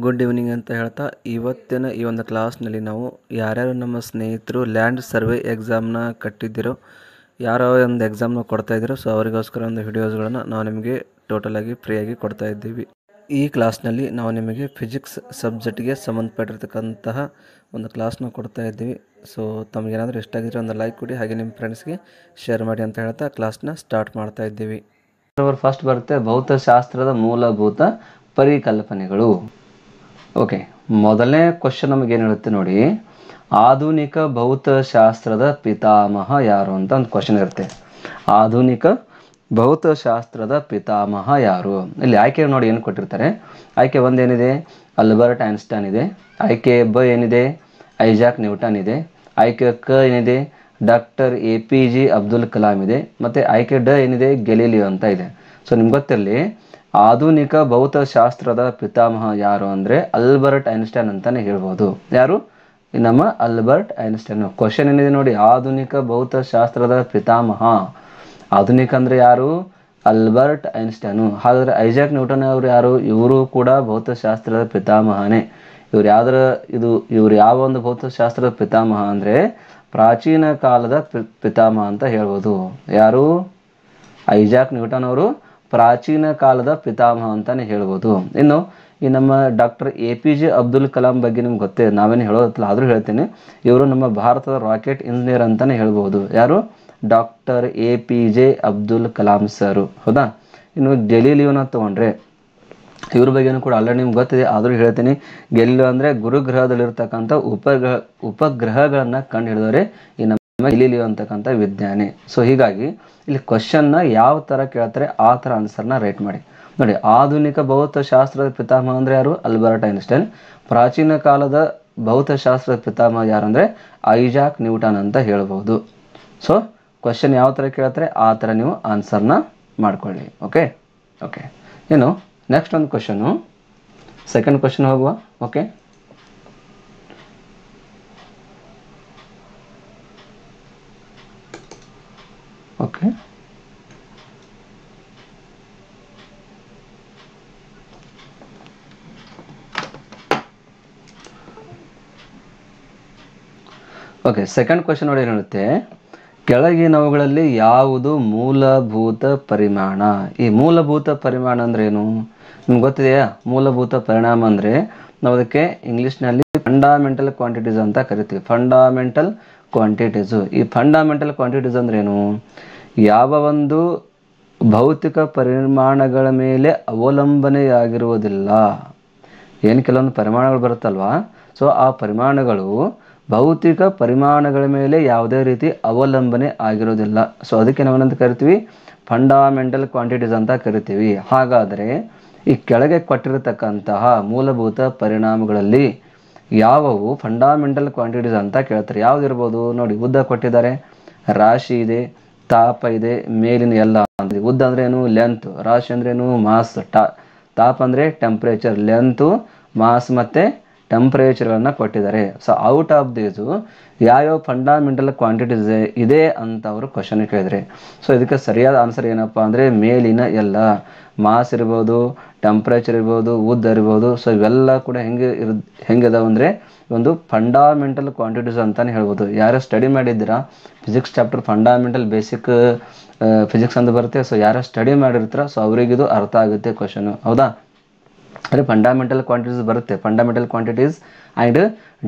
Good evening ಅಂತ ಹೇಳ್ತಾ ಇವತ್ತಿನ ಈ ಒಂದು ಕ್ಲಾಸ್ನಲ್ಲಿ ನಾವು ಯಾರ್ಯಾರು ನಮ್ಮ ಸ್ನೇಹಿತರು ಲ್ಯಾಂಡ್ ಸರ್ವೆ ಎಕ್ಸಾಮ್ನ ಕಟ್ಟಿದ್ದೀರೋ ಯಾರೋ ಒಂದು ಎಕ್ಸಾಮ್ನ ಕೊಡ್ತಾಯಿದ್ದೀರೋ ಸೊ ಅವರಿಗೋಸ್ಕರ ಒಂದು ವಿಡಿಯೋಸ್ಗಳನ್ನು ನಾವು ನಿಮಗೆ ಟೋಟಲಾಗಿ ಫ್ರೀಯಾಗಿ ಕೊಡ್ತಾ ಇದ್ದೀವಿ. ಈ ಕ್ಲಾಸ್ನಲ್ಲಿ ನಾವು ನಿಮಗೆ ಫಿಸಿಕ್ಸ್ ಸಬ್ಜೆಕ್ಟ್ಗೆ ಸಂಬಂಧಪಟ್ಟಿರ್ತಕ್ಕಂತಹ ಒಂದು ಕ್ಲಾಸ್ನ ಕೊಡ್ತಾ ಇದ್ದೀವಿ. ಸೊ ತಮಗೇನಾದರೂ ಇಷ್ಟ ಆಗಿದ್ರೆ ಒಂದು ಲೈಕ್ ಕೊಡಿ, ಹಾಗೆ ನಿಮ್ಮ ಫ್ರೆಂಡ್ಸ್ಗೆ ಶೇರ್ ಮಾಡಿ ಅಂತ ಹೇಳ್ತಾ ಕ್ಲಾಸ್ನ ಸ್ಟಾರ್ಟ್ ಮಾಡ್ತಾ ಇದ್ದೀವಿ. ಫಸ್ಟ್ ಬರುತ್ತೆ ಭೌತಶಾಸ್ತ್ರದ ಮೂಲಭೂತ ಪರಿಕಲ್ಪನೆಗಳು. ಓಕೆ, ಮೊದಲನೇ ಕ್ವಶನ್ ನಮಗೇನು ಹೇಳುತ್ತೆ ನೋಡಿ, ಆಧುನಿಕ ಭೌತಶಾಸ್ತ್ರದ ಪಿತಾಮಹ ಯಾರು ಅಂತ ಒಂದು ಕ್ವಶನ್ ಇರುತ್ತೆ. ಆಧುನಿಕ ಭೌತಶಾಸ್ತ್ರದ ಪಿತಾಮಹ ಯಾರು? ಇಲ್ಲಿ ಆಯ್ಕೆ ನೋಡಿ ಏನು ಕೊಟ್ಟಿರ್ತಾರೆ. ಆಯ್ಕೆ 1 ಏನಿದೆ, ಆಲ್ಬರ್ಟ್ ಐನ್ಸ್ಟೈನ್ ಇದೆ. ಆಯ್ಕೆ ಬ ಏನಿದೆ, ಐಜಾಕ್ ನ್ಯೂಟನ್ ಇದೆ. ಆಯ್ಕೆ ಕ ಏನಿದೆ, ಡಾಕ್ಟರ್ APJ ಅಬ್ದುಲ್ ಕಲಾಂ ಇದೆ. ಮತ್ತು ಆಯ್ಕೆ ಡ ಏನಿದೆ, ಗೆಲಿಲಿಯೋ ಅಂತ ಇದೆ. ಸೊ ನಿಮ್ಗೆ ಗೊತ್ತಿರಲಿ, ಆಧುನಿಕ ಭೌತಶಾಸ್ತ್ರದ ಪಿತಾಮಹ ಯಾರು ಅಂದರೆ ಆಲ್ಬರ್ಟ್ ಐನ್ಸ್ಟೈನ್ ಅಂತಲೇ ಹೇಳ್ಬೋದು. ಯಾರು? ನಮ್ಮ ಆಲ್ಬರ್ಟ್ ಐನ್ಸ್ಟೈನ್. ಕ್ವಶನ್ ಏನಿದೆ ನೋಡಿ, ಆಧುನಿಕ ಭೌತಶಾಸ್ತ್ರದ ಪಿತಾಮಹ. ಆಧುನಿಕ ಅಂದರೆ ಯಾರು? Albert Einstein. ಹಾಗಾದರೆ ಐಜಾಕ್ ನ್ಯೂಟನ್ ಅವರು ಯಾರು? ಇವರು ಕೂಡ ಭೌತಶಾಸ್ತ್ರದ ಪಿತಾಮಹನೇ. ಇವರು ಯಾವ ಒಂದು ಭೌತಶಾಸ್ತ್ರದ ಪಿತಾಮಹ ಅಂದರೆ ಪ್ರಾಚೀನ ಕಾಲದ ಪಿತಾಮಹ ಅಂತ ಹೇಳ್ಬೋದು. ಯಾರು? ಐಜಾಕ್ ನ್ಯೂಟನ್ ಅವರು ಪ್ರಾಚೀನ ಕಾಲದ ಪಿತಾಮಹ ಅಂತಾನೆ ಹೇಳ್ಬೋದು. ಇನ್ನು ಈ ನಮ್ಮ ಡಾಕ್ಟರ್ APJ ಅಬ್ದುಲ್ ಕಲಾಂ ಬಗ್ಗೆ ನಿಮ್ಗೆ ಗೊತ್ತೇ, ನಾವೇನು ಹೇಳೋದಿಲ್ಲ ಆದರೂ ಹೇಳ್ತೀನಿ. ಇವರು ನಮ್ಮ ಭಾರತದ ರಾಕೆಟ್ ಇಂಜಿನಿಯರ್ ಅಂತಾನೆ ಹೇಳ್ಬೋದು. ಯಾರು? ಡಾಕ್ಟರ್ APJ ಅಬ್ದುಲ್ ಕಲಾಂ ಸರು. ಹೌದಾ? ಇನ್ನು ಗೆಲಿಲಿಯೋನ ತಗೊಂಡ್ರೆ ಇವ್ರ ಬಗ್ಗೆನೂ ಕೂಡ ಆಲ್ರೆಡಿ ನಿಮ್ಗೆ ಗೊತ್ತಿದೆ, ಆದರೂ ಹೇಳ್ತೀನಿ. ಗೆಲಿಲಿಯೋ ಅಂದರೆ ಗುರುಗ್ರಹದಲ್ಲಿರ್ತಕ್ಕಂಥ ಉಪಗ್ರಹಗಳನ್ನು ಕಂಡು ಹಿಡಿದವರೆ ಈ ನಮ್ಮ ಗೆಲಿಲಿಯೋ ಅಂತಕ್ಕಂಥ ವಿಜ್ಞಾನಿ. ಸೊ ಹೀಗಾಗಿ ಇಲ್ಲಿ ಕ್ವಶನ್ನ ಯಾವ ಥರ ಕೇಳ್ತಾರೆ ಆ ಥರ ಆನ್ಸರ್ನ ರೈಟ್ ಮಾಡಿ. ನೋಡಿ, ಆಧುನಿಕ ಭೌತಶಾಸ್ತ್ರದ ಪಿತಾಮಹ ಅಂದರೆ ಯಾರು? Albert Einstein. ಪ್ರಾಚೀನ ಕಾಲದ ಭೌತಶಾಸ್ತ್ರದ ಪಿತಾಮಹ ಯಾರು ಅಂದರೆ ಐಜಾಕ್ ನ್ಯೂಟನ್ ಅಂತ ಹೇಳ್ಬೋದು. ಸೊ ಕ್ವಶನ್ ಯಾವ ಥರ ಕೇಳ್ತಾರೆ ಆ ಥರ ನೀವು ಆನ್ಸರ್ನ ಮಾಡ್ಕೊಳ್ಳಿ. ಓಕೆ, ಏನು ನೆಕ್ಸ್ಟ್ ಒಂದು ಕ್ವಶನು, ಸೆಕೆಂಡ್ ಕ್ವಶನ್ ಹೋಗುವ. ಓಕೆ, ಸೆಕೆಂಡ್ ಕ್ವಶನ್ ನೋಡಿ, ಏನಿರುತ್ತೆ, ಕೆಳಗಿನವುಗಳಲ್ಲಿ ಯಾವುದು ಮೂಲಭೂತ ಪರಿಮಾಣ? ಈ ಮೂಲಭೂತ ಪರಿಮಾಣ ಅಂದ್ರೆ ಏನು ನಿಮ್ಗೆ ಗೊತ್ತಿದೆಯಾ? ಮೂಲಭೂತ ಪರಿಣಾಮ ಅಂದರೆ ನಾವು ಅದಕ್ಕೆ ಇಂಗ್ಲೀಷ್ನಲ್ಲಿ ಫಂಡಾಮೆಂಟಲ್ ಕ್ವಾಂಟಿಟೀಸ್ ಅಂತ ಕರಿತೀವಿ. Fundamental quantities. ಈ ಫಂಡಾಮೆಂಟಲ್ ಕ್ವಾಂಟಿಟೀಸ್ ಅಂದ್ರೆ ಏನು? ಯಾವ ಒಂದು ಭೌತಿಕ ಪರಿಮಾಣಗಳ ಮೇಲೆ ಅವಲಂಬನೆಯಾಗಿರುವುದಿಲ್ಲ. ಏನು ಕೆಲವೊಂದು ಪರಿಮಾಣಗಳು ಬರುತ್ತಲ್ವಾ, ಸೊ ಆ ಪರಿಮಾಣಗಳು ಭೌತಿಕ ಪರಿಮಾಣಗಳ ಮೇಲೆ ಯಾವುದೇ ರೀತಿ ಅವಲಂಬನೆ ಆಗಿರೋದಿಲ್ಲ. ಸೊ ಅದಕ್ಕೆ ನಾವೇನಂತ ಕರಿತೀವಿ? ಫಂಡಾಮೆಂಟಲ್ ಕ್ವಾಂಟಿಟೀಸ್ ಅಂತ ಕರಿತೀವಿ. ಹಾಗಾದರೆ ಈ ಕೆಳಗೆ ಕೊಟ್ಟಿರತಕ್ಕಂತಹ ಮೂಲಭೂತ ಪರಿಣಾಮಗಳಲ್ಲಿ ಯಾವುವು ಫಂಡಾಮೆಂಟಲ್ ಕ್ವಾಂಟಿಟೀಸ್ ಅಂತ ಕೇಳ್ತಾರೆ? ಯಾವುದಿರ್ಬೋದು ನೋಡಿ, ಉದ್ದ ಕೊಟ್ಟಿದ್ದಾರೆ, ರಾಶಿ ಇದೆ, ತಾಪ ಇದೆ, ಮೇಲಿನ ಎಲ್ಲ ಅಂತ. ಉದ್ದ ಅಂದ್ರೆ ಏನು? ಲೆಂತ್. ರಾಶಿ ಅಂದ್ರೆ ಏನು? ಮಾಸ್. ತಾಪ ಅಂದರೆ ಟೆಂಪ್ರೇಚರ್. ಲೆಂತು, ಮಾಸ್ ಮತ್ತು ಟೆಂಪ್ರೇಚರ್ಗಳನ್ನು ಕೊಟ್ಟಿದ್ದಾರೆ. ಸೊ ಔಟ್ ಆಫ್ ದೀಸು ಯಾವ್ಯಾವ ಫಂಡಾಮೆಂಟಲ್ ಕ್ವಾಂಟಿಟೀಸ್ ಇದೆ ಅಂತ ಅವರು ಕ್ವಶನ್ ಕೇಳಿದರೆ, ಸೊ ಇದಕ್ಕೆ ಸರಿಯಾದ ಆನ್ಸರ್ ಏನಪ್ಪ ಅಂದರೆ ಮೇಲಿನ ಎಲ್ಲ. ಮಾಸ್ ಇರ್ಬೋದು, ಟೆಂಪ್ರೇಚರ್ ಇರ್ಬೋದು, ಉದ್ದ ಇರ್ಬೋದು. ಸೊ ಇವೆಲ್ಲ ಕೂಡ ಹೆಂಗಿದಾವೆ ಅಂದರೆ ಒಂದು ಫಂಡಾಮೆಂಟಲ್ ಕ್ವಾಂಟಿಟೀಸ್ ಅಂತಲೇ ಹೇಳ್ಬೋದು. ಯಾರು ಸ್ಟಡಿ ಮಾಡಿದ್ದೀರಾ physics chapter fundamental basic physics ಅಂತ ಬರುತ್ತೆ. ಸೊ ಯಾರು ಸ್ಟಡಿ ಮಾಡಿರ್ತೀರ ಸೊ ಅವರಿಗಿದು ಅರ್ಥ ಆಗುತ್ತೆ ಕ್ವಶನು. ಹೌದಾ? ಅಂದರೆ ಫಂಡಾಮೆಂಟಲ್ ಕ್ವಾಂಟಿಟೀಸ್ ಬರುತ್ತೆ. Fundamental quantities and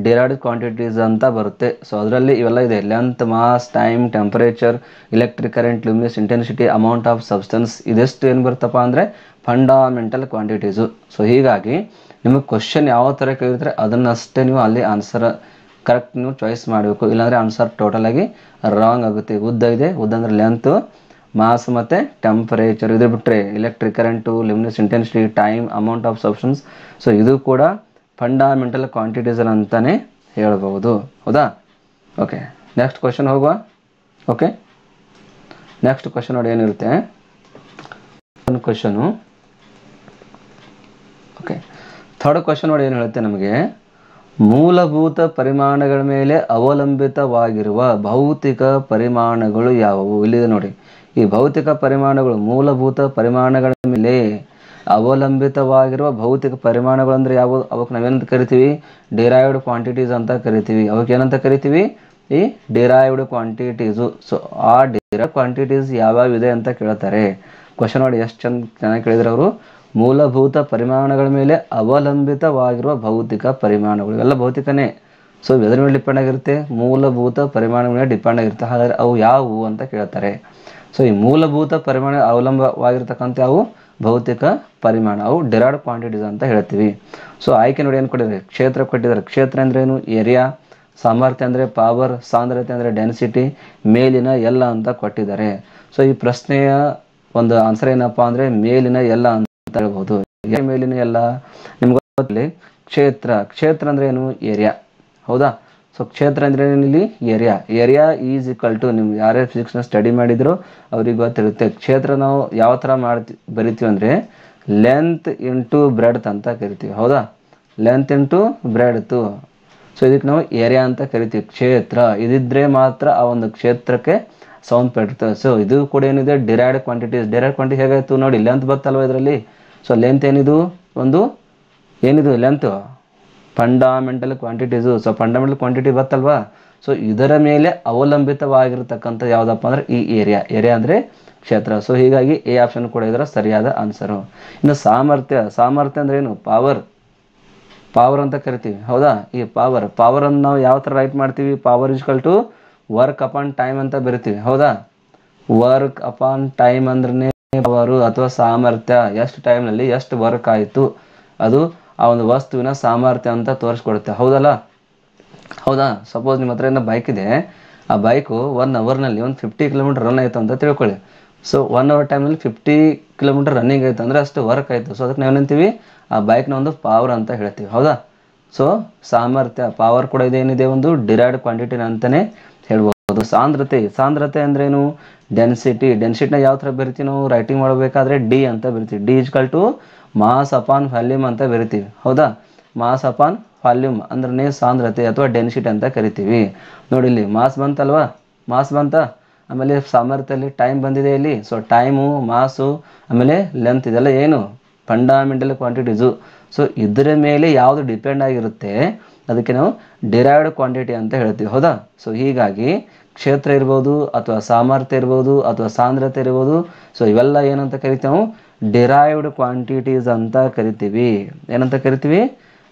derived quantities ಅಂತ ಬರುತ್ತೆ. ಸೊ ಅದರಲ್ಲಿ ಇವೆಲ್ಲ ಇದೆ: length, mass, time, temperature, electric current, luminous intensity, amount of substance. ಇದೆಷ್ಟು ಏನು ಬರುತ್ತಪ್ಪ ಅಂದರೆ ಫಂಡಾಮೆಂಟಲ್ ಕ್ವಾಂಟಿಟೀಸು. ಸೊ ಹೀಗಾಗಿ ನಿಮಗೆ ಕ್ವಶನ್ ಯಾವ ಥರ ಕೇಳಿದ್ರೆ ಅದನ್ನಷ್ಟೇ ನೀವು ಅಲ್ಲಿ ಆನ್ಸರ್ ಕರೆಕ್ಟ್ ನೀವು ಚಾಯ್ಸ್ ಮಾಡಬೇಕು. ಇಲ್ಲಾಂದರೆ ಆನ್ಸರ್ ಟೋಟಲಾಗಿ ರಾಂಗ್ ಆಗುತ್ತೆ. ಉದ್ದ ಇದೆ, ಉದ್ದ ಅಂದರೆ ಲೆಂತು, ಮಾಸ್ ಮತ್ತು ಟೆಂಪರೇಚರ್. ಇದು ಬಿಟ್ಟರೆ electric current, luminous intensity, time, amount of substance. So ಇದು ಕೂಡ ಫಂಡಾಮೆಂಟಲ್ ಕ್ವಾಂಟಿಟೀಸ್ ಅಂತಲೇ ಹೇಳ್ಬೋದು. ಹೌದಾ? ಓಕೆ, ನೆಕ್ಸ್ಟ್ ಕ್ವಶನ್ ಹೋಗುವ. ಓಕೆ, ನೆಕ್ಸ್ಟ್ ಕ್ವಶನ್ ನೋಡಿ ಏನಿರುತ್ತೆ ಒಂದು ಕ್ವಶನು. ಓಕೆ, ಥರ್ಡ್ ಕ್ವಶನ್ ನೋಡಿ ಏನು ಹೇಳುತ್ತೆ ನಮಗೆ, ಮೂಲಭೂತ ಪರಿಮಾಣಗಳ ಮೇಲೆ ಅವಲಂಬಿತವಾಗಿರುವ ಭೌತಿಕ ಪರಿಮಾಣಗಳು ಯಾವುವು? ಇಲ್ಲಿದೆ ನೋಡಿ, ಈ ಭೌತಿಕ ಪರಿಮಾಣಗಳು ಮೂಲಭೂತ ಪರಿಮಾಣಗಳ ಮೇಲೆ ಅವಲಂಬಿತವಾಗಿರುವ ಭೌತಿಕ ಪರಿಮಾಣಗಳು ಅಂದರೆ ಯಾವುದು? ಅವಕ್ಕೆ ನಾವೇನಂತ ಕರಿತೀವಿ? ಡಿರೈವ್ಡ್ ಕ್ವಾಂಟಿಟೀಸ್ ಅಂತ ಕರಿತೀವಿ. ಅವಕ್ಕೆ ಏನಂತ ಕರಿತೀವಿ? ಈ ಡಿರೈವ್ಡ್ ಕ್ವಾಂಟಿಟೀಸು. ಸೊ ಆ ಡಿರೈವ್ಡ್ ಕ್ವಾಂಟಿಟೀಸ್ ಯಾವ್ಯಾವ ಇದೆ ಅಂತ ಕೇಳ್ತಾರೆ. ಕ್ವಶನ್ ನೋಡಿ ಎಷ್ಟು ಚೆನ್ನಾಗಿ ಕೇಳಿದ್ರು ಅವರು. ಮೂಲಭೂತ ಪರಿಮಾಣಗಳ ಮೇಲೆ ಅವಲಂಬಿತವಾಗಿರುವ ಭೌತಿಕ ಪರಿಮಾಣಗಳು, ಇವೆಲ್ಲ ಭೌತಿಕನೇ. ಸೊ ಎದ್ರ ಮೇಲೆ ಡಿಪೆಂಡ್ ಆಗಿರುತ್ತೆ? ಮೂಲಭೂತ ಪರಿಮಾಣಗಳ ಮೇಲೆ ಡಿಪೆಂಡ್ ಆಗಿರುತ್ತೆ. ಹಾಗಾದರೆ ಅವು ಯಾವುವು ಅಂತ ಕೇಳ್ತಾರೆ. ಸೊ ಈ ಮೂಲಭೂತ ಪರಿಮಾಣ ಅವಲಂಬವಾಗಿರ್ತಕ್ಕಂಥ ಅವು ಭೌತಿಕ ಪರಿಮಾಣ, ಅವು ಡಿರೈವ್ಡ್ ಕ್ವಾಂಟಿಟೀಸ್ ಅಂತ ಹೇಳ್ತೀವಿ. ಸೊ ಆಯ್ಕೆ ನೋಡಿ ಏನು ಕೊಟ್ಟಿದ್ದಾರೆ? ಕ್ಷೇತ್ರ ಕೊಟ್ಟಿದ್ದಾರೆ. ಕ್ಷೇತ್ರ ಅಂದ್ರೇನು? ಏರಿಯಾ. ಸಾಮರ್ಥ್ಯ ಅಂದರೆ ಪವರ್. ಸಾಂದ್ರತೆ ಅಂದರೆ ಡೆನ್ಸಿಟಿ. ಮೇಲಿನ ಎಲ್ಲ ಅಂತ ಕೊಟ್ಟಿದ್ದಾರೆ. ಸೊ ಈ ಪ್ರಶ್ನೆಯ ಒಂದು ಆನ್ಸರ್ ಏನಪ್ಪಾ ಅಂದರೆ ಮೇಲಿನ ಎಲ್ಲ ಅಂತ ಹೇಳ್ಬೋದು. ಮೇಲಿನ ಎಲ್ಲ ನಿಮ್ಗೆ ಗೊತ್ತಿಲ್ಲ. ಕ್ಷೇತ್ರ, ಕ್ಷೇತ್ರ ಅಂದ್ರೆ ಏನು? ಏರಿಯಾ. ಹೌದಾ? ಸೊ ಕ್ಷೇತ್ರ ಅಂದ್ರೆ ಇಲ್ಲಿ area. Area is equal to, ನಿಮ್ಗೆ ಯಾರೇ ಫಿಸಿಕ್ಸ್ನ ಸ್ಟಡಿ ಮಾಡಿದ್ರು ಅವ್ರಿಗೆ ಗೊತ್ತಿರುತ್ತೆ. ಕ್ಷೇತ್ರ ನಾವು ಯಾವ ಥರ ಬರಿತೀವಿ ಅಂದರೆ ಲೆಂತ್ ಇಂಟು ಬ್ರೆಡ್ತ್ ಅಂತ ಕರಿತೀವಿ. ಹೌದಾ? Length into breadth. ಸೊ ಇದಕ್ಕೆ ನಾವು ಏರಿಯಾ ಅಂತ ಕರಿತೀವಿ. ಕ್ಷೇತ್ರ ಇದಿದ್ರೆ ಮಾತ್ರ ಆ ಒಂದು ಕ್ಷೇತ್ರಕ್ಕೆ ಸಂಬಂಧಪಟ್ಟಿರ್ತದೆ. ಸೊ ಇದು ಕೂಡ ಏನಿದೆ? Derived quantities. ಡಿರೈವ್ಡ್ ಕ್ವಾಂಟಿಟಿ ಹೇಗಾಯಿತು ನೋಡಿ, ಲೆಂತ್ ಬರ್ತಲ್ವ ಇದರಲ್ಲಿ. ಸೊ ಲೆಂತ್ ಏನಿದು? ಏನಿದು length? Fundamental quantities. So fundamental quantity ಬರ್ತಲ್ವಾ? ಸೊ ಇದರ ಮೇಲೆ ಅವಲಂಬಿತವಾಗಿರ್ತಕ್ಕಂಥ ಯಾವುದಪ್ಪ ಅಂದರೆ ಈ ಏರಿಯಾ. ಏರಿಯಾ ಅಂದರೆ ಕ್ಷೇತ್ರ. ಸೊ ಹೀಗಾಗಿ ಎ ಆಪ್ಷನ್ ಕೂಡ ಇದರ ಸರಿಯಾದ ಆನ್ಸರು. ಇನ್ನು ಸಾಮರ್ಥ್ಯ. ಸಾಮರ್ಥ್ಯ ಅಂದ್ರೆ ಏನು? ಪವರ್. ಪವರ್ ಅಂತ ಕರಿತೀವಿ. ಹೌದಾ? ಈ ಪವರನ್ನು ನಾವು ಯಾವ ಥರ ರೈಟ್ ಮಾಡ್ತೀವಿ? Power equal to work upon time ಅಂತ ಬರಿತೀವಿ. ಹೌದಾ? ವರ್ಕ್ ಅಪಾನ್ ಟೈಮ್ ಅಂದ್ರೆ ಪವರು ಅಥವಾ ಸಾಮರ್ಥ್ಯ. ಎಷ್ಟು ಟೈಮ್ನಲ್ಲಿ ಎಷ್ಟು ವರ್ಕ್ ಆಯಿತು ಅದು ಆ ಒಂದು ವಸ್ತುವಿನ ಸಾಮರ್ಥ್ಯ ಅಂತ ತೋರಿಸ್ಕೊಡುತ್ತೆ. ಹೌದಲ್ಲ? ಹೌದಾ? ಸಪೋಸ್ ನಿಮ್ಮ ಹತ್ರ ಏನೋ ಬೈಕ್ ಇದೆ, ಆ ಬೈಕು 1 ಅವರ್ನಲ್ಲಿ ಒಂದು 50 ಕಿಲೋಮೀಟರ್ ರನ್ ಆಯಿತು ಅಂತ ತಿಳ್ಕೊಳ್ಳಿ. ಸೊ 1 ಅವರ್ ಟೈಮ್ನಲ್ಲಿ 50 ಕಿಲೋಮೀಟರ್ ರನ್ನಿಂಗ್ ಆಯಿತು ಅಂದರೆ ಅಷ್ಟು ವರ್ಕ್ ಆಯಿತು. ಸೊ ಅದಕ್ಕೆ ನಾವೇನಂತೀವಿ? ಆ ಬೈಕ್ನ ಒಂದು ಪವರ್ ಅಂತ ಹೇಳ್ತೀವಿ. ಹೌದಾ? ಸೊ ಸಾಮರ್ಥ್ಯ, ಪವರ್ ಕೂಡ ಇದೇನಿದೆ? ಒಂದು ಡಿರೈವ್ಡ್ ಕ್ವಾಂಟಿಟಿ ಅಂತಲೇ ಹೇಳ್ಬೋದು. ಸಾಂದ್ರತೆ. ಸಾಂದ್ರತೆ ಅಂದ್ರೇನು? ಡೆನ್ಸಿಟಿ. ಡೆನ್ಸಿಟಿನ ಯಾವ ಥರ ಬರಿತೀವಿ ನಾವು? ರೈಟಿಂಗ್ ಮಾಡಬೇಕಾದ್ರೆ ಡಿ ಅಂತ ಬರಿತೀವಿ. D equal to mass upon volume ಅಂತ ಬರಿತೀವಿ. ಹೌದಾ? ಮಾಸ್ ಅಪಾನ್ ವಾಲ್ಯೂಮ್ ಅಂದ್ರೆ ಸಾಂದ್ರತೆ ಅಥವಾ ಡೆನ್ಸಿಟಿ ಅಂತ ಕರಿತೀವಿ. ನೋಡಿ ಇಲ್ಲಿ ಮಾಸ್ ಬಂತಲ್ವಾ? ಮಾಸ್ ಬಂತ. ಆಮೇಲೆ ಸಾಮರ್ಥ್ಯದಲ್ಲಿ ಟೈಮ್ ಬಂದಿದೆ ಇಲ್ಲಿ. ಸೊ ಟೈಮು, ಮಾಸು, ಆಮೇಲೆ ಲೆಂತ್ ಇದೆಲ್ಲ ಏನು? Fundamental quantities. ಸೊ ಇದರ ಮೇಲೆ ಯಾವುದು ಡಿಪೆಂಡ್ ಆಗಿರುತ್ತೆ ಅದಕ್ಕೆ ನಾವು ಡಿರೈವ್ಡ್ ಕ್ವಾಂಟಿಟಿ ಅಂತ ಹೇಳ್ತೀವಿ. ಹೌದಾ? ಸೊ ಹೀಗಾಗಿ ಕ್ಷೇತ್ರ ಇರ್ಬೋದು ಅಥವಾ ಸಾಮರ್ಥ್ಯ ಇರ್ಬೋದು ಅಥವಾ ಸಾಂದ್ರತೆ ಇರ್ಬೋದು. ಸೊ ಇವೆಲ್ಲ ಏನಂತ ಕರಿತೀವಿ ನಾವು? ಡಿರೈವ್ಡ್ ಕ್ವಾಂಟಿಟೀಸ್ ಅಂತ ಕರಿತೀವಿ. ಏನಂತ ಕರಿತೀವಿ?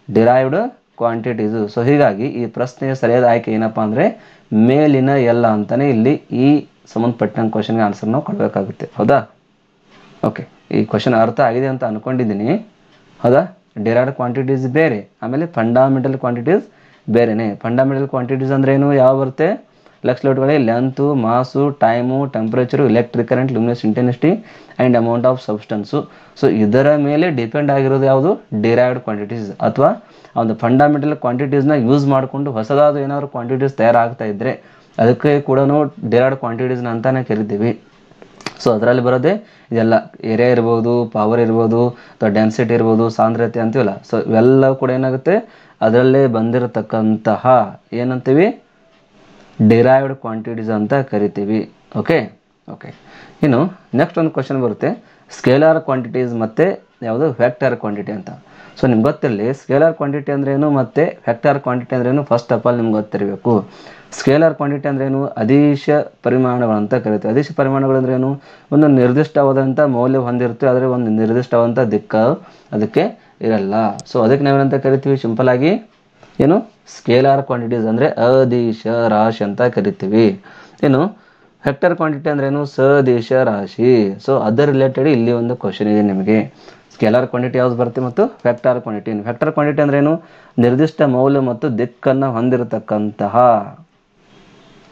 Derived quantities. ಸೊ ಹೀಗಾಗಿ ಈ ಪ್ರಶ್ನೆಯ ಸರಿಯಾದ ಆಯ್ಕೆ ಏನಪ್ಪಾ ಅಂದರೆ ಮೇಲಿನ ಎಲ್ಲ ಅಂತಾನೆ ಇಲ್ಲಿ ಈ ಸಂಬಂಧಪಟ್ಟ ಕ್ವಶನ್ಗೆ ಆನ್ಸರ್ ನಾವು ಕೊಡಬೇಕಾಗುತ್ತೆ. ಹೌದಾ? ಓಕೆ, ಈ ಕ್ವಶನ್ ಅರ್ಥ ಆಗಿದೆ ಅಂತ ಅನ್ಕೊಂಡಿದ್ದೀನಿ. ಹೌದಾ? ಡಿರೈವ್ಡ್ ಕ್ವಾಂಟಿಟೀಸ್ ಬೇರೆ, ಆಮೇಲೆ ಫಂಡಾಮೆಂಟಲ್ ಕ್ವಾಂಟಿಟೀಸ್ ಬೇರೆನೆ. ಫಂಡಾಮೆಂಟಲ್ ಕ್ವಾಂಟಿಟೀಸ್ ಅಂದ್ರೆ ಏನು? ಯಾವ ಬರುತ್ತೆ? ಲಕ್ಷಗಳಲ್ಲಿ length, mass, time, temperature, electric current, luminous intensity and amount of substance. So ಇದರ ಮೇಲೆ ಡಿಪೆಂಡ್ ಆಗಿರೋದು ಯಾವುದು? Derived quantities. ಅಥವಾ ಒಂದು ಫಂಡಾಮೆಂಟಲ್ ಕ್ವಾಂಟಿಟೀಸ್ನ ಯೂಸ್ ಮಾಡಿಕೊಂಡು ಹೊಸದಾದ ಏನಾದ್ರು ಕ್ವಾಂಟಿಟೀಸ್ ತಯಾರಾಗ್ತಾ ಇದ್ದರೆ ಅದಕ್ಕೆ ಕೂಡ ನಾವು ಡಿರೈವ್ಡ್ ಕ್ವಾಂಟಿಟೀಸ್ನ ಅಂತಾನೆ ಕರಿತೀವಿ. ಸೊ ಅದರಲ್ಲಿ ಬರೋದೇ ಇದೆಲ್ಲ. ಏರಿಯಾ ಇರ್ಬೋದು, ಪವರ್ ಇರ್ಬೋದು, ಅಥವಾ ಡೆನ್ಸಿಟಿ ಇರ್ಬೋದು, ಸಾಂದ್ರತೆ ಅಂತೀವಲ್ಲ. ಸೊ ಇವೆಲ್ಲ ಕೂಡ ಏನಾಗುತ್ತೆ? ಅದರಲ್ಲೇ ಬಂದಿರತಕ್ಕಂತಹ ಏನಂತೀವಿ? ಡಿರೈವ್ಡ್ ಕ್ವಾಂಟಿಟೀಸ್ ಅಂತ ಕರಿತೀವಿ. ಓಕೆ. ಇನ್ನು ನೆಕ್ಸ್ಟ್ ಒಂದು ಕ್ವಶನ್ ಬರುತ್ತೆ, ಸ್ಕೇಲಾರ್ ಕ್ವಾಂಟಿಟೀಸ್ ಮತ್ತು ಯಾವುದು? ವೆಕ್ಟರ್ ಕ್ವಾಂಟಿಟಿ ಅಂತ. ಸೊ ನಿಮ್ಗೆ ಗೊತ್ತಿರಲಿ ಸ್ಕೇಲಾರ್ ಕ್ವಾಂಟಿಟಿ ಅಂದ್ರೇನು ಮತ್ತು ವೆಕ್ಟರ್ ಕ್ವಾಂಟಿಟಿ ಅಂದ್ರೇನು. ಫಸ್ಟ್ ಆಫ್ ಆಲ್ ನಿಮ್ಗೆ ಗೊತ್ತಿರಬೇಕು. ಸ್ಕೇಲಾರ್ ಕ್ವಾಂಟಿಟಿ ಅಂದ್ರೇನು? ಅದೀಶ ಪರಿಮಾಣಗಳು ಅಂತ ಕರಿತೀವಿ. ಅದೀಶ ಪರಿಮಾಣಗಳು ಅಂದ್ರೇನು? ಒಂದು ನಿರ್ದಿಷ್ಟವಾದಂಥ ಮೌಲ್ಯ ಹೊಂದಿರುತ್ತೆ, ಆದರೆ ಒಂದು ನಿರ್ದಿಷ್ಟವಾದಂಥ ದಿಕ್ಕು ಅದಕ್ಕೆ ಇರಲ್ಲ. ಸೊ ಅದಕ್ಕೆ ನಾವೇನಂತ ಕರಿತೀವಿ? ಸಿಂಪಲ್ ಆಗಿ ಏನು? ಸ್ಕೇಲಾರ್ ಕ್ವಾಂಟಿಟೀಸ್ ಅಂದರೆ ಅದೀಶ ರಾಶಿ ಅಂತ ಕರಿತೀವಿ. ಇನ್ನು ವೆಕ್ಟರ್ ಕ್ವಾಂಟಿಟಿ ಅಂದ್ರೇನು? ಸದಿಶ ರಾಶಿ. ಸೊ ಅದರ್ ರಿಲೇಟೆಡ್ ಇಲ್ಲಿ ಒಂದು ಕ್ವಶನ್ ಇದೆ ನಿಮಗೆ. ಸ್ಕೇಲಾರ್ ಕ್ವಾಂಟಿಟಿ ಯಾವ್ದು ಬರುತ್ತೆ ಮತ್ತು ವೆಕ್ಟರ್ ಕ್ವಾಂಟಿಟಿ. ವೆಕ್ಟರ್ ಕ್ವಾಂಟಿಟಿ ಅಂದ್ರೇನು? ನಿರ್ದಿಷ್ಟ ಮೌಲ್ಯ ಮತ್ತು ದಿಕ್ಕನ್ನು ಹೊಂದಿರತಕ್ಕಂತಹ,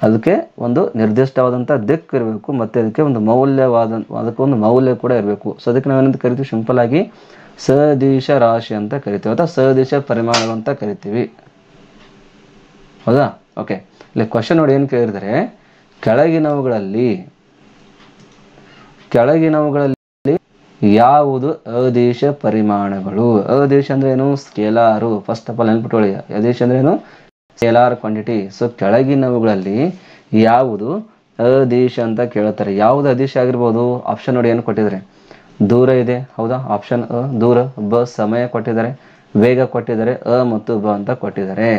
ಅದಕ್ಕೆ ಒಂದು ನಿರ್ದಿಷ್ಟವಾದಂಥ ದಿಕ್ಕು ಇರಬೇಕು ಮತ್ತು ಅದಕ್ಕೆ ಒಂದು ಅದಕ್ಕೊಂದು ಮೌಲ್ಯ ಕೂಡ ಇರಬೇಕು. ಸೊ ಅದಕ್ಕೆ ನಾವೇನಂತ ಕರಿತೀವಿ? ಸಿಂಪಲ್ ಆಗಿ ಸದಿಶ ರಾಶಿ ಅಂತ ಕರಿತೀವಿ ಅಥವಾ ಸದಿಶ ಪರಿಮಾಣಗಳು ಅಂತ ಕರಿತೀವಿ. ಹೌದಾ? ಓಕೆ, ಇಲ್ಲಿ ಕ್ವಶನ್ ನೋಡಿ ಏನು ಕೇಳಿದರೆ, ಕೆಳಗಿನವುಗಳಲ್ಲಿ ಯಾವುದು ಅದೇಶ ಪರಿಮಾಣಗಳು? ಅದೇಶ ಅಂದ್ರೆ ಏನು? ಸ್ಕೇಲಾರು. ಫಸ್ಟ್ ಆಫ್ ಆಲ್ ನೆನ್ಪಿಟ್ಕೊಳ್ಳಿ, ಅದೇಶ ಅಂದ್ರೆ ಏನು? Scalar quantity. ಸೊ ಕೆಳಗಿನವುಗಳಲ್ಲಿ ಯಾವುದು ಅದೇಶ ಅಂತ ಕೇಳ್ತಾರೆ. ಯಾವುದು ಅದೇಶ ಆಗಿರ್ಬೋದು? ಆಪ್ಷನ್ ನೋಡಿ ಏನು ಕೊಟ್ಟಿದ್ದಾರೆ? ದೂರ ಇದೆ, ಹೌದಾ? ಆಪ್ಷನ್ ಅ ದೂರ. ಬ ಸಮಯ ಕೊಟ್ಟಿದ್ದಾರೆ, ವೇಗ ಕೊಟ್ಟಿದ್ದಾರೆ, ಅ ಮತ್ತು ಬ ಅಂತ ಕೊಟ್ಟಿದ್ದಾರೆ.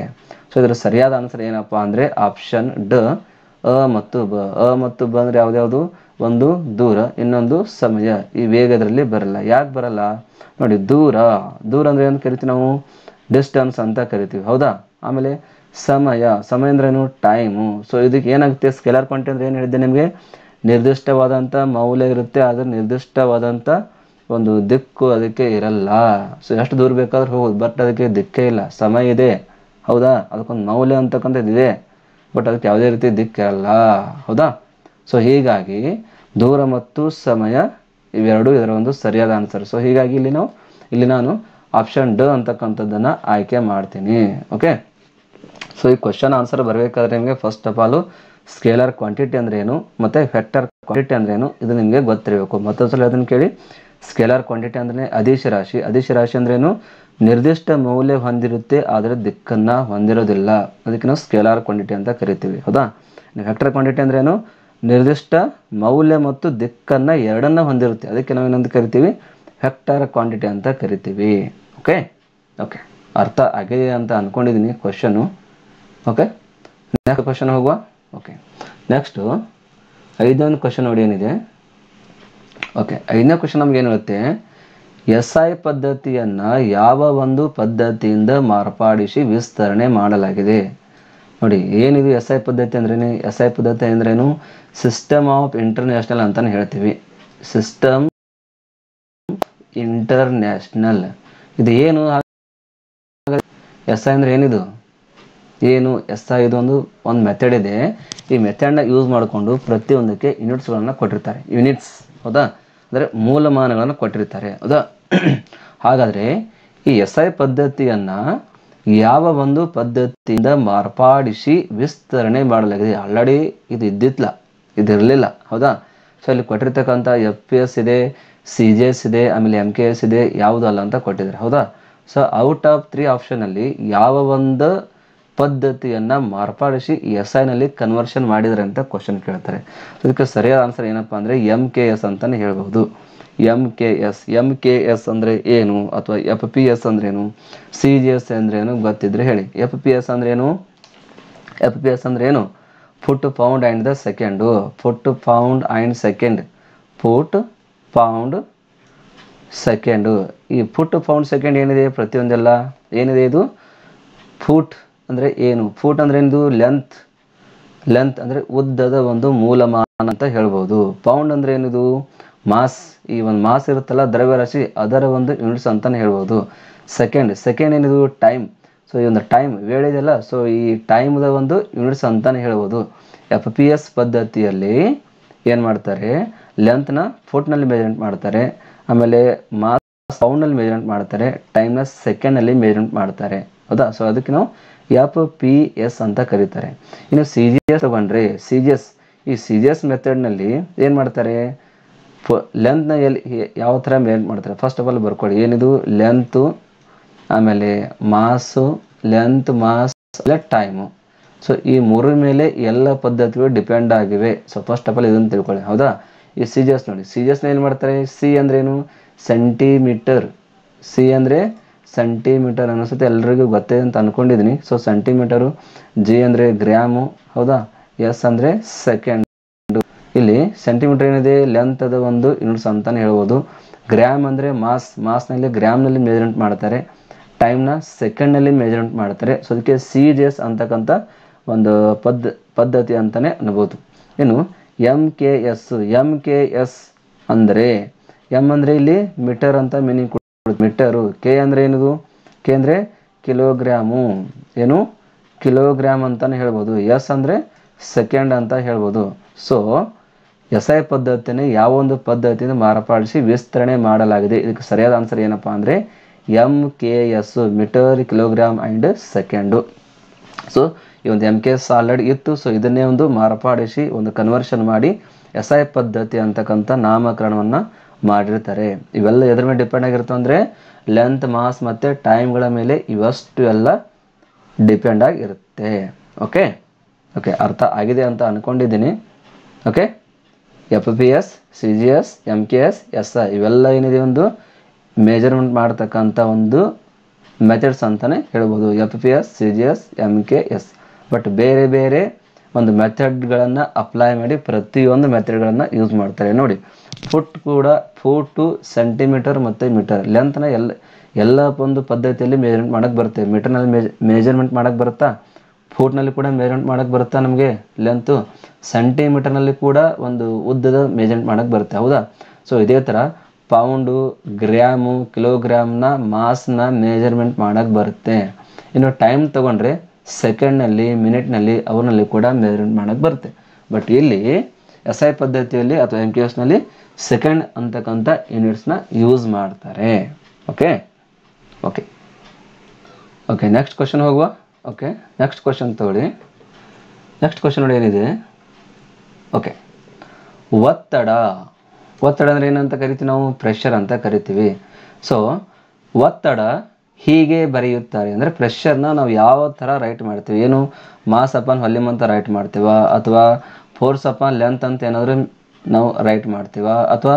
ಸೊ ಇದರ ಸರಿಯಾದ ಆನ್ಸರ್ ಏನಪ್ಪಾ ಅಂದರೆ ಆಪ್ಷನ್ ಡ, ಅ ಮತ್ತು ಬ. ಅ ಮತ್ತು ಬ ಅಂದರೆ ಯಾವ್ದ್ಯಾವುದು? ಒಂದು ದೂರ, ಇನ್ನೊಂದು ಸಮಯ. ಈ ವೇಗದಲ್ಲಿ ಬರಲ್ಲ. ಯಾಕೆ ಬರಲ್ಲ ನೋಡಿ? ದೂರ, ದೂರ ಅಂದರೆ ಏನು ಕರಿತೀವಿ ನಾವು? ಡಿಸ್ಟೆನ್ಸ್ ಅಂತ ಕರಿತೀವಿ, ಹೌದಾ? ಆಮೇಲೆ ಸಮಯ, ಸಮಯ ಅಂದ್ರೇನು? ಟೈಮು. ಸೊ ಇದಕ್ಕೆ ಏನಾಗುತ್ತೆ? ಸ್ಕೇಲಾರ್ ಕ್ವಾಂಟಿಟಿ ಅಂದರೆ ಏನು ಹೇಳಿದ್ದೆ ನಿಮಗೆ? ನಿರ್ದಿಷ್ಟವಾದಂಥ ಮೌಲ್ಯ ಇರುತ್ತೆ, ಆದರೆ ನಿರ್ದಿಷ್ಟವಾದಂಥ ಒಂದು ದಿಕ್ಕು ಅದಕ್ಕೆ ಇರಲ್ಲ. ಸೊ ಎಷ್ಟು ದೂರ ಬೇಕಾದ್ರೂ ಹೋಗೋದು, ಬಟ್ ಅದಕ್ಕೆ ದಿಕ್ಕೇ ಇಲ್ಲ. ಸಮಯ ಇದೆ, ಹೌದಾ? ಅದಕ್ಕೊಂದು ಮೌಲ್ಯ ಅಂತಕ್ಕಂಥದ್ದು ಇದೆ, ಬಟ್ ಅದಕ್ಕೆ ಯಾವುದೇ ರೀತಿ ದಿಕ್ಕಿರಲ್ಲ, ಹೌದಾ? ಸೊ ಹೀಗಾಗಿ ದೂರ ಮತ್ತು ಸಮಯ ಇವೆರಡು ಇದರ ಒಂದು ಸರಿಯಾದ ಆನ್ಸರ್. ಸೊ ಹೀಗಾಗಿ ಇಲ್ಲಿ ನಾನು ಆಪ್ಷನ್ ಡ ಅಂತಕ್ಕಂಥದ್ದನ್ನು ಆಯ್ಕೆ ಮಾಡ್ತೀನಿ. ಓಕೆ, ಸೊ ಈ ಕ್ವಶನ್ ಆನ್ಸರ್ ಬರಬೇಕಾದ್ರೆ ನಿಮಗೆ first of all scalar quantity ಅಂದ್ರೆ ಏನು ಮತ್ತು ವೆಕ್ಟರ್ ಕ್ವಾಂಟಿಟಿ ಅಂದ್ರೆ ಏನು ಇದು ನಿಮಗೆ ಗೊತ್ತಿರಬೇಕು. ಮತ್ತೊಂದು ಸಲ ಅದನ್ನು ಕೇಳಿ. ಸ್ಕೇಲಾರ್ ಕ್ವಾಂಟಿಟಿ ಅಂದ್ರೆ ಅದಿಶ ರಾಶಿ. ಅದಿಶ ರಾಶಿ ಅಂದ್ರೇನು? ನಿರ್ದಿಷ್ಟ ಮೌಲ್ಯ ಹೊಂದಿರುತ್ತೆ, ಆದರೆ ದಿಕ್ಕನ್ನು ಹೊಂದಿರೋದಿಲ್ಲ. ಅದಕ್ಕೆ ನಾವು ಸ್ಕೇಲಾರ್ ಕ್ವಾಂಟಿಟಿ ಅಂತ ಕರಿತೀವಿ, ಹೌದಾ? ವೆಕ್ಟರ್ ಕ್ವಾಂಟಿಟಿ ಅಂದ್ರೇನು? ನಿರ್ದಿಷ್ಟ ಮೌಲ್ಯ ಮತ್ತು ದಿಕ್ಕನ್ನು ಎರಡನ್ನ ಹೊಂದಿರುತ್ತೆ, ಅದಕ್ಕೆ ನಾವು ಏನಂತ ಕರಿತೀವಿ? ವೆಕ್ಟರ್ ಕ್ವಾಂಟಿಟಿ ಅಂತ ಕರಿತೀವಿ. ಓಕೆ ಓಕೆ, ಅರ್ಥ ಆಗಿದೆ ಅಂತ ಅಂದ್ಕೊಂಡಿದ್ದೀನಿ ಕ್ವಶನು. ಓಕೆ, ನೆಕ್ಸ್ಟ್ ಕ್ವಶನ್ ಹೋಗುವ. ಓಕೆ, ನೆಕ್ಸ್ಟು 5ನೇ ಕ್ವಶನ್ ನೋಡಿ ಏನಿದೆ. ಓಕೆ, 5ನೇ ಕ್ವಶನ್ ನಮ್ಗೆ ಏನು ಹೇಳುತ್ತೆ? SI ಪದ್ಧತಿಯನ್ನು ಯಾವ ಒಂದು ಪದ್ಧತಿಯಿಂದ ಮಾರ್ಪಾಡಿಸಿ ವಿಸ್ತರಣೆ ಮಾಡಲಾಗಿದೆ? ನೋಡಿ ಏನಿದು SI ಪದ್ಧತಿ ಅಂದ್ರೇನು? SI ಪದ್ಧತಿ ಅಂದ್ರೇನು? ಸಿಸ್ಟಮ್ ಆಫ್ ಇಂಟರ್ನ್ಯಾಷನಲ್ ಅಂತಾನೆ ಹೇಳ್ತೀವಿ. System international. ಇದು ಏನು? SI ಅಂದ್ರೆ ಏನಿದು? ಏನು SI? ಇದು ಒಂದು ಮೆಥಡ್ ಇದೆ. ಈ ಮೆಥಡ್ನ ಯೂಸ್ ಮಾಡಿಕೊಂಡು ಪ್ರತಿಯೊಂದಕ್ಕೆ ಯೂನಿಟ್ಸ್ಗಳನ್ನು ಕೊಟ್ಟಿರ್ತಾರೆ. ಯೂನಿಟ್ಸ್, ಹೌದಾ? ಅಂದರೆ ಮೂಲಮಾನಗಳನ್ನು ಕೊಟ್ಟಿರ್ತಾರೆ, ಹೌದಾ? ಹಾಗಾದರೆ ಈ SI ಪದ್ಧತಿಯನ್ನು ಯಾವ ಒಂದು ಪದ್ಧತಿಯಿಂದ ಮಾರ್ಪಾಡಿಸಿ ವಿಸ್ತರಣೆ ಮಾಡಲಾಗಿದೆ? ಆಲ್ರೆಡಿ ಇದು ಇದಿರಲಿಲ್ಲ, ಹೌದಾ? ಸೊ ಇಲ್ಲಿ ಕೊಟ್ಟಿರ್ತಕ್ಕಂಥ FPS ಇದೆ, CGS ಇದೆ, ಆಮೇಲೆ MKS ಇದೆ, ಯಾವುದು ಅಲ್ಲ ಅಂತ ಕೊಟ್ಟಿದ್ದಾರೆ, ಹೌದಾ? ಸೊ ಔಟ್ ಆಫ್ 3 ಆಪ್ಷನಲ್ಲಿ ಯಾವ ಒಂದು ಪದ್ಧತಿಯನ್ನು ಮಾರ್ಪಾಡಿಸಿ SIನಲ್ಲಿ ಕನ್ವರ್ಷನ್ ಮಾಡಿದರೆ ಅಂತ ಕ್ವಶನ್ ಕೇಳ್ತಾರೆ. ಅದಕ್ಕೆ ಸರಿಯಾದ ಆನ್ಸರ್ ಏನಪ್ಪ ಅಂದರೆ MKS ಅಂತಲೇ ಹೇಳ್ಬೋದು. MKS ಅಂದರೆ ಏನು? ಅಥವಾ FPS ಅಂದ್ರೇನು? CGS ಅಂದ್ರೇನು? ಗೊತ್ತಿದ್ರೆ ಹೇಳಿ. FPS ಅಂದ್ರೇನು? FPS ಅಂದ್ರೇನು? Foot pound and the second. Foot pound and second. Foot pound second. ಈ ಫುಟ್ ಪೌಂಡ್ ಸೆಕೆಂಡ್ ಏನಿದೆ ಪ್ರತಿಯೊಂದೆಲ್ಲ ಏನಿದೆ? ಇದು ಫುಟ್ ಅಂದರೆ ಏನು? ಫುಟ್ ಅಂದರೆ ಇದು ಲೆಂತ್ ಅಂದರೆ ಉದ್ದದ ಒಂದು ಮೂಲಮಾನ ಅಂತ ಹೇಳ್ಬೋದು. ಪೌಂಡ್ ಅಂದರೆ ಏನಿದು? ಮಾಸ್. ಈ ಒಂದು ಮಾಸ್ ಇರುತ್ತಲ್ಲ, ದ್ರವ್ಯರಾಶಿ, ಅದರ ಒಂದು ಯೂನಿಟ್ಸ್ ಅಂತಲೇ ಹೇಳ್ಬೋದು. ಸೆಕೆಂಡ್ ಏನಿದು? ಟೈಮ್. ಸೊ ಈ ಒಂದು ಟೈಮ್ ವೇಳೆದೆಲ್ಲ, ಸೊ ಈ ಟೈಮ್ದ ಒಂದು ಯೂನಿಟ್ಸ್ ಅಂತಲೇ ಹೇಳ್ಬೋದು. FPS ಪದ್ಧತಿಯಲ್ಲಿ ಏನು ಮಾಡ್ತಾರೆ? ಲೆಂತ್ನ ಫುಟ್ನಲ್ಲಿ ಮೆಜರ್ಮೆಂಟ್ ಮಾಡ್ತಾರೆ, ಆಮೇಲೆ ಮಾಸ್ ಪೌಂಡ್ನಲ್ಲಿ ಮೆಜರ್ಮೆಂಟ್ ಮಾಡ್ತಾರೆ, ಟೈಮ್ನ ಸೆಕೆಂಡ್ನಲ್ಲಿ ಮೆಜರ್ಮೆಂಟ್ ಮಾಡ್ತಾರೆ, ಹೌದಾ? ಸೊ ಅದಕ್ಕೆ ನಾವು FPS ಅಂತ ಕರೀತಾರೆ. ಇನ್ನು CGS ತಗೊಂಡ್ರೆ, ಈ CGS ಮೆಥಡ್ನಲ್ಲಿ ಏನು ಮಾಡ್ತಾರೆ? ಲೆಂತ್ನ ಯಾವ ಥರ ಮೆಜರ್ಮೆಂಟ್ ಮಾಡ್ತಾರೆ? ಫಸ್ಟ್ ಆಫ್ ಆಲ್ ಬರ್ಕೊಳ್ಳಿ. ಏನಿದು? ಲೆಂತು, ಆಮೇಲೆ ಮಾಸು, ಲೆಂತ್, ಮಾಸ್, ಟೈಮು. ಸೊ ಈ ಮೂರ ಮೇಲೆ ಎಲ್ಲ ಪದ್ಧತಿಗಳು ಡಿಪೆಂಡ್ ಆಗಿವೆ. ಸೊ ಫಸ್ಟ್ ಆಫ್ ಆಲ್ ಇದನ್ನು ತಿಳ್ಕೊಳ್ಳಿ, ಹೌದಾ? ಈ CGS ನೋಡಿ, CGSನ ಏನು ಮಾಡ್ತಾರೆ? ಸಿ ಅಂದ್ರೇನು? ಸೆಂಟಿಮೀಟರ್. ಸಿ ಅಂದರೆ ಸೆಂಟಿಮೀಟರ್ ಅನ್ನಿಸುತ್ತೆ, ಎಲ್ರಿಗೂ ಗೊತ್ತಿದೆ ಅಂತ ಅಂದ್ಕೊಂಡಿದ್ದೀನಿ. So centimetre. G ಅಂದರೆ ಗ್ರಾಮು, ಹೌದಾ? S ಅಂದರೆ ಸೆಕೆಂಡ್. ಇಲ್ಲಿ ಸೆಂಟಿಮೀಟರ್ ಏನಿದೆ? ಲೆಂತ್ ಅದ ಒಂದು ಯೂನಿಟ್ಸ್ ಅಂತಲೇ ಹೇಳ್ಬೋದು. ಗ್ರಾಮ್ ಅಂದರೆ ಮಾಸ್ನಲ್ಲಿ ಗ್ರಾಮ್ನಲ್ಲಿ ಮೆಜರ್ಮೆಂಟ್ ಮಾಡ್ತಾರೆ, ಟೈಮ್ನ ಸೆಕೆಂಡ್ನಲ್ಲಿ ಮೆಜರ್ಮೆಂಟ್ ಮಾಡ್ತಾರೆ. ಸೊ ಅದಕ್ಕೆ CGS ಅಂತಕ್ಕಂಥ ಒಂದು ಪದ್ಧತಿ ಅಂತಲೇ ಅನ್ಬೋದು. ಇನ್ನು MKS ಅಂದರೆ M ಅಂದರೆ ಇಲ್ಲಿ ಮೀಟರ್ ಅಂತ ಮೀನಿಂಗ್ ಕೊಡ್ಬೋದು, ಮೀಟರು. K ಅಂದರೆ ಏನಿದು? K ಅಂದರೆ ಕಿಲೋಗ್ರಾಮು, ಏನು? ಕಿಲೋಗ್ರಾಮ್ ಅಂತಲೇ ಹೇಳ್ಬೋದು. S ಅಂದರೆ ಸೆಕೆಂಡ್ ಅಂತ ಹೇಳ್ಬೋದು. ಸೊ SI ಪದ್ಧತಿಯನ್ನು ಯಾವ ಒಂದು ಪದ್ಧತಿಯಿಂದ ಮಾರ್ಪಾಡಿಸಿ ವಿಸ್ತರಣೆ ಮಾಡಲಾಗಿದೆ? ಇದಕ್ಕೆ ಸರಿಯಾದ ಆನ್ಸರ್ ಏನಪ್ಪ ಅಂದರೆ MKS, metre, kilogram and second. So ಈ ಒಂದು MKS ಆಲ್ರೆಡಿ ಇತ್ತು. ಸೊ ಇದನ್ನೇ ಒಂದು ಮಾರ್ಪಾಡಿಸಿ ಒಂದು ಕನ್ವರ್ಷನ್ ಮಾಡಿ SI ಪದ್ಧತಿ ಅಂತಕ್ಕಂಥ ನಾಮಕರಣವನ್ನು ಮಾಡಿರ್ತಾರೆ. ಇವೆಲ್ಲ ಎದ್ರ ಮೇಲೆ ಡಿಪೆಂಡ್ ಆಗಿರುತ್ತೆ ಅಂದರೆ ಲೆಂತ್, ಮಾಸ್ ಮತ್ತು ಟೈಮ್ಗಳ ಮೇಲೆ ಇವಷ್ಟು ಎಲ್ಲ ಡಿಪೆಂಡ್ ಆಗಿರುತ್ತೆ. ಓಕೆ, ಅರ್ಥ ಆಗಿದೆ ಅಂತ ಅಂದ್ಕೊಂಡಿದ್ದೀನಿ. Okay, FPS, CGS, MKS, SI ಇವೆಲ್ಲ ಏನಿದೆ ಒಂದು ಮೆಜರ್ಮೆಂಟ್ ಮಾಡ್ತಕ್ಕಂಥ ಒಂದು ಮೆಥಡ್ಸ್ ಅಂತಲೇ ಹೇಳ್ಬೋದು. FPS, CGS, MKS. ಬಟ್ ಬೇರೆ ಬೇರೆ ಒಂದು ಮೆಥಡ್ಗಳನ್ನು ಅಪ್ಲೈ ಮಾಡಿ ಪ್ರತಿಯೊಂದು ಮೆಥಡ್ಗಳನ್ನು ಯೂಸ್ ಮಾಡ್ತಾರೆ. ನೋಡಿ, ಫುಟ್ ಟು ಸೆಂಟಿಮೀಟರ್ ಮತ್ತು ಮೀಟರ್ ಲೆಂತ್ನ ಎಲ್ಲ ಒಂದು ಪದ್ಧತಿಯಲ್ಲಿ ಮೆಜರ್ಮೆಂಟ್ ಮಾಡೋಕ್ಕೆ ಬರುತ್ತೆ. ಮೀಟರ್ನಲ್ಲಿ ಮೆಜರ್ಮೆಂಟ್ ಮಾಡೋಕ್ಕೆ ಬರುತ್ತಾ, ಫೂಟ್ನಲ್ಲಿ ಕೂಡ ಮೆಜರ್ಮೆಂಟ್ ಮಾಡೋಕ್ಕೆ ಬರುತ್ತಾ ನಮಗೆ ಲೆಂತು, ಸೆಂಟಿಮೀಟರ್ನಲ್ಲಿ ಕೂಡ ಒಂದು ಉದ್ದದ ಮೆಜರ್ಮೆಂಟ್ ಮಾಡೋಕ್ಕೆ ಬರುತ್ತೆ, ಹೌದಾ? ಸೊ ಇದೇ ಥರ ಪೌಂಡು, ಗ್ರಾಮು, ಕಿಲೋಗ್ರಾಮ್ನ ಮಾಸ್ನ ಮೆಜರ್ಮೆಂಟ್ ಮಾಡೋಕ್ಕೆ ಬರುತ್ತೆ. ಇನ್ನು ಟೈಮ್ ತೊಗೊಂಡ್ರೆ ಸೆಕೆಂಡ್ನಲ್ಲಿ, ಮಿನಿಟ್ನಲ್ಲಿ ಅವರಲ್ಲಿ ಕೂಡ ಮೆಜರ್ಮೆಂಟ್ ಮಾಡೋಕ್ಕೆ ಬರುತ್ತೆ. ಬಟ್ ಇಲ್ಲಿ SI ಪದ್ಧತಿಯಲ್ಲಿ ಅಥವಾ MKSನಲ್ಲಿ ಸೆಕೆಂಡ್ ಅಂತಕ್ಕಂಥ ಯೂನಿಟ್ಸ್ನ ಯೂಸ್ ಮಾಡ್ತಾರೆ. Okay okay okay next question ಹೋಗುವ. ಓಕೆ, ನೆಕ್ಸ್ಟ್ ಕ್ವಶನ್ ತಗೊಳ್ಳಿ. ನೆಕ್ಸ್ಟ್ ಕ್ವಶನ್ ನೋಡಿ ಏನಿದೆ. ಓಕೆ, ಒತ್ತಡ ಅಂದರೆ ಏನಂತ ಕರಿತೀವಿ ನಾವು? ಪ್ರೆಷರ್ ಅಂತ ಕರಿತೀವಿ. ಸೊ ಒತ್ತಡ ಹೀಗೆ ಬರೆಯುತ್ತಾರೆ ಅಂದರೆ ಪ್ರೆಷರ್ನ ನಾವು ಯಾವ ಥರ ರೈಟ್ ಮಾಡ್ತೀವಿ? ಏನು ಮಾಸ್ ಅಪಾನ್ ವಾಲ್ಯೂಮ್ ಅಂತ ರೈಟ್ ಮಾಡ್ತೀವ, ಅಥವಾ ಫೋರ್ಸ್ ಅಪಾನ್ ಲೆಂತ್ ಅಂತ ಏನಾದರೂ ನಾವು ರೈಟ್ ಮಾಡ್ತೀವ, ಅಥವಾ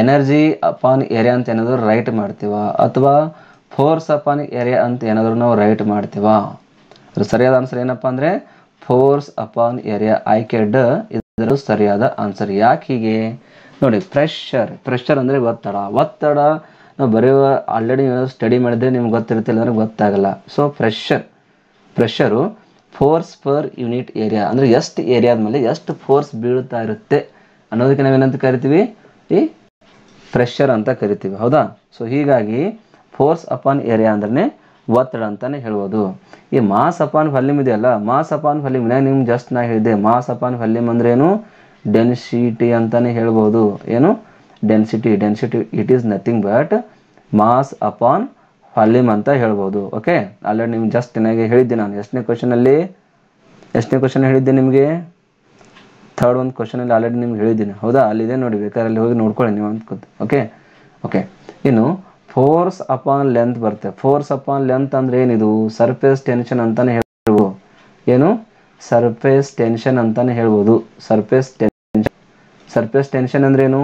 ಎನರ್ಜಿ ಅಪಾನ್ ಏರಿಯಾ ಅಂತ ಏನಾದರೂ ರೈಟ್ ಮಾಡ್ತೀವ, ಅಥವಾ ಫೋರ್ಸ್ ಅಪಾನ್ ಏರಿಯಾ ಅಂತ ಏನಾದರೂ ನಾವು ರೈಟ್ ಮಾಡ್ತೀವ? ಅದ್ರ ಸರಿಯಾದ ಆನ್ಸರ್ ಏನಪ್ಪ ಅಂದರೆ ಫೋರ್ಸ್ ಅಪಾನ್ ಏರಿಯಾ. ಆಯ್ಕೆ ಡ ಇದರ ಸರಿಯಾದ ಆನ್ಸರ್. ಯಾಕೆ ಹೀಗೆ ನೋಡಿ, ಪ್ರೆಷರ್ ಅಂದರೆ ಒತ್ತಡ ನಾವು ಬರೆಯುವ ಆಲ್ರೆಡಿ ಸ್ಟಡಿ ಮಾಡಿದ್ರೆ ನಿಮ್ಗೆ ಗೊತ್ತಿರ್ತಿಲ್ಲ ಅಂದರೆ ಗೊತ್ತಾಗಲ್ಲ. So pressure force per unit area ಅಂದರೆ ಎಷ್ಟು ಏರಿಯಾದ ಮೇಲೆ ಎಷ್ಟು ಫೋರ್ಸ್ ಬೀಳ್ತಾ ಇರುತ್ತೆ ಅನ್ನೋದಕ್ಕೆ ನಾವೇನಂತ ಕರಿತೀವಿ? ಈ ಪ್ರೆಷರ್ ಅಂತ ಕರಿತೀವಿ, ಹೌದಾ? ಸೊ ಹೀಗಾಗಿ ಫೋರ್ಸ್ ಅಪಾನ್ ಏರಿಯಾ ಅಂದ್ರೆ ಒತ್ತಡ ಅಂತಲೇ ಹೇಳ್ಬೋದು. ಈ ಮಾಸ್ ಅಪಾನ್ ವಾಲ್ಯೂಮ್ ಇದೆಯಲ್ಲ, ಮಾಸ್ ಅಪಾನ್ ವಾಲ್ಯೂಮ್ ನಿಮ್ಗೆ ಜಸ್ಟ್ ನಾ ಹೇಳಿದೆ. ಮಾಸ್ ಅಪಾನ್ ವಾಲ್ಯೂಮ್ ಅಂದ್ರೆ ಏನು? ಡೆನ್ಸಿಟಿ ಅಂತಲೇ ಹೇಳ್ಬೋದು. ಏನು density it is nothing but mass upon volume ಅಂತ ಹೇಳ್ಬೋದು. ಓಕೆ, ಆಲ್ರೆಡಿ ನಿಮ್ಗೆ ಜಸ್ಟ್ ನನಗೆ ಹೇಳಿದ್ದೆ ನಾನು. ಎಷ್ಟನೇ ಕ್ವಶನ್ ಹೇಳಿದ್ದೆ ನಿಮಗೆ? ಥರ್ಡ್ ಒಂದು ಕ್ವಶನಲ್ಲಿ ಆಲ್ರೆಡಿ ನಿಮ್ಗೆ ಹೇಳಿದ್ದೀನಿ, ಹೌದಾ? ಅಲ್ಲಿದೆ ನೋಡಿ, ಬೇಕಾದ್ರೆ ಅಲ್ಲಿ ಹೋಗಿ ನೋಡ್ಕೊಳ್ಳಿ ನೀವು ಅಂತ. ಓಕೆ ಇನ್ನು ಫೋರ್ಸ್ ಅಪಾನ್ ಲೆಂತ್ ಬರುತ್ತೆ. ಫೋರ್ಸ್ ಅಪಾನ್ ಲೆಂತ್ ಅಂದ್ರೆ ಏನಿದು? ಸರ್ಫೇಸ್ ಟೆನ್ಷನ್ ಅಂತಾನೆ ಹೇಳ್ಬೋದು. ಏನು? ಸರ್ಫೇಸ್ ಟೆನ್ಷನ್ ಅಂತಾನೆ ಹೇಳ್ಬೋದು. ಸರ್ಫೇಸ್ ಟೆನ್ಷನ್ ಅಂದ್ರೆ ಏನು?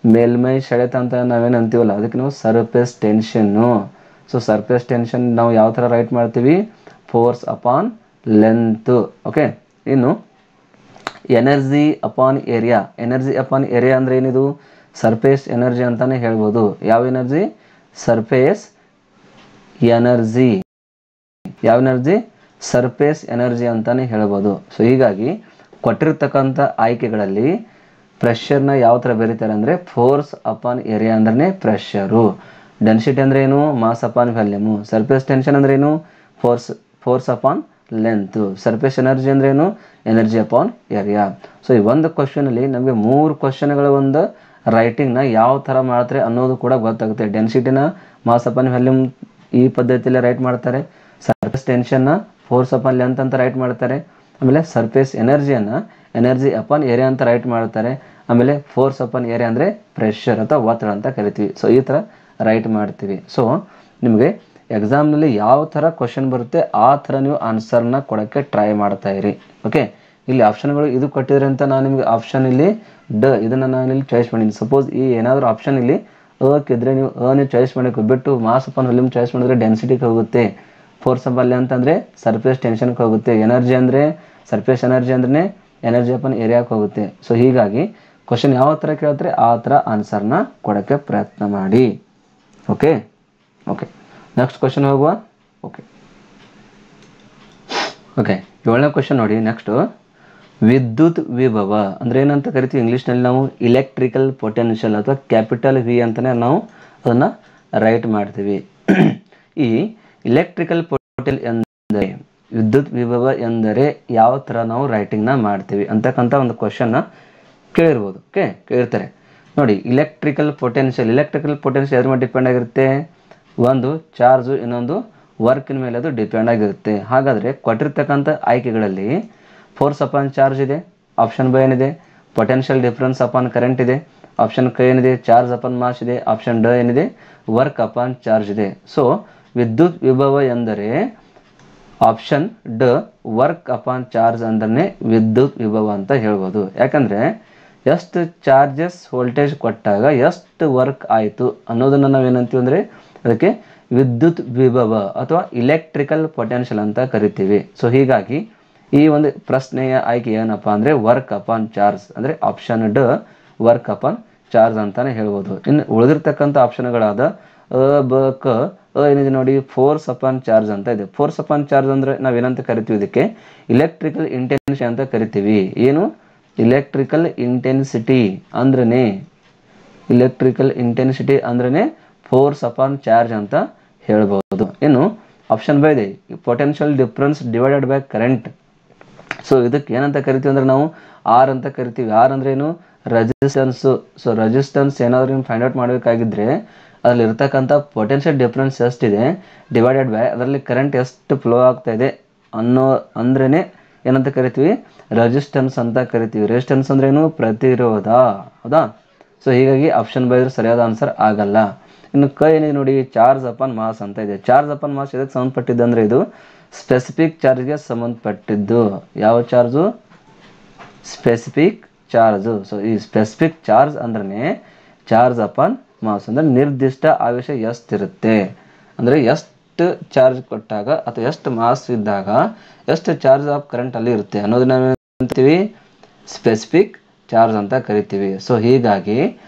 ಮೇಲ್ಮೈ ಸೆಳೆತ ಅಂತ ನಾವೇನು ಅಂತೀವಲ್ಲ, ಅದಕ್ಕೆ ನಾವು ಸರ್ಫೇಸ್ ಟೆನ್ಷನ್ನು. ಸೊ ಸರ್ಫೇಸ್ ಟೆನ್ಷನ್ ನಾವು ಯಾವ ಥರ ರೈಟ್ ಮಾಡ್ತೀವಿ? Force upon length. ಓಕೆ, ಇನ್ನು ಎನರ್ಜಿ ಅಪಾನ್ ಏರಿಯಾ ಅಂದ್ರೆ ಏನಿದು? ಸರ್ಫೇಸ್ ಎನರ್ಜಿ ಅಂತಾನೆ ಹೇಳ್ಬೋದು. ಯಾವ ಎನರ್ಜಿ? Surface energy. ಯಾವ ಎನರ್ಜಿ? ಸರ್ಫೇಸ್ ಎನರ್ಜಿ ಅಂತಾನೆ ಹೇಳ್ಬೋದು. ಸೊ ಹೀಗಾಗಿ ಕೊಟ್ಟಿರ್ತಕ್ಕಂಥ ಆಯ್ಕೆಗಳಲ್ಲಿ ಪ್ರೆಷರ್ನ ಯಾವ ಥರ ಬರೀತಾರೆ ಅಂದರೆ ಫೋರ್ಸ್ ಅಪಾನ್ ಏರಿಯಾ ಅಂದ್ರೆ ಪ್ರೆಷರು. ಡೆನ್ಸಿಟಿ ಅಂದ್ರೆ ಏನು? Mass upon volume. Surface tension ಅಂದ್ರೆ ಏನು? Force upon length. Surface energy ಅಂದ್ರೆ ಏನು? Energy upon area. ಸೊ ಈ ಒಂದು ಕ್ವಶನಲ್ಲಿ ನಮಗೆ 3 ಕ್ವಶನ್ಗಳ ಒಂದು ರೈಟಿಂಗ್ನ ಯಾವ ಥರ ಮಾಡ್ತಾರೆ ಅನ್ನೋದು ಕೂಡ ಗೊತ್ತಾಗುತ್ತೆ. ಡೆನ್ಸಿಟಿನ ಮಾಸ್ ಅಪಾನ್ ವ್ಯಾಲ್ಯೂಮ್ ಈ ಪದ್ಧತಿಯಲ್ಲಿ ರೈಟ್ ಮಾಡ್ತಾರೆ. ಸರ್ಫೇಸ್ ಟೆನ್ಷನ್ನ ಫೋರ್ಸ್ ಅಪಾನ್ ಲೆಂತ್ ಅಂತ ರೈಟ್ ಮಾಡ್ತಾರೆ. ಆಮೇಲೆ ಸರ್ಫೇಸ್ ಎನರ್ಜಿಯನ್ನು ಎನರ್ಜಿ ಅಪಾನ್ ಏರಿಯಾ ಅಂತ ರೈಟ್ ಮಾಡ್ತಾರೆ. ಆಮೇಲೆ ಫೋರ್ಸ್ ಅಪಾನ್ ಏರಿಯಾ ಅಂದರೆ ಪ್ರೆಷರ್ ಅಥವಾ ಒತ್ತಡ ಅಂತ ಕರಿತೀವಿ. ಸೊ ಈ ಥರ ರೈಟ್ ಮಾಡ್ತೀವಿ. ಸೊ ನಿಮಗೆ ಎಕ್ಸಾಮ್ನಲ್ಲಿ ಯಾವ ಥರ ಕ್ವಶನ್ ಬರುತ್ತೆ ಆ ಥರ ನೀವು ಆನ್ಸರ್ನ ಕೊಡೋಕ್ಕೆ ಟ್ರೈ ಮಾಡ್ತಾ ಇರಿ. ಓಕೆ, ಇಲ್ಲಿ ಆಪ್ಷನ್ಗಳು ಇದು ಕೊಟ್ಟಿದ್ರೆ ಅಂತ ನಾನು ನಿಮಗೆ ಆಪ್ಷನ್ ಇಲ್ಲಿ ಇದನ್ನು ನಾನು ಇಲ್ಲಿ ಚಾಯ್ಸ್ ಮಾಡಿದ್ದೀನಿ. ಸಪೋಸ್ ಈ ಏನಾದರೂ ಆಪ್ಷನ್ ಇಲ್ಲಿ ಇದ್ರೆ ನೀವು ನೀವು ಚಾಯ್ಸ್ ಮಾಡೋಕ್ಕೆ ಬಿಟ್ಟು ಮಾಸ್ ಅಪಾನ್ ವಾಲ್ಯೂಮ್ ಚಾಯ್ಸ್ ಮಾಡಿದ್ರೆ ಡೆನ್ಸಿಟಿಗೆ ಹೋಗುತ್ತೆ. ಫೋರ್ಸ್ ಅಪಾನ್ ಲೆಂತ್ ಅಂದರೆ ಸರ್ಫೇಸ್ ಟೆನ್ಷನ್ಗೆ ಹೋಗುತ್ತೆ. ಎನರ್ಜಿ ಅಂದರೆ ಸರ್ಫೇಸ್ ಎನರ್ಜಿ ಅಂದ್ರೆ ಎನರ್ಜಿ ಅಪಾನ್ ಏರಿಯಾಕ್ಕೆ ಹೋಗುತ್ತೆ. ಸೊ ಹೀಗಾಗಿ ಕ್ವಶನ್ ಯಾವ ಥರ ಕೇಳ್ತಾರೆ ಆ ಥರ ಆನ್ಸರ್ನ ಕೊಡೋಕ್ಕೆ ಪ್ರಯತ್ನ ಮಾಡಿ. ಓಕೆ ಓಕೆ ನೆಕ್ಸ್ಟ್ ಕ್ವಶನ್ ಹೋಗುವ. ಓಕೆ 7ನೇ ಕ್ವಶನ್ ನೋಡಿ. ನೆಕ್ಸ್ಟ್ ವಿದ್ಯುತ್ ವಿಭವ ಅಂದರೆ ಏನಂತ ಕರಿತೀವಿ ಇಂಗ್ಲೀಷ್ನಲ್ಲಿ ನಾವು? ಇಲೆಕ್ಟ್ರಿಕಲ್ ಪೊಟೆನ್ಷಿಯಲ್ ಅಥವಾ ಕ್ಯಾಪಿಟಲ್ ವಿ ಅಂತಲೇ ನಾವು ಅದನ್ನು ರೈಟ್ ಮಾಡ್ತೀವಿ. ಈ ಇಲೆಕ್ಟ್ರಿಕಲ್ ಪೊಟೆನ್ಷಿಯಲ್ ಎಂದರೆ ವಿದ್ಯುತ್ ವಿಭವ ಎಂದರೆ ಯಾವ ಥರ ನಾವು ರೈಟಿಂಗ್ನ ಮಾಡ್ತೀವಿ ಅಂತಕ್ಕಂಥ ಒಂದು ಕ್ವಶನ್ನ ಕೇಳಿರ್ಬೋದು. ಓಕೆ, ಕೇಳಿರ್ತಾರೆ ನೋಡಿ. ಇಲೆಕ್ಟ್ರಿಕಲ್ ಪೊಟೆನ್ಷಿಯಲ್ ಎದ್ರ ಮೇಲೆ ಡಿಪೆಂಡ್ ಆಗಿರುತ್ತೆ? ಒಂದು ಚಾರ್ಜು, ಇನ್ನೊಂದು ವರ್ಕಿನ ಮೇಲೆ ಅದು ಡಿಪೆಂಡ್ ಆಗಿರುತ್ತೆ. ಹಾಗಾದರೆ ಕೊಟ್ಟಿರ್ತಕ್ಕಂಥ ಆಯ್ಕೆಗಳಲ್ಲಿ ಫೋರ್ಸ್ ಅಪಾನ್ ಚಾರ್ಜ್ ಇದೆ, ಆಪ್ಷನ್ ಬೈ ಏನಿದೆ? ಪೊಟೆನ್ಷಿಯಲ್ ಡಿಫ್ರೆನ್ಸ್ ಅಪಾನ್ ಕರೆಂಟ್ ಇದೆ. ಆಪ್ಷನ್ ಕ ಏನಿದೆ? ಚಾರ್ಜ್ ಅಪಾನ್ ಮಾಸ್ ಇದೆ. ಆಪ್ಷನ್ ಡ ಏನಿದೆ? ವರ್ಕ್ ಅಪಾನ್ ಚಾರ್ಜ್ ಇದೆ. ಸೊ ವಿದ್ಯುತ್ ವಿಭವ ಎಂದರೆ ಆಪ್ಷನ್ ಡ ವರ್ಕ್ ಅಪಾನ್ ಚಾರ್ಜ್ ಅಂದ್ರೆ ವಿದ್ಯುತ್ ವಿಭವ ಅಂತ ಹೇಳ್ಬೋದು. ಯಾಕಂದರೆ ಎಷ್ಟು ಚಾರ್ಜಸ್ ವೋಲ್ಟೇಜ್ ಕೊಟ್ಟಾಗ ಎಷ್ಟು ವರ್ಕ್ ಆಯಿತು ಅನ್ನೋದನ್ನು ನಾವೇನಂತೀವಿ ಅಂದರೆ ಅದಕ್ಕೆ ವಿದ್ಯುತ್ ವಿಭವ ಅಥವಾ ಇಲೆಕ್ಟ್ರಿಕಲ್ ಪೊಟೆನ್ಷಿಯಲ್ ಅಂತ ಕರಿತೀವಿ. ಸೊ ಹೀಗಾಗಿ ಈ ಒಂದು ಪ್ರಶ್ನೆಯ ಆಯ್ಕೆ ಏನಪ್ಪ ಅಂದರೆ ವರ್ಕ್ ಅಪಾನ್ ಚಾರ್ಜ್ ಅಂದರೆ ಆಪ್ಷನ್ ಡ ವರ್ಕ್ ಅಪಾನ್ ಚಾರ್ಜ್ ಅಂತಾನೆ ಹೇಳ್ಬೋದು. ಇನ್ನು ಉಳಿದಿರ್ತಕ್ಕಂಥ ಆಪ್ಷನ್ಗಳಾದ ಬ ಕ ಏನಿದೆ ನೋಡಿ ಫೋರ್ಸ್ ಅಪಾನ್ ಚಾರ್ಜ್ ಅಂತ ಇದೆ. ಫೋರ್ಸ್ ಅಪಾನ್ ಚಾರ್ಜ್ ಅಂದರೆ ನಾವೇನಂತ ಕರಿತೀವಿ ಇದಕ್ಕೆ ಇಲೆಕ್ಟ್ರಿಕಲ್ ಇಂಟೆನ್ಸಿಟಿ ಅಂತ ಕರಿತೀವಿ. ಏನು ಇಲೆಕ್ಟ್ರಿಕಲ್ ಇಂಟೆನ್ಸಿಟಿ ಅಂದ್ರೇ ಫೋರ್ಸ್ ಅಪಾನ್ ಚಾರ್ಜ್ ಅಂತ ಹೇಳ್ಬೋದು. ಇನ್ನು ಆಪ್ಷನ್ ಬೈ ಇದೆ potential difference divided by current. So ಇದಕ್ಕೆ ಏನಂತ ಕರಿತೀವಿ ಅಂದ್ರೆ ನಾವು ಆರ್ ಅಂತ ಕರಿತೀವಿ. ಆರ್ ಅಂದ್ರೆ ಏನು ರೆಸಿಸ್ಟೆನ್ಸು. ಸೊ ರೆಸಿಸ್ಟೆನ್ಸ್ ಏನಾದರೂ ನೀವು ಫೈಂಡ್ ಔಟ್ ಮಾಡಬೇಕಾಗಿದ್ರೆ ಅದರಲ್ಲಿ ಇರ್ತಕ್ಕಂಥ ಪೊಟೆನ್ಷಿಯಲ್ ಡಿಫ್ರೆನ್ಸ್ ಎಷ್ಟಿದೆ ಡಿವೈಡೆಡ್ ಬೈ ಅದರಲ್ಲಿ ಕರೆಂಟ್ ಎಷ್ಟು ಫ್ಲೋ ಆಗ್ತಾ ಇದೆ ಅಂದ್ರೇ ಏನಂತ ಕರಿತೀವಿ ರೆಸಿಸ್ಟೆನ್ಸ್ ಅಂತ ಕರಿತೀವಿ. ರೆಸಿಸ್ಟೆನ್ಸ್ ಅಂದ್ರೆ ಏನು ಪ್ರತಿರೋಧ. ಹೌದಾ? ಸೊ ಹೀಗಾಗಿ ಆಪ್ಷನ್ ಬೈ ಸರಿಯಾದ ಆನ್ಸರ್ ಆಗಲ್ಲ. ಇನ್ನು ಕ ಏನಿದೆ ನೋಡಿ ಚಾರ್ಜ್ ಅಪಾನ್ ಮಾಸ್ ಅಂತ ಇದೆ. ಚಾರ್ಜ್ ಅಪಾನ್ ಮಾಸ್ ಇದಕ್ಕೆ ಸಂಬಂಧಪಟ್ಟಿದ್ದು ಅಂದರೆ ಇದು ಸ್ಪೆಸಿಫಿಕ್ ಚಾರ್ಜ್ಗೆ ಸಂಬಂಧಪಟ್ಟಿದ್ದು. ಯಾವ ಚಾರ್ಜು? Specific charge. ಸೊ ಈ ಸ್ಪೆಸಿಫಿಕ್ ಚಾರ್ಜ್ ಅಂದ್ರೆ ಚಾರ್ಜ್ ಅಪಾನ್ ಮಾಸ್ ಅಂದರೆ ನಿರ್ದಿಷ್ಟ ಆವೇಶ ಎಷ್ಟಿರುತ್ತೆ ಅಂದರೆ ಎಷ್ಟು ಚಾರ್ಜ್ ಕೊಟ್ಟಾಗ ಅಥವಾ ಎಷ್ಟು ಮಾಸ್ ಇದ್ದಾಗ ಎಷ್ಟು ಚಾರ್ಜ್ ಆಫ್ ಕರೆಂಟ್ ಅಲ್ಲಿ ಇರುತ್ತೆ ಅನ್ನೋದನ್ನ ಅಂತೀವಿ ಸ್ಪೆಸಿಫಿಕ್ ಚಾರ್ಜ್ ಅಂತ ಕರಿತೀವಿ. ಸೊ ಹೀಗಾಗಿ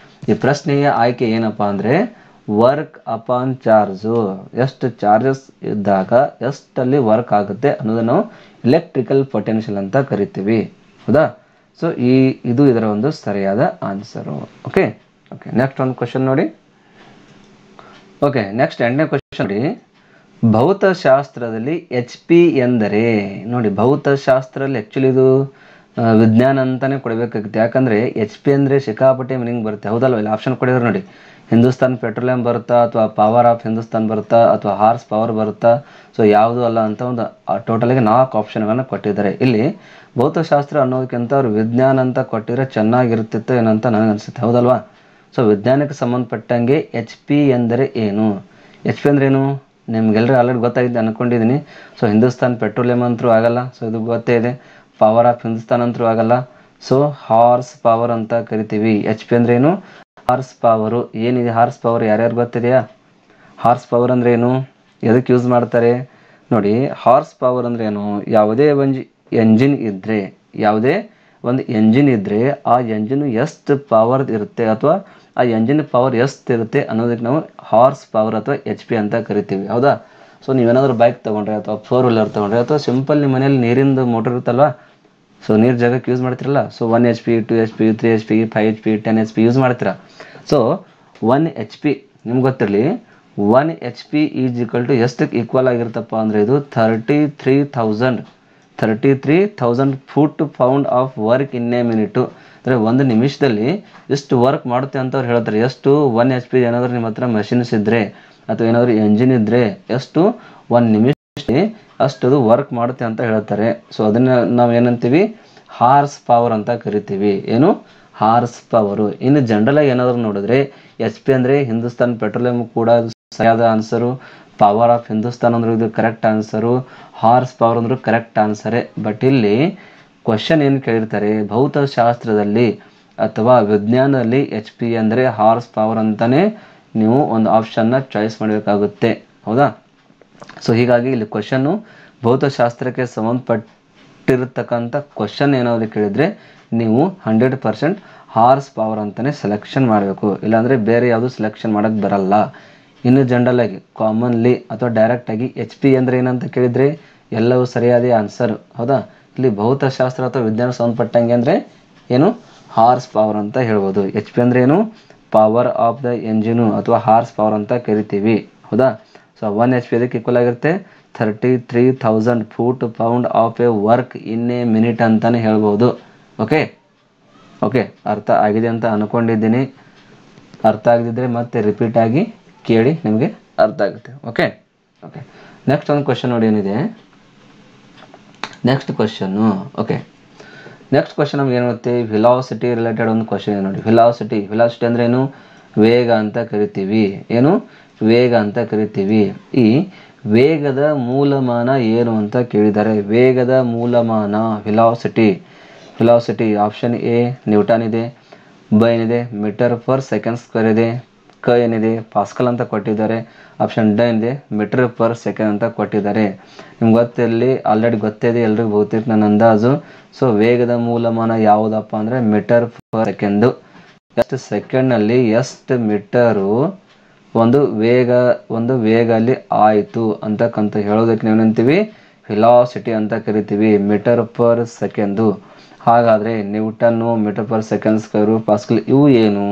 ಈ ಪ್ರಶ್ನೆಯ ಆಯ್ಕೆ ಏನಪ್ಪಾ ಅಂದರೆ ವರ್ಕ್ ಅಪಾನ್ ಚಾರ್ಜು. ಎಷ್ಟು ಚಾರ್ಜಸ್ ಇದ್ದಾಗ ಎಷ್ಟಲ್ಲಿ ವರ್ಕ್ ಆಗುತ್ತೆ ಅನ್ನೋದನ್ನು ನಾವು ಇಲೆಕ್ಟ್ರಿಕಲ್ ಪೊಟೆನ್ಷಿಯಲ್ ಅಂತ ಕರಿತೀವಿ. ಹೌದಾ? ಸೊ ಇದು ಇದರ ಒಂದು ಸರಿಯಾದ ಆನ್ಸರು. ಓಕೆ ಓಕೆ ನೆಕ್ಸ್ಟ್ ಒಂದು ಕ್ವಶನ್ ನೋಡಿ. ಓಕೆ ನೆಕ್ಸ್ಟ್ 2ನೇ ಕ್ವಶನ್ ನೋಡಿ. ಭೌತಶಾಸ್ತ್ರದಲ್ಲಿ HP ಎಂದರೆ ನೋಡಿ. ಭೌತಶಾಸ್ತ್ರದಲ್ಲಿ ಆ್ಯಕ್ಚುಲಿ ಇದು ವಿಜ್ಞಾನ ಅಂತಾನೆ ಕೊಡಬೇಕಾಗುತ್ತೆ. ಯಾಕಂದರೆ HP ಅಂದರೆ ಸಿಕ್ಕಾಪಟ್ಟೆ ಮೀನಿಂಗ್ ಬರುತ್ತೆ. ಹೌದಲ್ವ? ಇಲ್ಲಿ ಆಪ್ಷನ್ ಕೊಡಿದ್ರೆ ನೋಡಿ ಹಿಂದೂಸ್ತಾನ್ ಪೆಟ್ರೋಲಿಯಂ ಬರುತ್ತಾ ಅಥವಾ ಪವರ್ ಆಫ್ ಹಿಂದೂಸ್ತಾನ್ ಬರುತ್ತಾ ಅಥವಾ ಹಾರ್ಸ್ ಪವರ್ ಬರುತ್ತಾ. ಸೊ ಯಾವುದು ಅಲ್ಲ ಅಂತ ಒಂದು ಟೋಟಲಿಗೆ 4 ಆಪ್ಷನ್ಗಳನ್ನು ಕೊಟ್ಟಿದ್ದಾರೆ. ಇಲ್ಲಿ ಭೌತಶಾಸ್ತ್ರ ಅನ್ನೋದಕ್ಕಿಂತ ಅವರು ವಿಜ್ಞಾನ ಅಂತ ಕೊಟ್ಟಿದ್ರೆ ಚೆನ್ನಾಗಿರ್ತಿತ್ತು ಏನಂತ ನನಗೆ ಅನಿಸುತ್ತೆ. ಹೌದಲ್ವಾ? ಸೊ ವಿಜ್ಞಾನಕ್ಕೆ ಸಂಬಂಧಪಟ್ಟಂಗೆ HP ಎಂದರೆ ಏನು? HP ಅಂದ್ರೆ ಏನು ನಿಮ್ಗೆಲ್ಲರೂ ಆಲ್ರೆಡಿ ಗೊತ್ತಾಗಿದೆ ಅನ್ಕೊಂಡಿದ್ದೀನಿ. ಸೊ ಹಿಂದೂಸ್ತಾನ್ ಪೆಟ್ರೋಲಿಯಂ ಅಂತೂ ಆಗಲ್ಲ. ಸೊ ಇದು ಗೊತ್ತೇ ಇದೆ. ಪವರ್ ಆಫ್ ಹಿಂದೂಸ್ತಾನ್ ಅಂತೂ ಆಗಲ್ಲ. ಸೊ ಹಾರ್ಸ್ ಪವರ್ ಅಂತ ಕರಿತೀವಿ. HP ಅಂದ್ರೆ ಏನು? Horse power. ಏನಿದೆ ಹಾರ್ಸ್ ಪವರ್ ಯಾರ್ಯಾರು ಗೊತ್ತಿದೆಯಾ? ಹಾರ್ಸ್ ಪವರ್ ಅಂದ್ರೆ ಏನು, ಎದಕ್ಕೆ ಯೂಸ್ ಮಾಡ್ತಾರೆ ನೋಡಿ. ಹಾರ್ಸ್ ಪವರ್ ಅಂದ್ರೆ ಏನು? ಯಾವುದೇ ಒಂದು ಎಂಜಿನ್ ಇದ್ದರೆ ಆ ಎಂಜಿನ್ ಎಷ್ಟು ಪವರ್ ಇರುತ್ತೆ ಅಥವಾ ಆ ಎಂಜಿನ್ ಪವರ್ ಎಷ್ಟು ಇರುತ್ತೆ ಅನ್ನೋದಕ್ಕೆ ನಾವು ಹಾರ್ಸ್ ಪವರ್ ಅಥವಾ HP ಅಂತ ಕರಿತೀವಿ. ಹೌದಾ? ಸೊ ನೀವೇನಾದರೂ ಬೈಕ್ ತೊಗೊಂಡ್ರೆ ಅಥವಾ 4 ವೀಲರ್ ತೊಗೊಂಡ್ರೆ ಅಥವಾ ಸಿಂಪಲ್ ನಿಮ್ಮ ಮನೇಲಿ ನೀರಿಂದು ಮೋಟರ್ ಇರುತ್ತಲ್ವಾ, ಸೊ ನೀರು ಜಾಗಕ್ಕೆ ಯೂಸ್ ಮಾಡ್ತಿರಲ್ಲ. So 1 HP 2 HP 3 HP 5 HP 10 HP use ಮಾಡ್ತೀರಾ. ಸೊ 1 HP ನಿಮ್ಗೆ ಗೊತ್ತಿರಲಿ 1 HP ಈಸ್ ಈಕ್ವಲ್ ಟು ಎಷ್ಟಕ್ಕೆ ಈಕ್ವಲ್ ಆಗಿರುತ್ತಪ್ಪ ಅಂದರೆ ಇದು 33,000 foot pound of work in a minute. ಅಂದರೆ ಒಂದು ನಿಮಿಷದಲ್ಲಿ ಎಷ್ಟು ವರ್ಕ್ ಮಾಡುತ್ತೆ ಅಂತ ಅವ್ರು ಹೇಳ್ತಾರೆ. ಎಷ್ಟು 1 HP ಏನಾದರೂ ನಿಮ್ಮ ಹತ್ರ ಮಷಿನ್ಸ್ ಇದ್ದರೆ ಅಥವಾ ಏನಾದರೂ ಎಂಜಿನ್ ಇದ್ದರೆ ಎಷ್ಟು 1 ನಿಮಿಷದಲ್ಲಿ ಅಷ್ಟದು ವರ್ಕ್ ಮಾಡುತ್ತೆ ಅಂತ ಹೇಳ್ತಾರೆ. ಸೊ ಅದನ್ನು ನಾವು ಏನಂತೀವಿ ಹಾರ್ಸ್ ಪವರ್ ಅಂತ ಕರಿತೀವಿ. ಏನು ಹಾರ್ಸ್ ಪವರು. ಇನ್ನು ಜನರಲಾಗಿ ಏನಾದರೂ ನೋಡಿದ್ರೆ HP ಅಂದರೆ ಹಿಂದೂಸ್ತಾನ್ ಪೆಟ್ರೋಲಿಯಂ ಕೂಡ ಸರಿಯಾದ ಆನ್ಸರು. ಪವರ್ ಆಫ್ ಹಿಂದೂಸ್ತಾನ್ ಅಂದ್ರೆ ಇದು ಕರೆಕ್ಟ್ ಆನ್ಸರು. ಹಾರ್ಸ್ ಪವರ್ ಅಂದ್ರೂ ಕರೆಕ್ಟ್ ಆನ್ಸರೇ. ಬಟ್ ಇಲ್ಲಿ ಕ್ವಶನ್ ಏನು ಕೇಳಿರ್ತಾರೆ ಭೌತಶಾಸ್ತ್ರದಲ್ಲಿ ಅಥವಾ ವಿಜ್ಞಾನದಲ್ಲಿ HP ಅಂದರೆ ಹಾರ್ಸ್ ಪವರ್ ಅಂತಲೇ ನೀವು ಒಂದು ಆಪ್ಷನ್ನ ಚಾಯ್ಸ್ ಮಾಡಬೇಕಾಗುತ್ತೆ. ಹೌದಾ? ಸೊ ಹೀಗಾಗಿ ಇಲ್ಲಿ ಕ್ವಶನ್ನು ಭೌತಶಾಸ್ತ್ರಕ್ಕೆ ಸಂಬಂಧಪಟ್ಟಿರತಕ್ಕಂಥ ಕ್ವಶನ್ ಏನಾದರೂ ಕೇಳಿದರೆ ನೀವು 100% ಹಾರ್ಸ್ ಪವರ್ ಅಂತಲೇ ಸೆಲೆಕ್ಷನ್ ಮಾಡಬೇಕು. ಇಲ್ಲಾಂದರೆ ಬೇರೆ ಯಾವುದು ಸೆಲೆಕ್ಷನ್ ಮಾಡೋಕ್ಕೆ ಬರಲ್ಲ. ಇನ್ನು ಜನರಲಾಗಿ ಕಾಮನ್ಲಿ ಅಥವಾ ಡೈರೆಕ್ಟಾಗಿ HP ಅಂದರೆ ಏನಂತ ಕೇಳಿದರೆ ಎಲ್ಲವೂ ಸರಿಯಾದ ಆನ್ಸರ್. ಹೌದಾ? ಇಲ್ಲಿ ಭೌತಶಾಸ್ತ್ರ ಅಥವಾ ವಿಜ್ಞಾನ ಸಂಬಂಧಪಟ್ಟಂಗೆ ಅಂದರೆ ಏನು ಹಾರ್ಸ್ ಪವರ್ ಅಂತ ಹೇಳ್ಬೋದು. HP ಅಂದರೆ ಏನು ಪವರ್ ಆಫ್ ದ ಎಂಜಿನು ಅಥವಾ ಹಾರ್ಸ್ ಪವರ್ ಅಂತ ಕರಿತೀವಿ. ಹೌದಾ? ಸೊ 1 HP ಅದಕ್ಕೆ ಈಕ್ವಲ್ ಆಗಿರುತ್ತೆ 33,000 foot pound of A work in a minute ಅಂತಲೇ ಹೇಳ್ಬೋದು. ಓಕೆ ಓಕೆ ಅರ್ಥ ಆಗಿದೆ ಅಂತ ಅಂದ್ಕೊಂಡಿದ್ದೀನಿ. ಅರ್ಥ ಆಗದಿದ್ದರೆ ಮತ್ತೆ ರಿಪೀಟ್ ಆಗಿ ಕೇಳಿ, ನಿಮಗೆ ಅರ್ಥ ಆಗುತ್ತೆ. ಓಕೆ ಓಕೆ ನೆಕ್ಸ್ಟ್ ಒಂದು ಕ್ವಶನ್ ನೋಡಿ ಏನಿದೆ. ನೆಕ್ಸ್ಟ್ ಕ್ವಶನ್ನು ನೆಕ್ಸ್ಟ್ ಕ್ವಶನ್ ನಮ್ಗೆ ಏನಾಗುತ್ತೆ ವೆಲಾಸಿಟಿ ರಿಲೇಟೆಡ್ ಒಂದು ಕ್ವಶನ್ ಇದೆ ನೋಡಿ. ವೆಲಾಸಿಟಿ ಅಂದರೆ ಏನು ವೇಗ ಅಂತ ಕರಿತೀವಿ. ಏನು ವೇಗ ಅಂತ ಕರಿತೀವಿ. ಈ ವೇಗದ ಮೂಲಮಾನ ಏನು ಅಂತ ಕೇಳಿದ್ದಾರೆ. ವೇಗದ ಮೂಲಮಾನ ವೆಲಾಸಿಟಿ ಆಪ್ಷನ್ ಎ ನ್ಯೂಟನ್ ಇದೆ, ಬ ಏನಿದೆ ಮೀಟರ್ ಪರ್ ಸೆಕೆಂಡ್ ಸ್ಕ್ವೇರ್ ಇದೆ, ಕ ಏನಿದೆ ಪಾಸ್ಕಲ್ ಅಂತ ಕೊಟ್ಟಿದ್ದಾರೆ, ಆಪ್ಷನ್ ಡ ಏನಿದೆ ಮೀಟರ್ ಪರ್ ಸೆಕೆಂಡ್ ಅಂತ ಕೊಟ್ಟಿದ್ದಾರೆ. ನಿಮ್ಗೆ ಗೊತ್ತಿರಲಿ, ಆಲ್ರೆಡಿ ಗೊತ್ತಿದೆ ಎಲ್ರಿಗೂ ಬಹುತೇಕ ನನ್ನ ಅಂದಾಜು. ಸೊ ವೇಗದ ಮೂಲಮಾನ ಯಾವುದಪ್ಪ ಅಂದರೆ ಮೀಟರ್ ಪರ್ ಸೆಕೆಂಡು. ಎಷ್ಟು ಸೆಕೆಂಡ್ನಲ್ಲಿ ಎಷ್ಟು ಮೀಟರು ಒಂದು ವೇಗ ಅಲ್ಲಿ ಆಯಿತು ಅಂತಕ್ಕಂತ ಹೇಳೋದಕ್ಕೆ ನಾವೇನಂತೀವಿ ವೆಲಾಸಿಟಿ ಅಂತ ಕರಿತೀವಿ, ಮೀಟರ್ ಪರ್ ಸೆಕೆಂಡು. ಹಾಗಾದರೆ newton, metre per second square, pascal ಇವು ಏನು?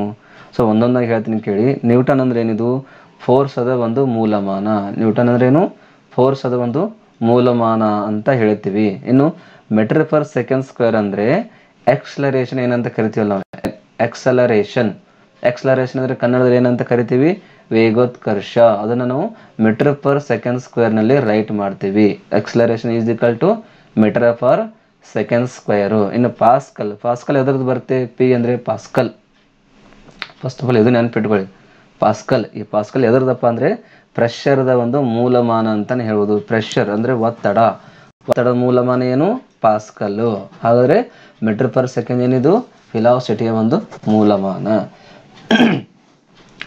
ಸೊ ಒಂದೊಂದಾಗಿ ಹೇಳ್ತೀನಿ ಕೇಳಿ. ನ್ಯೂಟನ್ ಅಂದರೆ ಏನಿದು? ಫೋರ್ಸದ ಒಂದು ಮೂಲಮಾನ. ನ್ಯೂಟನ್ ಅಂದ್ರೆ ಏನು? ಫೋರ್ಸದ ಒಂದು ಮೂಲಮಾನ ಅಂತ ಹೇಳ್ತೀವಿ. ಇನ್ನು ಮೀಟರ್ ಪರ್ ಸೆಕೆಂಡ್ ಸ್ಕ್ವೇರ್ ಅಂದರೆ ಎಕ್ಸಲರೇಷನ್ ಏನಂತ ಕರಿತೀವಲ್ಲ ನಾವು, ಎಕ್ಸಲರೇಷನ್ ಅಂದರೆ ಕನ್ನಡದಲ್ಲಿ ಏನಂತ ಕರಿತೀವಿ? ವೇಗೋತ್ಕರ್ಷ. ಅದನ್ನು ನಾವು ಮೀಟರ್ ಪರ್ ಸೆಕೆಂಡ್ ಸ್ಕ್ವೇರ್ನಲ್ಲಿ ರೈಟ್ ಮಾಡ್ತೀವಿ. Acceleration is equal to metre per second square. ಇನ್ನು ಪಾಸ್ಕಲ್ ಎದ್ರದ್ದು ಬರುತ್ತೆ? ಪಿ ಅಂದರೆ ಪಾಸ್ಕಲ್. ಫಸ್ಟ್ ಆಫ್ ಆಲ್ ಇದು ನೆನಪಿಟ್ಕೊಳ್ಳಿ, ಪಾಸ್ಕಲ್. ಈ ಪಾಸ್ಕಲ್ ಎದ್ರದಪ್ಪ ಅಂದರೆ ಪ್ರೆಷರ್ದ ಒಂದು ಮೂಲಮಾನ ಅಂತಲೇ ಹೇಳ್ಬೋದು. ಪ್ರೆಷರ್ ಅಂದರೆ ಒತ್ತಡದ ಮೂಲಮಾನ ಏನು? ಪಾಸ್ಕಲ್ಲು. ಹಾಗಾದರೆ ಮೀಟರ್ ಪರ್ ಸೆಕೆಂಡ್ ಏನಿದು? ವೆಲಾಸಿಟಿಯ ಒಂದು ಮೂಲಮಾನ.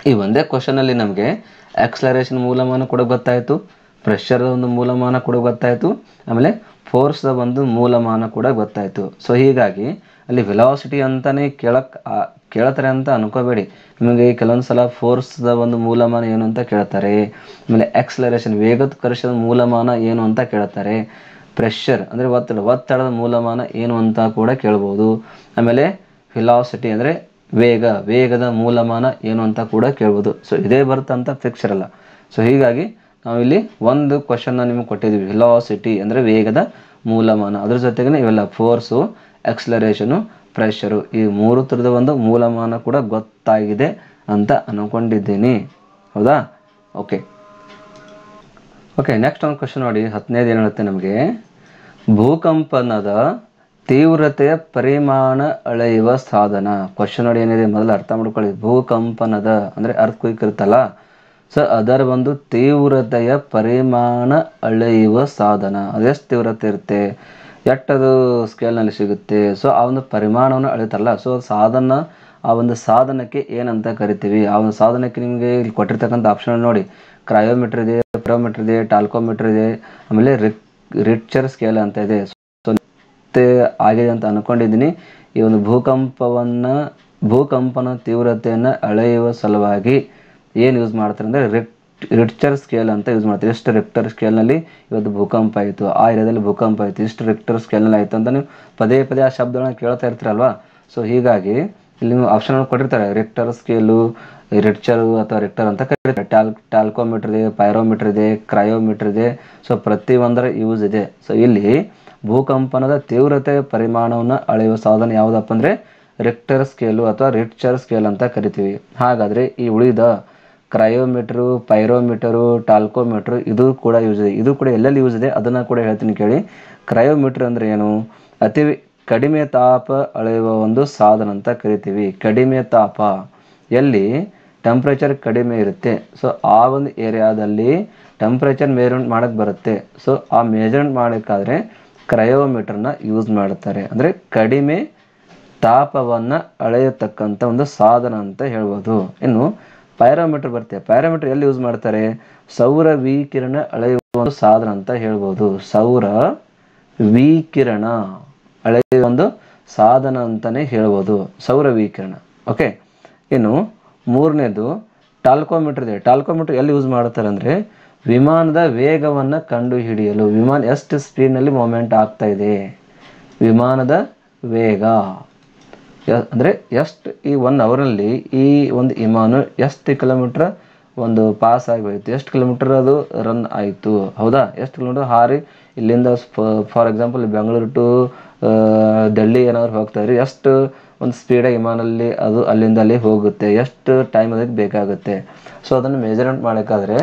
ಈ ಒಂದೇ ಕ್ವಶನಲ್ಲಿ ನಮಗೆ ಆಕ್ಸಲರೇಷನ್ ಮೂಲಮಾನ ಕೂಡ ಗೊತ್ತಾಯಿತು, ಪ್ರೆಷರ್ದ ಒಂದು ಮೂಲಮಾನ ಕೂಡ ಗೊತ್ತಾಯಿತು, ಆಮೇಲೆ ಫೋರ್ಸ್ದ ಒಂದು ಮೂಲಮಾನ ಕೂಡ ಗೊತ್ತಾಯಿತು. ಸೊ ಹೀಗಾಗಿ ಅಲ್ಲಿ ವೆಲಾಸಿಟಿ ಅಂತಲೇ ಕೇಳ್ತಾರೆ ಅಂತ ಅನ್ಕೋಬೇಡಿ. ನಿಮಗೆ ಕೆಲವೊಂದು ಸಲ ಫೋರ್ಸ್ದ ಒಂದು ಮೂಲಮಾನ ಏನು ಅಂತ ಕೇಳ್ತಾರೆ, ಆಮೇಲೆ ಆಕ್ಸಲರೇಷನ್ ವೇಗೋತ್ಕರ್ಷದ ಮೂಲಮಾನ ಏನು ಅಂತ ಕೇಳ್ತಾರೆ, ಪ್ರೆಷರ್ ಅಂದರೆ ಒತ್ತಡದ ಮೂಲಮಾನ ಏನು ಅಂತ ಕೂಡ ಕೇಳ್ಬೋದು, ಆಮೇಲೆ ವೆಲಾಸಿಟಿ ಅಂದರೆ ವೇಗದ ಮೂಲಮಾನ ಏನು ಅಂತ ಕೂಡ ಕೇಳ್ಬೋದು. ಸೊ ಇದೇ ಬರುತ್ತಂತ ಫಿಕ್ಸ್ ಇರಲ್ಲ. ಸೊ ಹೀಗಾಗಿ ನಾವಿಲ್ಲಿ ಒಂದು ಕ್ವಶನ್ನ ನಿಮಗೆ ಕೊಟ್ಟಿದ್ದೀವಿ, ವೆಲಾಸಿಟಿ ಅಂದರೆ ವೇಗದ ಮೂಲಮಾನ, ಅದ್ರ ಜೊತೆಗೆ ಇವೆಲ್ಲ ಫೋರ್ಸು, ಆಕ್ಸಲರೇಷನು, ಪ್ರೆಷರು, ಈ ಮೂರು ಥರದ ಒಂದು ಮೂಲಮಾನ ಕೂಡ ಗೊತ್ತಾಗಿದೆ ಅಂತ ಅನ್ಕೊಂಡಿದ್ದೀನಿ. ಹೌದಾ? ಓಕೆ, ನೆಕ್ಸ್ಟ್ ಒಂದು ಕ್ವಶನ್ ನೋಡಿ. 10ನೇದು ಏನು ಹೇಳುತ್ತೆ ನಮಗೆ? ಭೂಕಂಪನದ ತೀವ್ರತೆಯ ಪರಿಮಾಣ ಅಳೆಯುವ ಸಾಧನ. ಕ್ವಶನ್ ನೋಡಿ ಏನಿದೆ ಮೊದಲು ಅರ್ಥ ಮಾಡ್ಕೊಳ್ಳಿ. ಭೂಕಂಪನದ ಅಂದರೆ ಅರ್ಥಕ್ವಿಕ್ ಇರುತ್ತಲ್ಲ, ಸೊ ಅದರ ಒಂದು ತೀವ್ರತೆಯ ಪರಿಮಾಣ ಅಳೆಯುವ ಸಾಧನ. ಅದೆಷ್ಟು ತೀವ್ರತೆ ಇರುತ್ತೆ, ಎಷ್ಟದು ಸ್ಕೇಲ್ನಲ್ಲಿ ಸಿಗುತ್ತೆ, ಸೊ ಆ ಒಂದು ಪರಿಮಾಣವನ್ನು ಅಳೆಯುತ್ತಲ್ಲ, ಸೊ ಆ ಒಂದು ಸಾಧನಕ್ಕೆ ಏನಂತ ಕರಿತೀವಿ? ಆ ಒಂದು ಸಾಧನಕ್ಕೆ ನಿಮಗೆ ಇಲ್ಲಿ ಕೊಟ್ಟಿರ್ತಕ್ಕಂಥ ಆಪ್ಷನ್ ನೋಡಿ, ಕ್ರಯೋಮೀಟರ್ ಇದೆ, ಪೈರೋಮೀಟರ್ ಇದೆ, ಟಾಲ್ಕೋಮೀಟರ್ ಇದೆ, ಆಮೇಲೆ ರಿಕ್ಟರ್ ಸ್ಕೇಲ್ ಅಂತ ಇದೆ. ಆಗಿದೆ ಅಂತ ಅನ್ಕೊಂಡಿದ್ದೀನಿ. ಈ ಒಂದು ಭೂಕಂಪನ ತೀವ್ರತೆಯನ್ನು ಅಳೆಯುವ ಸಲುವಾಗಿ ಏನು ಯೂಸ್ ಮಾಡ್ತಾರೆ ಅಂದರೆ ರಿಕ್ಟರ್ ಸ್ಕೇಲ್ ಅಂತ ಯೂಸ್ ಮಾಡ್ತಾರೆ. ಎಷ್ಟು ರಿಕ್ಟರ್ ಸ್ಕೇಲ್ನಲ್ಲಿ ಇವತ್ತು ಭೂಕಂಪ ಆಯಿತು, ಆ ಏರಿಯಾದಲ್ಲಿ ಭೂಕಂಪ ಆಯಿತು, ಇಷ್ಟು ರಿಕ್ಟರ್ ಸ್ಕೇಲ್ನಲ್ಲಿ ಆಯಿತು ಅಂತ ನೀವು ಪದೇ ಆ ಶಬ್ದಗಳನ್ನ ಕೇಳ್ತಾ ಇರ್ತೀರಲ್ವಾ. ಸೊ ಹೀಗಾಗಿ ಇಲ್ಲಿ ನೀವು ಆಪ್ಷನ್ ಕೊಟ್ಟಿರ್ತಾರೆ, ರಿಕ್ಟರ್ ಸ್ಕೇಲು, ರಿಕ್ಟರ್ ಅಥವಾ ರಿಕ್ಟರ್ ಅಂತ ಕರೀತಾರೆ. ಟಾಲ್ಕೋಮೀಟರ್ ಇದೆ, ಪೈರೋಮೀಟರ್ ಇದೆ, ಕ್ರಯೋಮೀಟರ್ ಇದೆ. ಸೊ ಪ್ರತಿಯೊಂದರ ಯೂಸ್ ಇದೆ. ಸೊ ಇಲ್ಲಿ ಭೂಕಂಪನದ ತೀವ್ರತೆಯ ಪರಿಮಾಣವನ್ನು ಅಳೆಯುವ ಸಾಧನ ಯಾವುದಪ್ಪ ಅಂದರೆ ರಿಕ್ಟರ್ ಸ್ಕೇಲು ಅಥವಾ ರಿಕ್ಟರ್ ಸ್ಕೇಲ್ ಅಂತ ಕರಿತೀವಿ. ಹಾಗಾದರೆ ಈ ಉಳಿದ ಕ್ರಯೋಮೀಟರು, ಪೈರೋಮೀಟರು, ಟಾಲ್ಕೋಮೀಟರು ಇದು ಕೂಡ ಯೂಸ್ ಇದೆ. ಇದು ಕೂಡ ಎಲ್ಲೆಲ್ಲಿ ಯೂಸ್ ಇದೆ ಅದನ್ನು ಕೂಡ ಹೇಳ್ತೀನಿ ಕೇಳಿ. ಕ್ರಯೋಮೀಟರ್ ಅಂದರೆ ಏನು? ಅತಿ ಕಡಿಮೆ ತಾಪ ಅಳೆಯುವ ಒಂದು ಸಾಧನ ಅಂತ ಕರಿತೀವಿ. ಕಡಿಮೆ ತಾಪ ಎಲ್ಲಿ ಟೆಂಪ್ರೇಚರ್ ಕಡಿಮೆ ಇರುತ್ತೆ, ಸೊ ಆ ಒಂದು ಏರಿಯಾದಲ್ಲಿ ಟೆಂಪ್ರೇಚರ್ ಮೆಜರ್ಮೆಂಟ್ ಮಾಡೋಕ್ಕೆ ಬರುತ್ತೆ. ಸೊ ಆ ಮೆಜರ್ಮೆಂಟ್ ಮಾಡೋಕ್ಕಾದರೆ ಕ್ರಯೋಮೀಟರ್ನ ಯೂಸ್ ಮಾಡ್ತಾರೆ. ಅಂದರೆ ಕಡಿಮೆ ತಾಪವನ್ನು ಅಳೆಯತಕ್ಕಂಥ ಒಂದು ಸಾಧನ ಅಂತ ಹೇಳ್ಬೋದು. ಇನ್ನು ಪೈರೋಮೀಟರ್ ಬರುತ್ತೆ. ಪೈರೋಮೀಟರ್ ಎಲ್ಲಿ ಯೂಸ್ ಮಾಡ್ತಾರೆ? ಸೌರ ವಿಕಿರಣ ಅಳೆಯುವ ಒಂದು ಸಾಧನ ಅಂತ ಹೇಳ್ಬೋದು. ಸೌರ ವಿಕಿರಣ ಅಳೆಯುವ ಒಂದು ಸಾಧನ ಅಂತಲೇ ಹೇಳ್ಬೋದು, ಸೌರ ವಿಕಿರಣ. ಓಕೆ, ಇನ್ನು 3ನೇದು ಟಾಲ್ಕೋಮೀಟರ್ ಇದೆ. ಟಾಲ್ಕೋಮೀಟರ್ ಎಲ್ಲಿ ಯೂಸ್ ಮಾಡ್ತಾರೆ ಅಂದರೆ ವಿಮಾನದ ವೇಗವನ್ನು ಕಂಡುಹಿಡಿಯಲು. ವಿಮಾನ ಎಷ್ಟು ಸ್ಪೀಡ್ನಲ್ಲಿ ಮೂವ್ಮೆಂಟ್ ಆಗ್ತಾ ಇದೆ, ವಿಮಾನದ ವೇಗ ಅಂದರೆ ಎಷ್ಟು ಈ 1 ಅವರ್ನಲ್ಲಿ ಈ ಒಂದು ವಿಮಾನ ಎಷ್ಟು ಕಿಲೋಮೀಟ್ರ್ ಒಂದು ಪಾಸ್ ಆಗಿ ಹೋಯಿತು, ಎಷ್ಟು ಕಿಲೋಮೀಟರ್ ಅದು ರನ್ ಆಯಿತು. ಹೌದಾ? ಎಷ್ಟು ಕಿಲೋಮೀಟರ್ ಹಾರಿ ಇಲ್ಲಿಂದ for example Bengaluru to Delhi ಏನಾದ್ರು ಹೋಗ್ತಾ ಇದ್ರೆ ಎಷ್ಟು ಒಂದು ಸ್ಪೀಡಾಗಿ ವಿಮಾನಲ್ಲಿ ಅದು ಅಲ್ಲಿಂದ ಅಲ್ಲಿ ಹೋಗುತ್ತೆ, ಎಷ್ಟು ಟೈಮ್ ಅದಕ್ಕೆ ಬೇಕಾಗುತ್ತೆ. ಸೊ ಅದನ್ನು ಮೆಜರ್ಮೆಂಟ್ ಮಾಡೋಕ್ಕಾದರೆ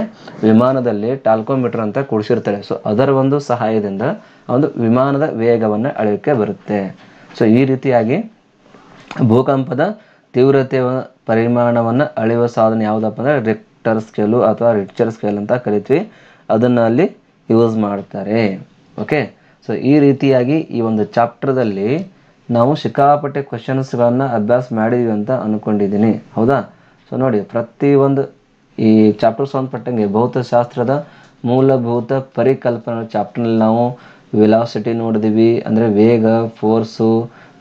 ವಿಮಾನದಲ್ಲಿ ಟಾಲ್ಕೋಮೀಟರ್ ಅಂತ ಕೂಡಿಸಿರ್ತಾರೆ. ಸೊ ಅದರ ಒಂದು ಸಹಾಯದಿಂದ ಒಂದು ವಿಮಾನದ ವೇಗವನ್ನು ಅಳೆಯೋಕ್ಕೆ ಬರುತ್ತೆ. ಸೊ ಈ ರೀತಿಯಾಗಿ ಭೂಕಂಪದ ತೀವ್ರತೆಯ ಪರಿಮಾಣವನ್ನು ಅಳೆಯುವ ಸಾಧನ ಯಾವುದಪ್ಪ ಅಂದರೆ ರಿಕ್ಟರ್ ಸ್ಕೇಲು ಅಥವಾ ರಿಕ್ಟರ್ ಸ್ಕೇಲ್ ಅಂತ ಕರಿತೀವಿ. ಅದನ್ನು ಅಲ್ಲಿ ಯೂಸ್ ಮಾಡ್ತಾರೆ. ಓಕೆ, ಸೊ ಈ ರೀತಿಯಾಗಿ ಈ ಒಂದು ಚಾಪ್ಟರ್ದಲ್ಲಿ ನಾವು ಸಿಕ್ಕಾಪಟ್ಟೆ ಕ್ವಶನ್ಸ್ಗಳನ್ನು ಅಭ್ಯಾಸ ಮಾಡಿದ್ವಿ ಅಂತ ಅಂದ್ಕೊಂಡಿದ್ದೀನಿ. ಹೌದಾ? ಸೊ ನೋಡಿ, ಪ್ರತಿಯೊಂದು ಈ ಚಾಪ್ಟರ್ ಸಂಬಂಧಪಟ್ಟಂಗೆ ಭೌತಶಾಸ್ತ್ರದ ಮೂಲಭೂತ ಪರಿಕಲ್ಪನೆ ಚಾಪ್ಟರ್ನಲ್ಲಿ ನಾವು ವೆಲಾಸಿಟಿ ನೋಡಿದ್ದೀವಿ, ಅಂದರೆ ವೇಗ, ಫೋರ್ಸು,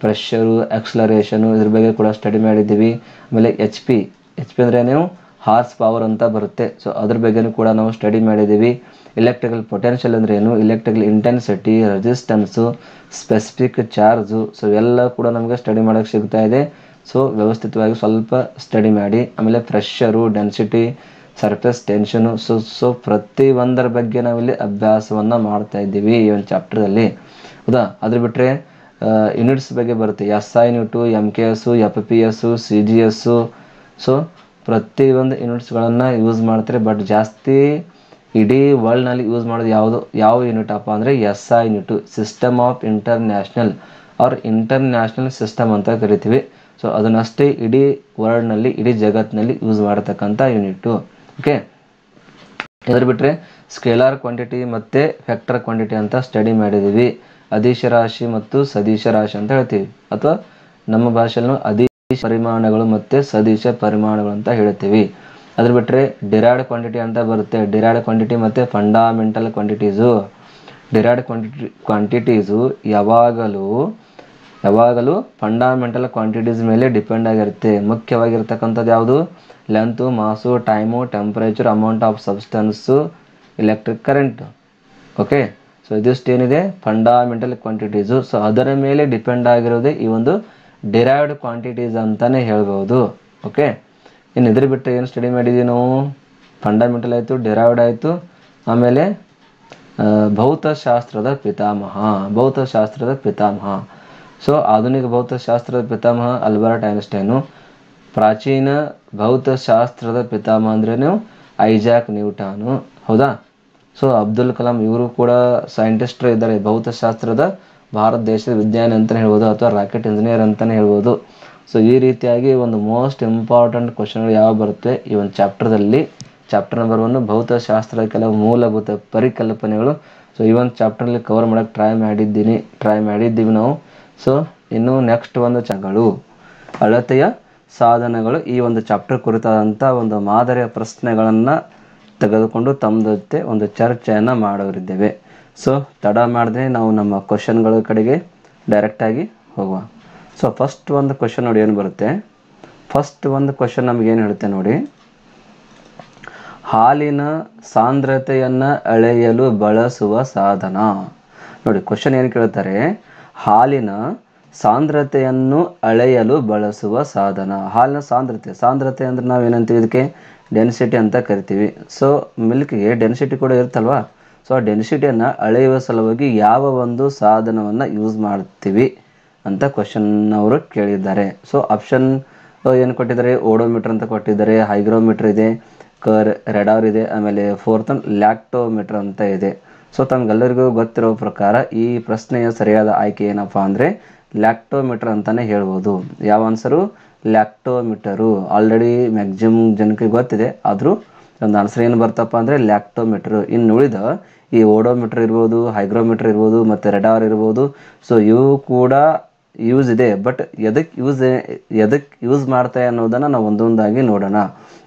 ಪ್ರೆಷರು, ಆಕ್ಸಲರೇಷನು, ಇದ್ರ ಬಗ್ಗೆ ಕೂಡ ಸ್ಟಡಿ ಮಾಡಿದ್ದೀವಿ. ಆಮೇಲೆ ಎಚ್ ಪಿ ಅಂದರೆ ನೀವು ಹಾರ್ಸ್ ಪವರ್ ಅಂತ ಬರುತ್ತೆ. ಸೊ ಅದ್ರ ಬಗ್ಗೆನೂ ಕೂಡ ನಾವು ಸ್ಟಡಿ ಮಾಡಿದ್ದೀವಿ. ಇಲೆಕ್ಟ್ರಿಕಲ್ ಪೊಟೆನ್ಷಿಯಲ್ ಅಂದರೆ ಏನು, electrical intensity, resistance, specific charge, so ಎಲ್ಲ ಕೂಡ ನಮಗೆ ಸ್ಟಡಿ ಮಾಡೋಕ್ಕೆ ಸಿಗ್ತಾ ಇದೆ. ಸೊ ವ್ಯವಸ್ಥಿತವಾಗಿ ಸ್ವಲ್ಪ ಸ್ಟಡಿ ಮಾಡಿ. ಆಮೇಲೆ pressure, density, surface tension, so ಪ್ರತಿಯೊಂದರ ಬಗ್ಗೆ ನಾವಿಲ್ಲಿ ಅಭ್ಯಾಸವನ್ನು ಮಾಡ್ತಾ ಇದ್ದೀವಿ ಈ ಒಂದು ಚಾಪ್ಟರಲ್ಲಿ. ಹೌದಾ? ಅದ್ರ ಬಿಟ್ಟರೆ ಯೂನಿಟ್ಸ್ ಬಗ್ಗೆ ಬರುತ್ತೆ. SI unit, MKS, FPS, CGS. So ಪ್ರತಿಯೊಂದು ಯೂನಿಟ್ಸ್ಗಳನ್ನು ಯೂಸ್ ಮಾಡ್ತಾರೆ. ಬಟ್ ಜಾಸ್ತಿ ಇಡೀ ವರ್ಲ್ಡ್ನಲ್ಲಿ ಯೂಸ್ ಮಾಡೋದು ಯಾವ ಯೂನಿಟ್ ಅಪ್ಪ ಅಂದರೆ SI unit, system of international or international system ಅಂತ ಕರಿತೀವಿ. ಸೊ ಅದನ್ನಷ್ಟೇ ಇಡೀ ವರ್ಲ್ಡ್ನಲ್ಲಿ, ಇಡೀ ಜಗತ್ತಿನಲ್ಲಿ ಯೂಸ್ ಮಾಡತಕ್ಕಂಥ ಯೂನಿಟು. ಓಕೆ, ಇದರ ಬಿಟ್ಟರೆ ಸ್ಕೇಲಾರ್ ಕ್ವಾಂಟಿಟಿ ಮತ್ತು ವೆಕ್ಟರ್ ಕ್ವಾಂಟಿಟಿ ಅಂತ ಸ್ಟಡಿ ಮಾಡಿದ್ದೀವಿ. ಅದಿಶ ರಾಶಿ ಮತ್ತು ಸದಿಶ ರಾಶಿ ಅಂತ ಹೇಳ್ತೀವಿ, ಅಥವಾ ನಮ್ಮ ಭಾಷೆಯನ್ನು ಅದಿಶ ಪರಿಮಾಣಗಳು ಮತ್ತು ಸದಿಶ ಪರಿಮಾಣಗಳು ಅಂತ ಹೇಳ್ತೀವಿ. ಅದ್ರ ಬಿಟ್ಟರೆ ಡಿರೈವ್ಡ್ ಕ್ವಾಂಟಿಟಿ ಅಂತ ಬರುತ್ತೆ. ಡಿರೈವ್ಡ್ ಕ್ವಾಂಟಿಟಿ ಮತ್ತು ಫಂಡಾಮೆಂಟಲ್ ಕ್ವಾಂಟಿಟೀಸು. ಡಿರೈವ್ಡ್ ಕ್ವಾಂಟಿಟೀಸು ಯಾವಾಗಲೂ ಫಂಡಾಮೆಂಟಲ್ ಕ್ವಾಂಟಿಟೀಸ್ ಮೇಲೆ ಡಿಪೆಂಡ್ ಆಗಿರುತ್ತೆ. ಮುಖ್ಯವಾಗಿರ್ತಕ್ಕಂಥದ್ದು ಯಾವುದು? Length, mass, time, temperature, amount of substance, electric current. Okay, so ಇದಿಷ್ಟು ಏನಿದೆ ಫಂಡಾಮೆಂಟಲ್ ಕ್ವಾಂಟಿಟೀಸು. ಸೊ ಅದರ ಮೇಲೆ ಡಿಪೆಂಡ್ ಆಗಿರೋದೇ ಈ ಒಂದು ಡಿರೈವ್ಡ್ ಕ್ವಾಂಟಿಟೀಸ್ ಅಂತಲೇ ಹೇಳ್ಬೋದು. ಓಕೆ, ಇನ್ನು ಇದ್ರ ಬಿಟ್ಟರೆ ಏನು ಸ್ಟಡಿ ಮಾಡಿದ್ದೀವಿ ನಾವು? ಫಂಡಮೆಂಟಲ್ ಆಯಿತು, ಡಿರೈವ್ಡ್ ಆಯಿತು, ಆಮೇಲೆ ಭೌತಶಾಸ್ತ್ರದ ಪಿತಾಮಹ. ಸೊ ಆಧುನಿಕ ಭೌತಶಾಸ್ತ್ರದ ಪಿತಾಮಹ ಆಲ್ಬರ್ಟ್ ಐನ್ಸ್ಟೈನು. ಪ್ರಾಚೀನ ಭೌತಶಾಸ್ತ್ರದ ಪಿತಾಮಹ ಅಂದ್ರೇನು? ಐಜಾಕ್ ನ್ಯೂಟನು. ಹೌದಾ? ಸೊ ಅಬ್ದುಲ್ ಕಲಾಂ ಇವರು ಕೂಡ ಸೈಂಟಿಸ್ಟ್ರು ಇದ್ದಾರೆ. ಭೌತಶಾಸ್ತ್ರದ ಭಾರತ ದೇಶದ ವಿಜ್ಞಾನಿ ಅಂತಲೇ ಹೇಳ್ಬೋದು, ಅಥವಾ ರಾಕೆಟ್ ಇಂಜಿನಿಯರ್ ಅಂತಲೇ ಹೇಳ್ಬೋದು. ಸೊ ಈ ರೀತಿಯಾಗಿ ಒಂದು ಮೋಸ್ಟ್ ಇಂಪಾರ್ಟೆಂಟ್ ಕ್ವಶನ್ಗಳು ಯಾವ ಬರುತ್ತೆ ಈ ಒಂದು ಚಾಪ್ಟರ್ದಲ್ಲಿ. ಚಾಪ್ಟರ್ ನಂಬರ್ 1 ಭೌತಶಾಸ್ತ್ರದ ಕೆಲವು ಮೂಲಭೂತ ಪರಿಕಲ್ಪನೆಗಳು. ಸೊ ಈ ಒಂದು ಚಾಪ್ಟರ್ನಲ್ಲಿ ಕವರ್ ಮಾಡೋಕ್ಕೆ ಟ್ರೈ ಮಾಡಿದ್ದೀವಿ ನಾವು. ಸೊ ಇನ್ನು ನೆಕ್ಸ್ಟ್ ಒಂದು ಅಳತೆಯ ಸಾಧನಗಳು, ಈ ಒಂದು ಚಾಪ್ಟರ್ ಕುರಿತಾದಂಥ ಒಂದು ಮಾದರಿಯ ಪ್ರಶ್ನೆಗಳನ್ನು ತೆಗೆದುಕೊಂಡು ತಮ್ಮ ಜೊತೆ ಒಂದು ಚರ್ಚೆಯನ್ನು ಮಾಡೋರಿದ್ದೇವೆ. ಸೊ ತಡ ಮಾಡದೆ ನಾವು ನಮ್ಮ ಕ್ವಶನ್ಗಳ ಕಡೆಗೆ ಡೈರೆಕ್ಟಾಗಿ ಹೋಗುವ. ಸೊ ಫಸ್ಟ್ ಒಂದು ಕ್ವಶನ್ ನೋಡಿ ಏನು ಬರುತ್ತೆ. ಫಸ್ಟ್ ಒಂದು ಕ್ವಶನ್ ನಮಗೇನು ಹೇಳುತ್ತೆ ನೋಡಿ, ಹಾಲಿನ ಸಾಂದ್ರತೆಯನ್ನು ಅಳೆಯಲು ಬಳಸುವ ಸಾಧನ. ನೋಡಿ ಕ್ವಶನ್ ಏನು ಕೇಳ್ತಾರೆ, ಹಾಲಿನ ಸಾಂದ್ರತೆಯನ್ನು ಅಳೆಯಲು ಬಳಸುವ ಸಾಧನ. ಹಾಲಿನ ಸಾಂದ್ರತೆ ಅಂದರೆ ನಾವು ಏನಂತೀವಿ, ಇದಕ್ಕೆ ಡೆನ್ಸಿಟಿ ಅಂತ ಕರಿತೀವಿ. ಸೊ ಮಿಲ್ಕ್ಗೆ ಡೆನ್ಸಿಟಿ ಕೂಡ ಇರುತ್ತಲ್ವಾ. ಸೊ ಆ ಡೆನ್ಸಿಟಿಯನ್ನು ಅಳೆಯುವ ಸಲುವಾಗಿ ಯಾವ ಒಂದು ಸಾಧನವನ್ನು ಯೂಸ್ ಮಾಡ್ತೀವಿ ಅಂತ ಕ್ವಶನ್ ಅವರು ಕೇಳಿದ್ದಾರೆ. ಸೊ ಆಪ್ಷನ್ ಏನು ಕೊಟ್ಟಿದ್ದಾರೆ, ಓಡೋಮೀಟರ್ ಅಂತ ಕೊಟ್ಟಿದ್ದಾರೆ, ಹೈಗ್ರೋಮೀಟರ್ ಇದೆ, ರೆಡಾರ್ ಇದೆ, ಆಮೇಲೆ ಫೋರ್ತ್ ಲ್ಯಾಕ್ಟೋಮೀಟರ್ ಅಂತ ಇದೆ. ಸೊ ತಮಗೆಲ್ಲರಿಗೂ ಗೊತ್ತಿರೋ ಪ್ರಕಾರ ಈ ಪ್ರಶ್ನೆಯ ಸರಿಯಾದ ಆಯ್ಕೆ ಏನಪ್ಪ ಅಂದರೆ ಲ್ಯಾಕ್ಟೋಮೀಟರ್ ಅಂತಲೇ ಹೇಳ್ಬೋದು. ಯಾವ ಆನ್ಸರು? ಲ್ಯಾಕ್ಟೋಮೀಟರು. ಆಲ್ರೆಡಿ ಮ್ಯಾಕ್ಸಿಮಮ್ ಜನಕ್ಕೆ ಗೊತ್ತಿದೆ, ಆದರೂ ಒಂದು ಆನ್ಸರ್ ಏನು ಬರ್ತಪ್ಪ ಅಂದರೆ ಲ್ಯಾಕ್ಟೋಮೀಟರು. ಇನ್ನು ಉಳಿದ ಈ ಓಡೋಮೀಟರ್ ಇರ್ಬೋದು, ಹೈಗ್ರೋಮೀಟರ್ ಇರ್ಬೋದು, ಮತ್ತು ರೆಡಾರ್ ಇರ್ಬೋದು. ಸೊ ಇವು ಕೂಡ ಯೂಸ್ ಇದೆ, ಬಟ್ ಎದಕ್ಕೆ ಯೂಸ್ ಮಾಡ್ತಾರೆ ಅನ್ನೋದನ್ನು ನಾವು ಒಂದೊಂದಾಗಿ ನೋಡೋಣ.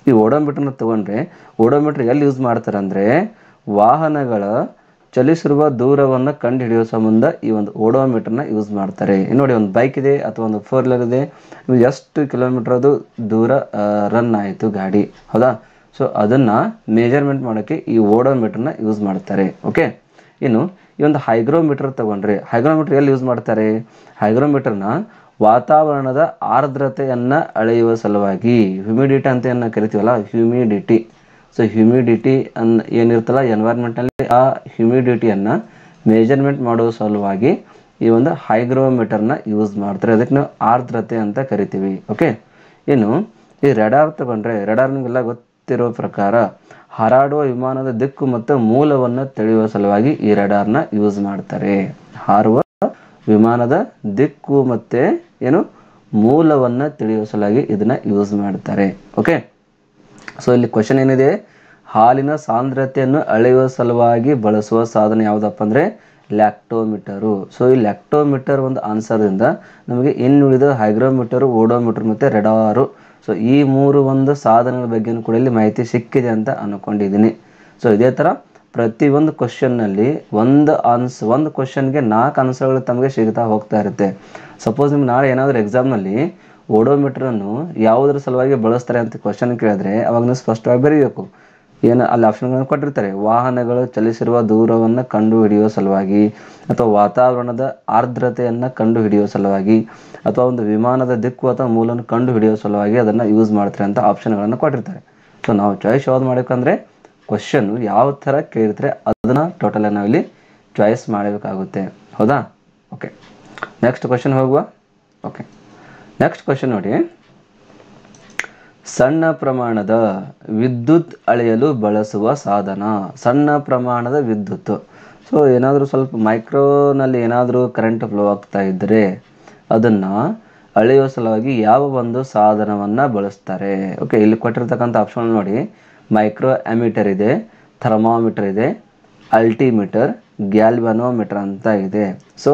ಈ ಓಡೋಮೀಟರ್ನ ತೊಗೊಂಡ್ರೆ ಓಡೋಮೀಟರ್ ಎಲ್ಲಿ ಯೂಸ್ ಮಾಡ್ತಾರೆ ಅಂದರೆ ವಾಹನಗಳ ಚಲಿಸಿರುವ ದೂರವನ್ನು ಕಂಡು ಹಿಡಿಯೋ ಸಂಬಂಧ ಈ ಒಂದು ಓಡೋಮೀಟರ್ನ ಯೂಸ್ ಮಾಡ್ತಾರೆ. ನೋಡಿ, ಒಂದು ಬೈಕ್ ಇದೆ ಅಥವಾ ಒಂದು 4 ವೀಲರ್ ಇದೆ, ಎಷ್ಟು ಕಿಲೋಮೀಟರ್ ಅದು ದೂರ ರನ್ ಆಯಿತು ಗಾಡಿ, ಹೌದಾ? ಸೊ ಅದನ್ನು ಮೆಜರ್ಮೆಂಟ್ ಮಾಡೋಕ್ಕೆ ಈ ಓಡೋಮೀಟರ್ನ ಯೂಸ್ ಮಾಡ್ತಾರೆ. ಓಕೆ, ಇನ್ನು ಈ ಒಂದು ಹೈಗ್ರೋಮೀಟರ್ ತೊಗೊಂಡ್ರೆ ಹೈಗ್ರೋಮೀಟರ್ ಎಲ್ಲಿ ಯೂಸ್ ಮಾಡ್ತಾರೆ? ಹೈಗ್ರೋಮೀಟರ್ನ ವಾತಾವರಣದ ಆರ್ದ್ರತೆಯನ್ನು ಅಳೆಯುವ ಸಲುವಾಗಿ, ಹ್ಯೂಮಿಡಿಟಿ ಅಂತ ಏನು ಕರಿತೀವಲ್ಲ, ಹ್ಯೂಮಿಡಿಟಿ. ಸೊ ಹ್ಯೂಮಿಡಿಟಿ ಏನಿರ್ತಲ್ಲ ಎನ್ವೈರ್ಮೆಂಟಲ್ಲಿ, ಆ ಹ್ಯೂಮಿಡಿಟಿಯನ್ನು ಮೆಜರ್ಮೆಂಟ್ ಮಾಡುವ ಸಲುವಾಗಿ ಈ ಒಂದು ಹೈಗ್ರೋಮೀಟರ್ನ ಯೂಸ್ ಮಾಡ್ತಾರೆ. ಅದಕ್ಕೆ ನಾವು ಆರ್ದ್ರತೆ ಅಂತ ಕರಿತೀವಿ. ಓಕೆ, ಇನ್ನು ಈ ರೆಡಾರ್ ತಗೊಂಡ್ರೆ ರೆಡಾರ್ ನಿಮಗೆಲ್ಲ ಗೊತ್ತಿರೋ ಪ್ರಕಾರ ಹಾರಾಡುವ ವಿಮಾನದ ದಿಕ್ಕು ಮತ್ತು ಮೂಲವನ್ನು ತಿಳಿಯುವ ಸಲುವಾಗಿ ಈ ರೆಡಾರ್ನ ಯೂಸ್ ಮಾಡ್ತಾರೆ. ಹಾರುವ ವಿಮಾನದ ದಿಕ್ಕು ಮತ್ತು ಏನು ಮೂಲವನ್ನು ತಿಳಿಯುವ ಸಲುವಾಗಿ ಇದನ್ನು ಯೂಸ್ ಮಾಡ್ತಾರೆ. ಓಕೆ, ಸೊ ಇಲ್ಲಿ ಕ್ವಶನ್ ಏನಿದೆ, ಹಾಲಿನ ಸಾಂದ್ರತೆಯನ್ನು ಅಳೆಯುವ ಸಲುವಾಗಿ ಬಳಸುವ ಸಾಧನ ಯಾವುದಪ್ಪ ಅಂದರೆ ಲ್ಯಾಕ್ಟೋಮೀಟರು. ಸೊ ಈ ಲ್ಯಾಕ್ಟೋಮೀಟರ್ ಒಂದು ಆನ್ಸರ್ದಿಂದ ನಮಗೆ ಇನ್ನುಳಿದ ಹೈಗ್ರೋಮೀಟರು, ಓಡೋಮೀಟರ್ ಮತ್ತು ರೆಡಾರು. ಸೊ ಈ ಮೂರು ಒಂದು ಸಾಧನಗಳ ಬಗ್ಗೆ ಕೂಡ ಇಲ್ಲಿ ಮಾಹಿತಿ ಸಿಕ್ಕಿದೆ ಅಂತ ಅಂದ್ಕೊಂಡಿದ್ದೀನಿ. ಸೊ ಇದೇ ಥರ ಪ್ರತಿಯೊಂದು ಕ್ವಶನ್ನಲ್ಲಿ ಒಂದು ಕ್ವಶನ್ಗೆ 4 ಆನ್ಸರ್ಗಳು ತಮಗೆ ಸಿಗ್ತಾ ಹೋಗ್ತಾ ಇರುತ್ತೆ. ಸಪೋಸ್ ನಿಮ್ಗೆ ನಾಳೆ ಏನಾದರೂ ಎಕ್ಸಾಮ್ನಲ್ಲಿ ಓಡೋಮೀಟ್ರನ್ನು ಯಾವುದರ ಸಲುವಾಗಿ ಬಳಸ್ತಾರೆ ಅಂತ ಕ್ವಶನ್ ಕೇಳಿದ್ರೆ ಅವಾಗ ನೀವು ಸ್ಪಷ್ಟವಾಗಿ ಬರೀಬೇಕು. ಏನು ಅಲ್ಲಿ ಆಪ್ಷನ್ಗಳನ್ನು ಕೊಟ್ಟಿರ್ತಾರೆ. ವಾಹನಗಳು ಚಲಿಸಿರುವ ದೂರವನ್ನು ಕಂಡುಹಿಡಿಯುವ ಸಲುವಾಗಿ, ಅಥವಾ ವಾತಾವರಣದ ಆರ್ದ್ರತೆಯನ್ನು ಕಂಡುಹಿಡಿಯುವ ಸಲುವಾಗಿ, ಅಥವಾ ಒಂದು ವಿಮಾನದ ದಿಕ್ಕು ಅಥವಾ ಮೂಲವನ್ನು ಕಂಡುಹಿಡಿಯುವ ಸಲುವಾಗಿ ಅದನ್ನು ಯೂಸ್ ಮಾಡ್ತಾರೆ ಅಂತ ಆಪ್ಷನ್ಗಳನ್ನು ಕೊಟ್ಟಿರ್ತಾರೆ. ಸೊ ನಾವು ಚಾಯ್ಸ್ ಯಾವ್ದು ಮಾಡಬೇಕಂದ್ರೆ ಕ್ವಶನ್ನು ಯಾವ ಥರ ಕೇಳಿರ್ತಾರೆ ಅದನ್ನು ಟೋಟಲಾಗಿ ನಾವಿಲ್ಲಿ ಚಾಯ್ಸ್ ಮಾಡಬೇಕಾಗುತ್ತೆ. ಹೌದಾ? ಓಕೆ, ನೆಕ್ಸ್ಟ್ ಕ್ವಶನ್ ಹೋಗುವ. ಓಕೆ, ನೆಕ್ಸ್ಟ್ ಕ್ವಶನ್ ನೋಡಿ. ಸಣ್ಣ ಪ್ರಮಾಣದ ವಿದ್ಯುತ್ ಅಳೆಯಲು ಬಳಸುವ ಸಾಧನ. ಸಣ್ಣ ಪ್ರಮಾಣದ ವಿದ್ಯುತ್. ಸೊ ಏನಾದರೂ ಸ್ವಲ್ಪ ಮೈಕ್ರೋನಲ್ಲಿ ಏನಾದರೂ ಕರೆಂಟ್ ಫ್ಲೋ ಆಗ್ತಾ ಇದ್ದರೆ ಅದನ್ನು ಅಳೆಯುವ ಸಲುವಾಗಿ ಯಾವ ಒಂದು ಸಾಧನವನ್ನು ಬಳಸ್ತಾರೆ? ಓಕೆ, ಇಲ್ಲಿ ಕೊಟ್ಟಿರ್ತಕ್ಕಂಥ ಆಪ್ಷನ್ ನೋಡಿ. ಮೈಕ್ರೋ ಅಮೀಟರ್ ಇದೆ, ಥರ್ಮಾಮೀಟರ್ ಇದೆ, ಅಲ್ಟಿಮೀಟರ್, ಗ್ಯಾಲ್ವನೋಮೀಟರ್ ಅಂತ ಇದೆ. ಸೊ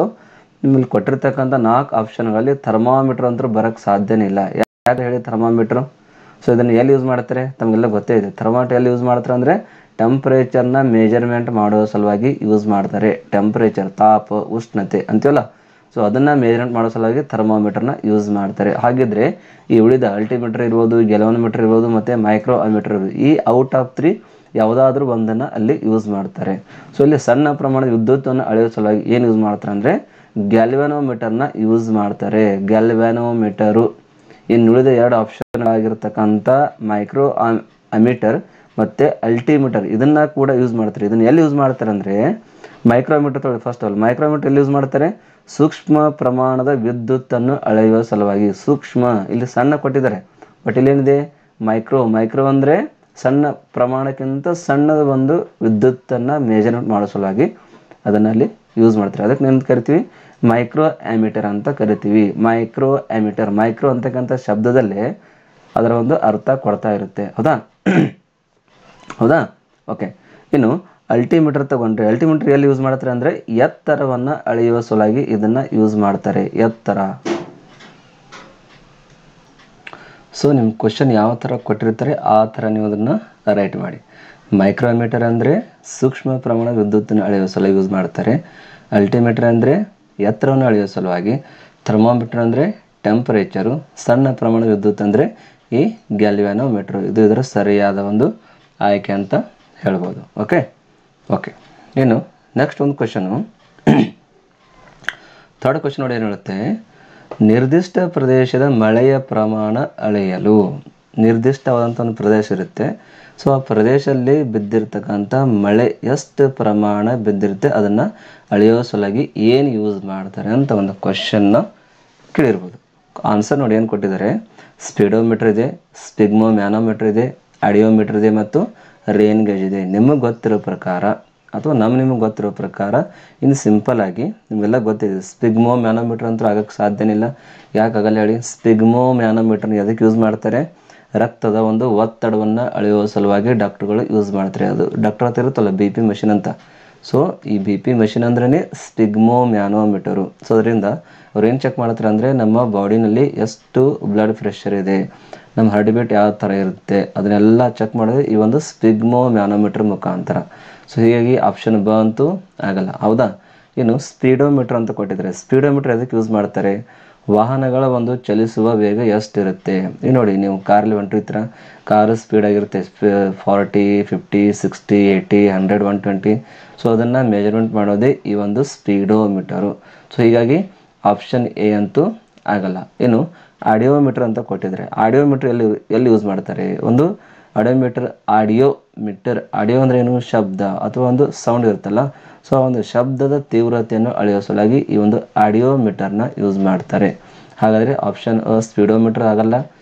ನಿಮ್ಮಲ್ಲಿ ಕೊಟ್ಟಿರ್ತಕ್ಕಂಥ 4 ಆಪ್ಷನ್ಗಳಲ್ಲಿ ಥರ್ಮಾಮೀಟರ್ ಅಂತೂ ಬರೋಕ್ಕೆ ಸಾಧ್ಯನೇ ಇಲ್ಲ. ಯಾಕೆ ಹೇಳಿ ಥರ್ಮಾಮೀಟ್ರು? ಸೊ ಇದನ್ನು ಎಲ್ಲಿ ಯೂಸ್ ಮಾಡ್ತಾರೆ ತಮಗೆಲ್ಲ ಗೊತ್ತೇ ಇದೆ. ಥರ್ಮಾಮೀಟರ್ ಎಲ್ಲಿ ಯೂಸ್ ಮಾಡ್ತಾರೆ ಅಂದರೆ ಟೆಂಪ್ರೇಚರ್ನ ಮೇಜರ್ಮೆಂಟ್ ಮಾಡೋ ಸಲುವಾಗಿ ಯೂಸ್ ಮಾಡ್ತಾರೆ. ಟೆಂಪ್ರೇಚರ್, ತಾಪ, ಉಷ್ಣತೆ ಅಂತೀವಲ್ಲ, ಸೊ ಅದನ್ನು ಮೇಜರ್ಮೆಂಟ್ ಮಾಡೋ ಸಲುವಾಗಿ ಥರ್ಮಾಮೀಟರ್ನ ಯೂಸ್ ಮಾಡ್ತಾರೆ. ಹಾಗಿದ್ರೆ ಈ ಉಳಿದ ಅಲ್ಟಿಮೀಟರ್ ಇರ್ಬೋದು, ಗ್ಯಾಲ್ವನೋಮೀಟರ್ ಇರ್ಬೋದು ಮತ್ತು ಮೈಕ್ರೋ ಅಮೀಟರ್ ಇರ್ಬೋದು, ಈ ಔಟ್ ಆಫ್ 3 ಯಾವುದಾದ್ರೂ ಒಂದನ್ನು ಅಲ್ಲಿ ಯೂಸ್ ಮಾಡ್ತಾರೆ. ಸೊ ಇಲ್ಲಿ ಸಣ್ಣ ಪ್ರಮಾಣದ ವಿದ್ಯುತ್ತನ್ನು ಅಳೆಯೋ ಸಲುವಾಗಿ ಏನು ಯೂಸ್ ಮಾಡ್ತಾರೆ ಅಂದರೆ ಗ್ಯಾಲ್ವನೋಮೀಟರ್ನ ಯೂಸ್ ಮಾಡ್ತಾರೆ. ಗ್ಯಾಲ್ವನೋಮೀಟರು. ಇನ್ನು ಉಳಿದ 2 ಆಪ್ಷನ್ ಆಗಿರ್ತಕ್ಕಂಥ ಮೈಕ್ರೋ ಅಮೀಟರ್ ಮತ್ತು ಅಲ್ಟಿಮೀಟರ್ ಇದನ್ನು ಕೂಡ ಯೂಸ್ ಮಾಡ್ತಾರೆ. ಇದನ್ನು ಎಲ್ಲಿ ಯೂಸ್ ಮಾಡ್ತಾರೆ ಅಂದರೆ ಮೈಕ್ರೋಮೀಟರ್ ತೊಗೊಳ್ಳಿ. ಫಸ್ಟ್ ಆಲ್ ಮೈಕ್ರೋಮೀಟರ್ ಎಲ್ಲಿ ಯೂಸ್ ಮಾಡ್ತಾರೆ? ಸೂಕ್ಷ್ಮ ಪ್ರಮಾಣದ ವಿದ್ಯುತ್ತನ್ನು ಅಳೆಯುವ ಸಲುವಾಗಿ. ಸೂಕ್ಷ್ಮ ಇಲ್ಲಿ ಸಣ್ಣ ಕೊಟ್ಟಿದ್ದಾರೆ, ಬಟ್ ಇಲ್ಲೇನಿದೆ ಮೈಕ್ರೋ ಅಂದರೆ ಸಣ್ಣ ಪ್ರಮಾಣಕ್ಕಿಂತ ಸಣ್ಣದ ಒಂದು ವಿದ್ಯುತ್ತನ್ನು ಮೇಜರ್ಮೆಂಟ್ ಮಾಡೋ ಸಲುವಾಗಿ ಅದನ್ನು ಅಲ್ಲಿ ಯೂಸ್ ಮಾಡ್ತಾರೆ. ಅದಕ್ಕೆ ನೆನ್ಪು ಕರಿತೀವಿ ಮೈಕ್ರೋ ಅಮೀಟರ್ ಅಂತ ಕರಿತೀವಿ. ಮೈಕ್ರೋ ಅಮೀಟರ್, ಮೈಕ್ರೋ ಅಂತಕ್ಕಂಥ ಶಬ್ದದಲ್ಲೇ ಅದರ ಒಂದು ಅರ್ಥ ಕೊಡ್ತಾ ಇರುತ್ತೆ. ಹೌದಾ? ಹೌದಾ? ಓಕೆ, ಇನ್ನು ಅಲ್ಟಿಮೀಟರ್ ತಗೊಂಡ್ರೆ ಅಲ್ಟಿಮೀಟರ್ ಎಲ್ಲಿ ಯೂಸ್ ಮಾಡ್ತಾರೆ ಅಂದರೆ ಎತ್ತರವನ್ನು ಅಳೆಯುವ ಸಲುವಾಗಿ ಇದನ್ನು ಯೂಸ್ ಮಾಡ್ತಾರೆ. ಎತ್ತರ. ಸೊ ನಿಮ್ಮ ಕ್ವಶನ್ ಯಾವ ಥರ ಕೊಟ್ಟಿರ್ತಾರೆ ಆ ಥರ ನೀವು ಅದನ್ನು ರೈಟ್ ಮಾಡಿ. ಮೈಕ್ರೋಮೀಟರ್ ಅಂದರೆ ಸೂಕ್ಷ್ಮ ಪ್ರಮಾಣ ವಿದ್ಯುತ್ತನ್ನು ಅಳೆಯುವ ಸಲುವಾಗಿ ಯೂಸ್ ಮಾಡ್ತಾರೆ. ಅಲ್ಟಿಮೀಟರ್ ಅಂದರೆ ಎತ್ತರವನ್ನು ಅಳೆಯುವ ಸಲುವಾಗಿ. ಥರ್ಮಾಮೀಟರ್ ಅಂದರೆ ಟೆಂಪರೇಚರು. ಸಣ್ಣ ಪ್ರಮಾಣ ವಿದ್ಯುತ್ ಅಂದರೆ ಈ ಗ್ಯಾಲ್ವನೋಮೀಟರ್. ಇದು ಇದರ ಸರಿಯಾದ ಒಂದು ಆಯ್ಕೆ ಅಂತ ಹೇಳ್ಬೋದು. ಓಕೆ ಓಕೆ, ಇನ್ನು ನೆಕ್ಸ್ಟ್ ಒಂದು ಕ್ವಶನು. ಥರ್ಡ್ ಕ್ವಶನ್ ನೋಡಿ ಏನು ಹೇಳುತ್ತೆ. ನಿರ್ದಿಷ್ಟ ಪ್ರದೇಶದ ಮಳೆಯ ಪ್ರಮಾಣ ಅಳೆಯಲು. ನಿರ್ದಿಷ್ಟವಾದಂಥ ಒಂದು ಪ್ರದೇಶ ಇರುತ್ತೆ. ಸೊ ಆ ಪ್ರದೇಶದಲ್ಲಿ ಬಿದ್ದಿರ್ತಕ್ಕಂಥ ಮಳೆ ಎಷ್ಟು ಪ್ರಮಾಣ ಬಿದ್ದಿರುತ್ತೆ ಅದನ್ನು ಅಳೆಯೋ ಸಲುವಾಗಿ ಏನು ಯೂಸ್ ಮಾಡ್ತಾರೆ ಅಂತ ಒಂದು ಕ್ವಶನ್ನ ಕೇಳಿರ್ಬೋದು. ಆನ್ಸರ್ ನೋಡಿ ಏನು ಕೊಟ್ಟಿದ್ದಾರೆ. ಸ್ಪೀಡೋಮೀಟರ್ ಇದೆ, ಸ್ಪಿಗ್ಮೋ ಮ್ಯಾನೋಮೀಟರ್ ಇದೆ, ಅಡಿಯೋಮೀಟರ್ ಇದೆ ಮತ್ತು ರೇನ್ ಗೇಜ್ ಇದೆ. ನಿಮಗೆ ಗೊತ್ತಿರೋ ಪ್ರಕಾರ ಅಥವಾ ನಿಮಗೆ ಗೊತ್ತಿರೋ ಪ್ರಕಾರ ಇನ್ನು ಸಿಂಪಲ್ ಆಗಿ ನಿಮಗೆಲ್ಲ ಗೊತ್ತಿದೆ. ಸ್ಪಿಗ್ಮೋ ಮ್ಯಾನೋಮೀಟರ್ ಅಂತೂ ಆಗೋಕ್ಕೆ ಸಾಧ್ಯನೇ ಇಲ್ಲ. ಯಾಕಾಗಲ್ಲ ಹೇಳಿ? ಸ್ಪಿಗ್ಮೋ ಮ್ಯಾನೋಮೀಟರ್ನ ಎದಕ್ಕೆ ಯೂಸ್ ಮಾಡ್ತಾರೆ? ರಕ್ತದ ಒಂದು ಒತ್ತಡವನ್ನು ಅಳೆಯುವ ಸಲುವಾಗಿ ಡಾಕ್ಟರ್ಗಳು ಯೂಸ್ ಮಾಡ್ತಾರೆ. ಅದು ಡಾಕ್ಟರ್ ಹತ್ರ ಇರುತ್ತಲ್ಲ BP ಮಷಿನ್ ಅಂತ. ಸೊ ಈ BP ಮಷಿನ್ ಅಂದ್ರೇ ಸ್ಪಿಗ್ಮೋ ಮ್ಯಾನೋಮೀಟರು. ಸೊ ಅದರಿಂದ ಅವ್ರು ಏನು ಚೆಕ್ ಮಾಡ್ತಾರೆ ಅಂದರೆ ನಮ್ಮ ಬಾಡಿನಲ್ಲಿ ಎಷ್ಟು ಬ್ಲಡ್ ಪ್ರೆಷರ್ ಇದೆ, ನಮ್ಮ ಹಾರ್ಟ್ ಬೀಟ್ ಯಾವ ಥರ ಇರುತ್ತೆ ಅದನ್ನೆಲ್ಲ ಚೆಕ್ ಮಾಡೋದು ಈ ಒಂದು ಸ್ಪಿಗ್ಮೋ ಮ್ಯಾನೋಮೀಟರ್ ಮುಖಾಂತರ. ಸೊ ಹೀಗಾಗಿ ಆಪ್ಷನ್ ಬ ಅಂತೂ ಆಗಲ್ಲ. ಹೌದಾ? ಇನ್ನು ಸ್ಪೀಡೋಮೀಟರ್ ಅಂತ ಕೊಟ್ಟಿದ್ದಾರೆ. ಸ್ಪೀಡೋಮೀಟರ್ ಎದಕ್ಕೆ ಯೂಸ್ ಮಾಡ್ತಾರೆ? ವಾಹನಗಳ ಒಂದು ಚಲಿಸುವ ವೇಗ ಎಷ್ಟಿರುತ್ತೆ. ಈಗ ನೋಡಿ, ನೀವು ಕಾರಲ್ಲಿ ಹೊಂಟಿರ್ತೀರ, ಕಾರು ಸ್ಪೀಡಾಗಿರುತ್ತೆ 40, 50, 60, 80, 100, 120. ಸೊ ಅದನ್ನು ಮೆಜರ್ಮೆಂಟ್ ಮಾಡೋದೇ ಈ ಒಂದು ಸ್ಪೀಡೋಮೀಟರು. ಸೊ ಹೀಗಾಗಿ ಆಪ್ಷನ್ ಎ ಅಂತೂ ಆಗಲ್ಲ. ಇನ್ನು ಆಡಿಯೋಮೀಟರ್ ಅಂತ ಕೊಟ್ಟಿದ್ದಾರೆ. ಆಡಿಯೋಮೀಟರ್ ಎಲ್ಲಿ ಯೂಸ್ ಮಾಡ್ತಾರೆ? ಒಂದು ಆಡಿಯೋಮೀಟರ್ ಆಡಿಯೋ ಅಂದರೆ ಏನು? ಶಬ್ದ ಅಥವಾ ಒಂದು ಸೌಂಡ್ ಇರುತ್ತಲ್ಲ. ಸೊ ಆ ಒಂದು ಶಬ್ದದ ತೀವ್ರತೆಯನ್ನು ಅಳೆಯೋ ಸಲುವಾಗಿ ಈ ಒಂದು ಆಡಿಯೋಮೀಟರ್ನ ಯೂಸ್ ಮಾಡ್ತಾರೆ. ಹಾಗಾದರೆ ಆಪ್ಷನ್ ಅ ಸ್ಪೀಡೋಮೀಟರ್ ಆಗಲ್ಲ,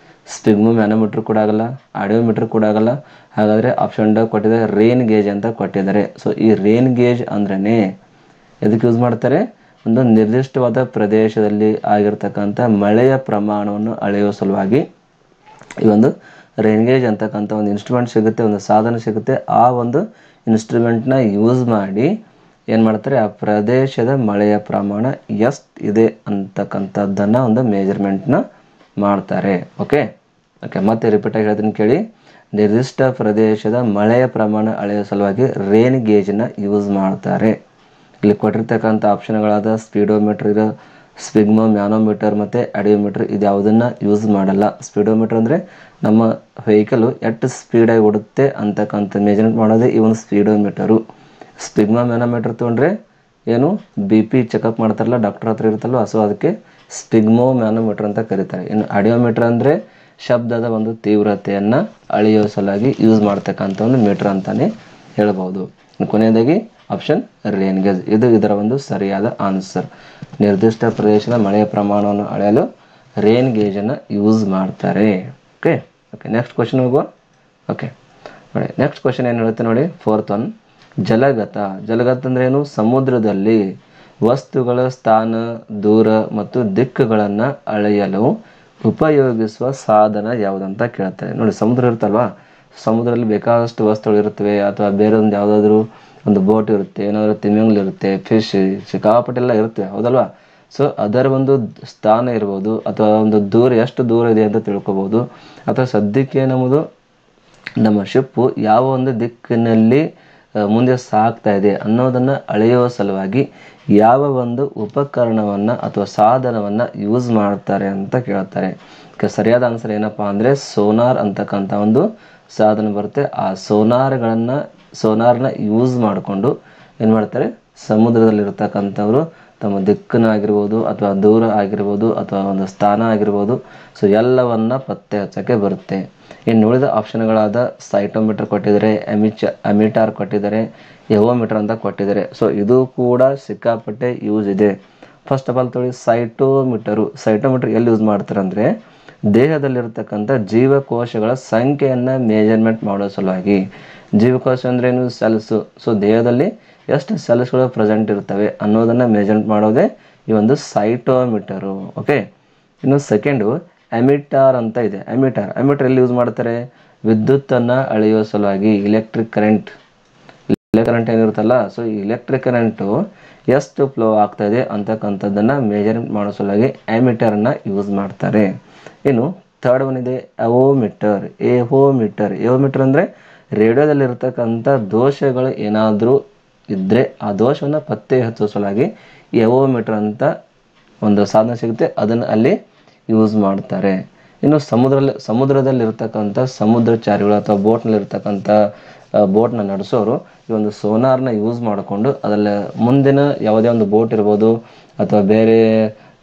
ಸ್ಪಿಗ್ಮೋ ಮ್ಯಾನೋಮೀಟರ್ ಕೂಡ ಆಗಲ್ಲ, ಆಡಿಯೋಮೀಟರ್ ಕೂಡ ಆಗಲ್ಲ. ಹಾಗಾದರೆ ಆಪ್ಷನ್ ಡ ಕೊಟ್ಟಿದ್ದಾರೆ ರೇನ್ ಗೇಜ್ ಅಂತ ಕೊಟ್ಟಿದ್ದಾರೆ. ಸೊ ಈ ರೇನ್ ಗೇಜ್ ಅಂದ್ರೇ ಎದಕ್ಕೆ ಯೂಸ್ ಮಾಡ್ತಾರೆ? ಒಂದು ನಿರ್ದಿಷ್ಟವಾದ ಪ್ರದೇಶದಲ್ಲಿ ಆಗಿರ್ತಕ್ಕಂಥ ಮಳೆಯ ಪ್ರಮಾಣವನ್ನು ಅಳೆಯುವ ಸಲುವಾಗಿ ಈ ಒಂದು ರೇನ್ ಗೇಜ್ ಅಂತಕ್ಕಂಥ ಒಂದು ಇನ್ಸ್ಟ್ರೂಮೆಂಟ್ ಸಿಗುತ್ತೆ, ಒಂದು ಸಾಧನ ಸಿಗುತ್ತೆ. ಆ ಒಂದು ಇನ್ಸ್ಟ್ರೂಮೆಂಟ್ನ ಯೂಸ್ ಮಾಡಿ ಏನು ಮಾಡ್ತಾರೆ, ಆ ಪ್ರದೇಶದ ಮಳೆಯ ಪ್ರಮಾಣ ಎಷ್ಟು ಇದೆ ಅಂತಕ್ಕಂಥದ್ದನ್ನು ಒಂದು ಮೆಜರ್ಮೆಂಟ್ನ ಮಾಡ್ತಾರೆ. ಓಕೆ ಓಕೆ ಮತ್ತೆ ರಿಪೀಟಾಗಿ ಹೇಳ್ತೀನಿ ಕೇಳಿ. ನಿರ್ದಿಷ್ಟ ಪ್ರದೇಶದ ಮಳೆಯ ಪ್ರಮಾಣ ಅಳೆಯುವ ಸಲುವಾಗಿ ರೇನ್ ಗೇಜ್ನ ಯೂಸ್ ಮಾಡ್ತಾರೆ. ಇಲ್ಲಿ ಕೊಟ್ಟಿರ್ತಕ್ಕಂಥ ಆಪ್ಷನ್ಗಳಾದ ಸ್ಪೀಡೋಮೀಟರ್ ಇರೋ, ಸ್ಪಿಗ್ಮೋ ಮ್ಯಾನೋಮೀಟರ್ ಮತ್ತು ಅಡಿಯೋಮೀಟರ್ ಇದು ಯಾವುದನ್ನು ಯೂಸ್ ಮಾಡಲ್ಲ. ಸ್ಪೀಡೋಮೀಟರ್ ಅಂದರೆ ನಮ್ಮ ವೆಹಿಕಲು ಎಷ್ಟು ಸ್ಪೀಡಾಗಿ ಓಡುತ್ತೆ ಅಂತಕ್ಕಂಥ ಮೆಜರ್ಮೆಂಟ್ ಮಾಡೋದೇ ಈ ಒಂದು ಸ್ಪೀಡೋಮೀಟರು. ಸ್ಪಿಗ್ಮಾ ಮ್ಯಾನೋಮೀಟರ್ ತೊಗೊಂಡ್ರೆ ಏನು BP ಚೆಕಪ್ ಮಾಡ್ತಾರಲ್ಲ ಡಾಕ್ಟರ್ ಹತ್ರ ಇರುತ್ತಲ್ವ, ಸೊ ಅದಕ್ಕೆ ಸ್ಪಿಗ್ಮೋ ಮ್ಯಾನೋಮೀಟರ್ ಅಂತ ಕರೀತಾರೆ. ಇನ್ನು ಅಡಿಯೋಮೀಟರ್ ಅಂದರೆ ಶಬ್ದದ ಒಂದು ತೀವ್ರತೆಯನ್ನು ಅಳೆಯೋ ಸಲುವಾಗಿ ಯೂಸ್ ಮಾಡ್ತಕ್ಕಂಥ ಒಂದು ಮೀಟರ್ ಅಂತಲೇ ಹೇಳ್ಬೋದು. ಕೊನೆಯದಾಗಿ ಆಪ್ಷನ್ ರೇನ್ ಗೇಜ್, ಇದು ಇದರ ಒಂದು ಸರಿಯಾದ ಆನ್ಸರ್. ನಿರ್ದಿಷ್ಟ ಪ್ರದೇಶದ ಮಳೆಯ ಪ್ರಮಾಣವನ್ನು ಅಳೆಯಲು ರೇನ್ ಗೇಜನ್ನು ಯೂಸ್ ಮಾಡ್ತಾರೆ. ಓಕೆ ಓಕೆ ನೆಕ್ಸ್ಟ್ ಕ್ವಶನ್ ಹೋಗುವ. ಓಕೆ ನೋಡಿ ನೆಕ್ಸ್ಟ್ ಕ್ವಶನ್ ಏನು ಹೇಳುತ್ತೆ ನೋಡಿ, 4th ಒನ್. ಜಲಗತ. ಜಲಗತ ಅಂದ್ರೆ ಏನು, ಸಮುದ್ರದಲ್ಲಿ ವಸ್ತುಗಳ ಸ್ಥಾನ, ದೂರ ಮತ್ತು ದಿಕ್ಕುಗಳನ್ನು ಅಳೆಯಲು ಉಪಯೋಗಿಸುವ ಸಾಧನ ಯಾವುದಂತ ಕೇಳ್ತಾರೆ. ನೋಡಿ ಸಮುದ್ರ ಇರುತ್ತಲ್ವಾ, ಸಮುದ್ರದಲ್ಲಿ ಬೇಕಾದಷ್ಟು ವಸ್ತುಗಳು ಇರುತ್ತವೆ, ಅಥವಾ ಬೇರೆ ಒಂದು ಯಾವುದಾದ್ರೂ ಒಂದು ಬೋಟ್ ಇರುತ್ತೆ, ಏನಾದರೂ ತಿಮಿಂಗ್ಲ್ ಇರುತ್ತೆ, ಫಿಶ್ ಸಿಕ್ಕಾಪಟ್ಟೆಲ್ಲ ಇರುತ್ತೆ, ಹೌದಲ್ವಾ. ಸೊ ಅದರ ಒಂದು ಸ್ಥಾನ ಇರ್ಬೋದು, ಅಥವಾ ಒಂದು ದೂರ ಎಷ್ಟು ದೂರ ಇದೆ ಅಂತ ತಿಳ್ಕೊಬೋದು, ಅಥವಾ ಸದ್ಯಕ್ಕೆ ನಮ್ಮದು ನಮ್ಮ ಶಿಪ್ಪು ಯಾವ ಒಂದು ದಿಕ್ಕಿನಲ್ಲಿ ಮುಂದೆ ಸಾಗ್ತಾ ಇದೆ ಅನ್ನೋದನ್ನು ಅಳೆಯುವ ಸಲುವಾಗಿ ಯಾವ ಒಂದು ಉಪಕರಣವನ್ನು ಅಥವಾ ಸಾಧನವನ್ನು ಯೂಸ್ ಮಾಡ್ತಾರೆ ಅಂತ ಕೇಳ್ತಾರೆ. ಸರಿಯಾದ ಆನ್ಸರ್ ಏನಪ್ಪ ಅಂದರೆ ಸೋನಾರ್ ಅಂತಕ್ಕಂಥ ಒಂದು ಸಾಧನ ಬರುತ್ತೆ. ಆ ಸೋನಾರ್ನ ಯೂಸ್ ಮಾಡಿಕೊಂಡು ಏನು ಮಾಡ್ತಾರೆ, ಸಮುದ್ರದಲ್ಲಿರ್ತಕ್ಕಂಥವ್ರು ತಮ್ಮ ದಿಕ್ಕನ್ನು ಆಗಿರ್ಬೋದು, ಅಥವಾ ದೂರ ಆಗಿರ್ಬೋದು, ಅಥವಾ ಒಂದು ಸ್ಥಾನ ಆಗಿರ್ಬೋದು, ಸೊ ಎಲ್ಲವನ್ನ ಪತ್ತೆ ಹಚ್ಚೋಕ್ಕೆ ಬರುತ್ತೆ. ಇನ್ನು ಉಳಿದ ಆಪ್ಷನ್ಗಳಾದ ಸೈಟೋಮೀಟರ್ ಕೊಟ್ಟಿದ್ದಾರೆ, ಅಮಿಟಾರ್ ಕೊಟ್ಟಿದ್ದಾರೆ, ಎವೋಮೀಟರ್ ಅಂತ ಕೊಟ್ಟಿದ್ದಾರೆ. ಸೊ ಇದು ಕೂಡ ಸಿಕ್ಕಾಪಟ್ಟೆ ಯೂಸ್ ಇದೆ. ಫಸ್ಟ್ ಆಫ್ ಆಲ್ ತೊಳಿ ಸೈಟೋಮೀಟರ್ ಎಲ್ಲಿ ಯೂಸ್ ಮಾಡ್ತಾರೆ ಅಂದರೆ ದೇಹದಲ್ಲಿರ್ತಕ್ಕಂಥ ಜೀವಕೋಶಗಳ ಸಂಖ್ಯೆಯನ್ನು ಮೆಜರ್ಮೆಂಟ್ ಮಾಡೋ ಸಲುವಾಗಿ. ಜೀವಕೋಶ ಅಂದ್ರೆ ಏನು, ಸೆಲ್ಸು. ಸೊ ದೇಹದಲ್ಲಿ ಎಷ್ಟು ಸೆಲ್ಸ್ಗಳು ಪ್ರೆಸೆಂಟ್ ಇರ್ತವೆ ಅನ್ನೋದನ್ನು ಮೆಜರ್ಮೆಂಟ್ ಮಾಡೋದೇ ಈ ಒಂದು ಸೈಟೋಮೀಟರು. ಓಕೆ ಇನ್ನು ಸೆಕೆಂಡು ಅಮಿಟಾರ್ ಅಂತ ಇದೆ. ಅಮಿಟರ್ ಎಲ್ಲಿ ಯೂಸ್ ಮಾಡ್ತಾರೆ, ವಿದ್ಯುತ್ತನ್ನು ಅಳೆಯುವ ಸಲುವಾಗಿ. ಇಲೆಕ್ಟ್ರಿಕ್ ಕರೆಂಟ್ ಏನಿರುತ್ತಲ್ಲ, ಸೊ ಈ ಎಲೆಕ್ಟ್ರಿಕ್ ಕರೆಂಟು ಎಷ್ಟು ಫ್ಲೋ ಆಗ್ತಾ ಇದೆ ಅಂತಕ್ಕಂಥದ್ದನ್ನು ಮೆಜರ್ಮೆಂಟ್ ಮಾಡೋ ಸಲುವಾಗಿ ಅಮಿಟರ್ನ ಯೂಸ್ ಮಾಡ್ತಾರೆ. ಇನ್ನು ಥರ್ಡ್ ಒನ್ ಇದೆ ಎವೋಮೀಟರ್ ಅಂದರೆ ರೇಡಿಯೋದಲ್ಲಿರ್ತಕ್ಕಂಥ ದೋಷಗಳು ಏನಾದರೂ ಇದ್ದರೆ ಆ ದೋಷವನ್ನು ಪತ್ತೆ ಹಚ್ಚೋ ಸಲುವಾಗಿ ಎವೋಮೀಟರ್ ಅಂತ ಒಂದು ಸಾಧನ ಸಿಗುತ್ತೆ, ಅದನ್ನು ಅಲ್ಲಿ ಯೂಸ್ ಮಾಡ್ತಾರೆ. ಇನ್ನು ಸಮುದ್ರದಲ್ಲಿರ್ತಕ್ಕಂಥ ಸಮುದ್ರಚಾರಿಗಳು ಅಥವಾ ಬೋಟ್ನಲ್ಲಿರ್ತಕ್ಕಂಥ ಬೋಟ್ನ ನಡೆಸೋರು ಈ ಒಂದು ಸೋನಾರ್ನ ಯೂಸ್ ಮಾಡಿಕೊಂಡು ಅದರಲ್ಲಿ ಮುಂದಿನ ಯಾವುದೇ ಒಂದು ಬೋಟ್ ಇರ್ಬೋದು, ಅಥವಾ ಬೇರೆ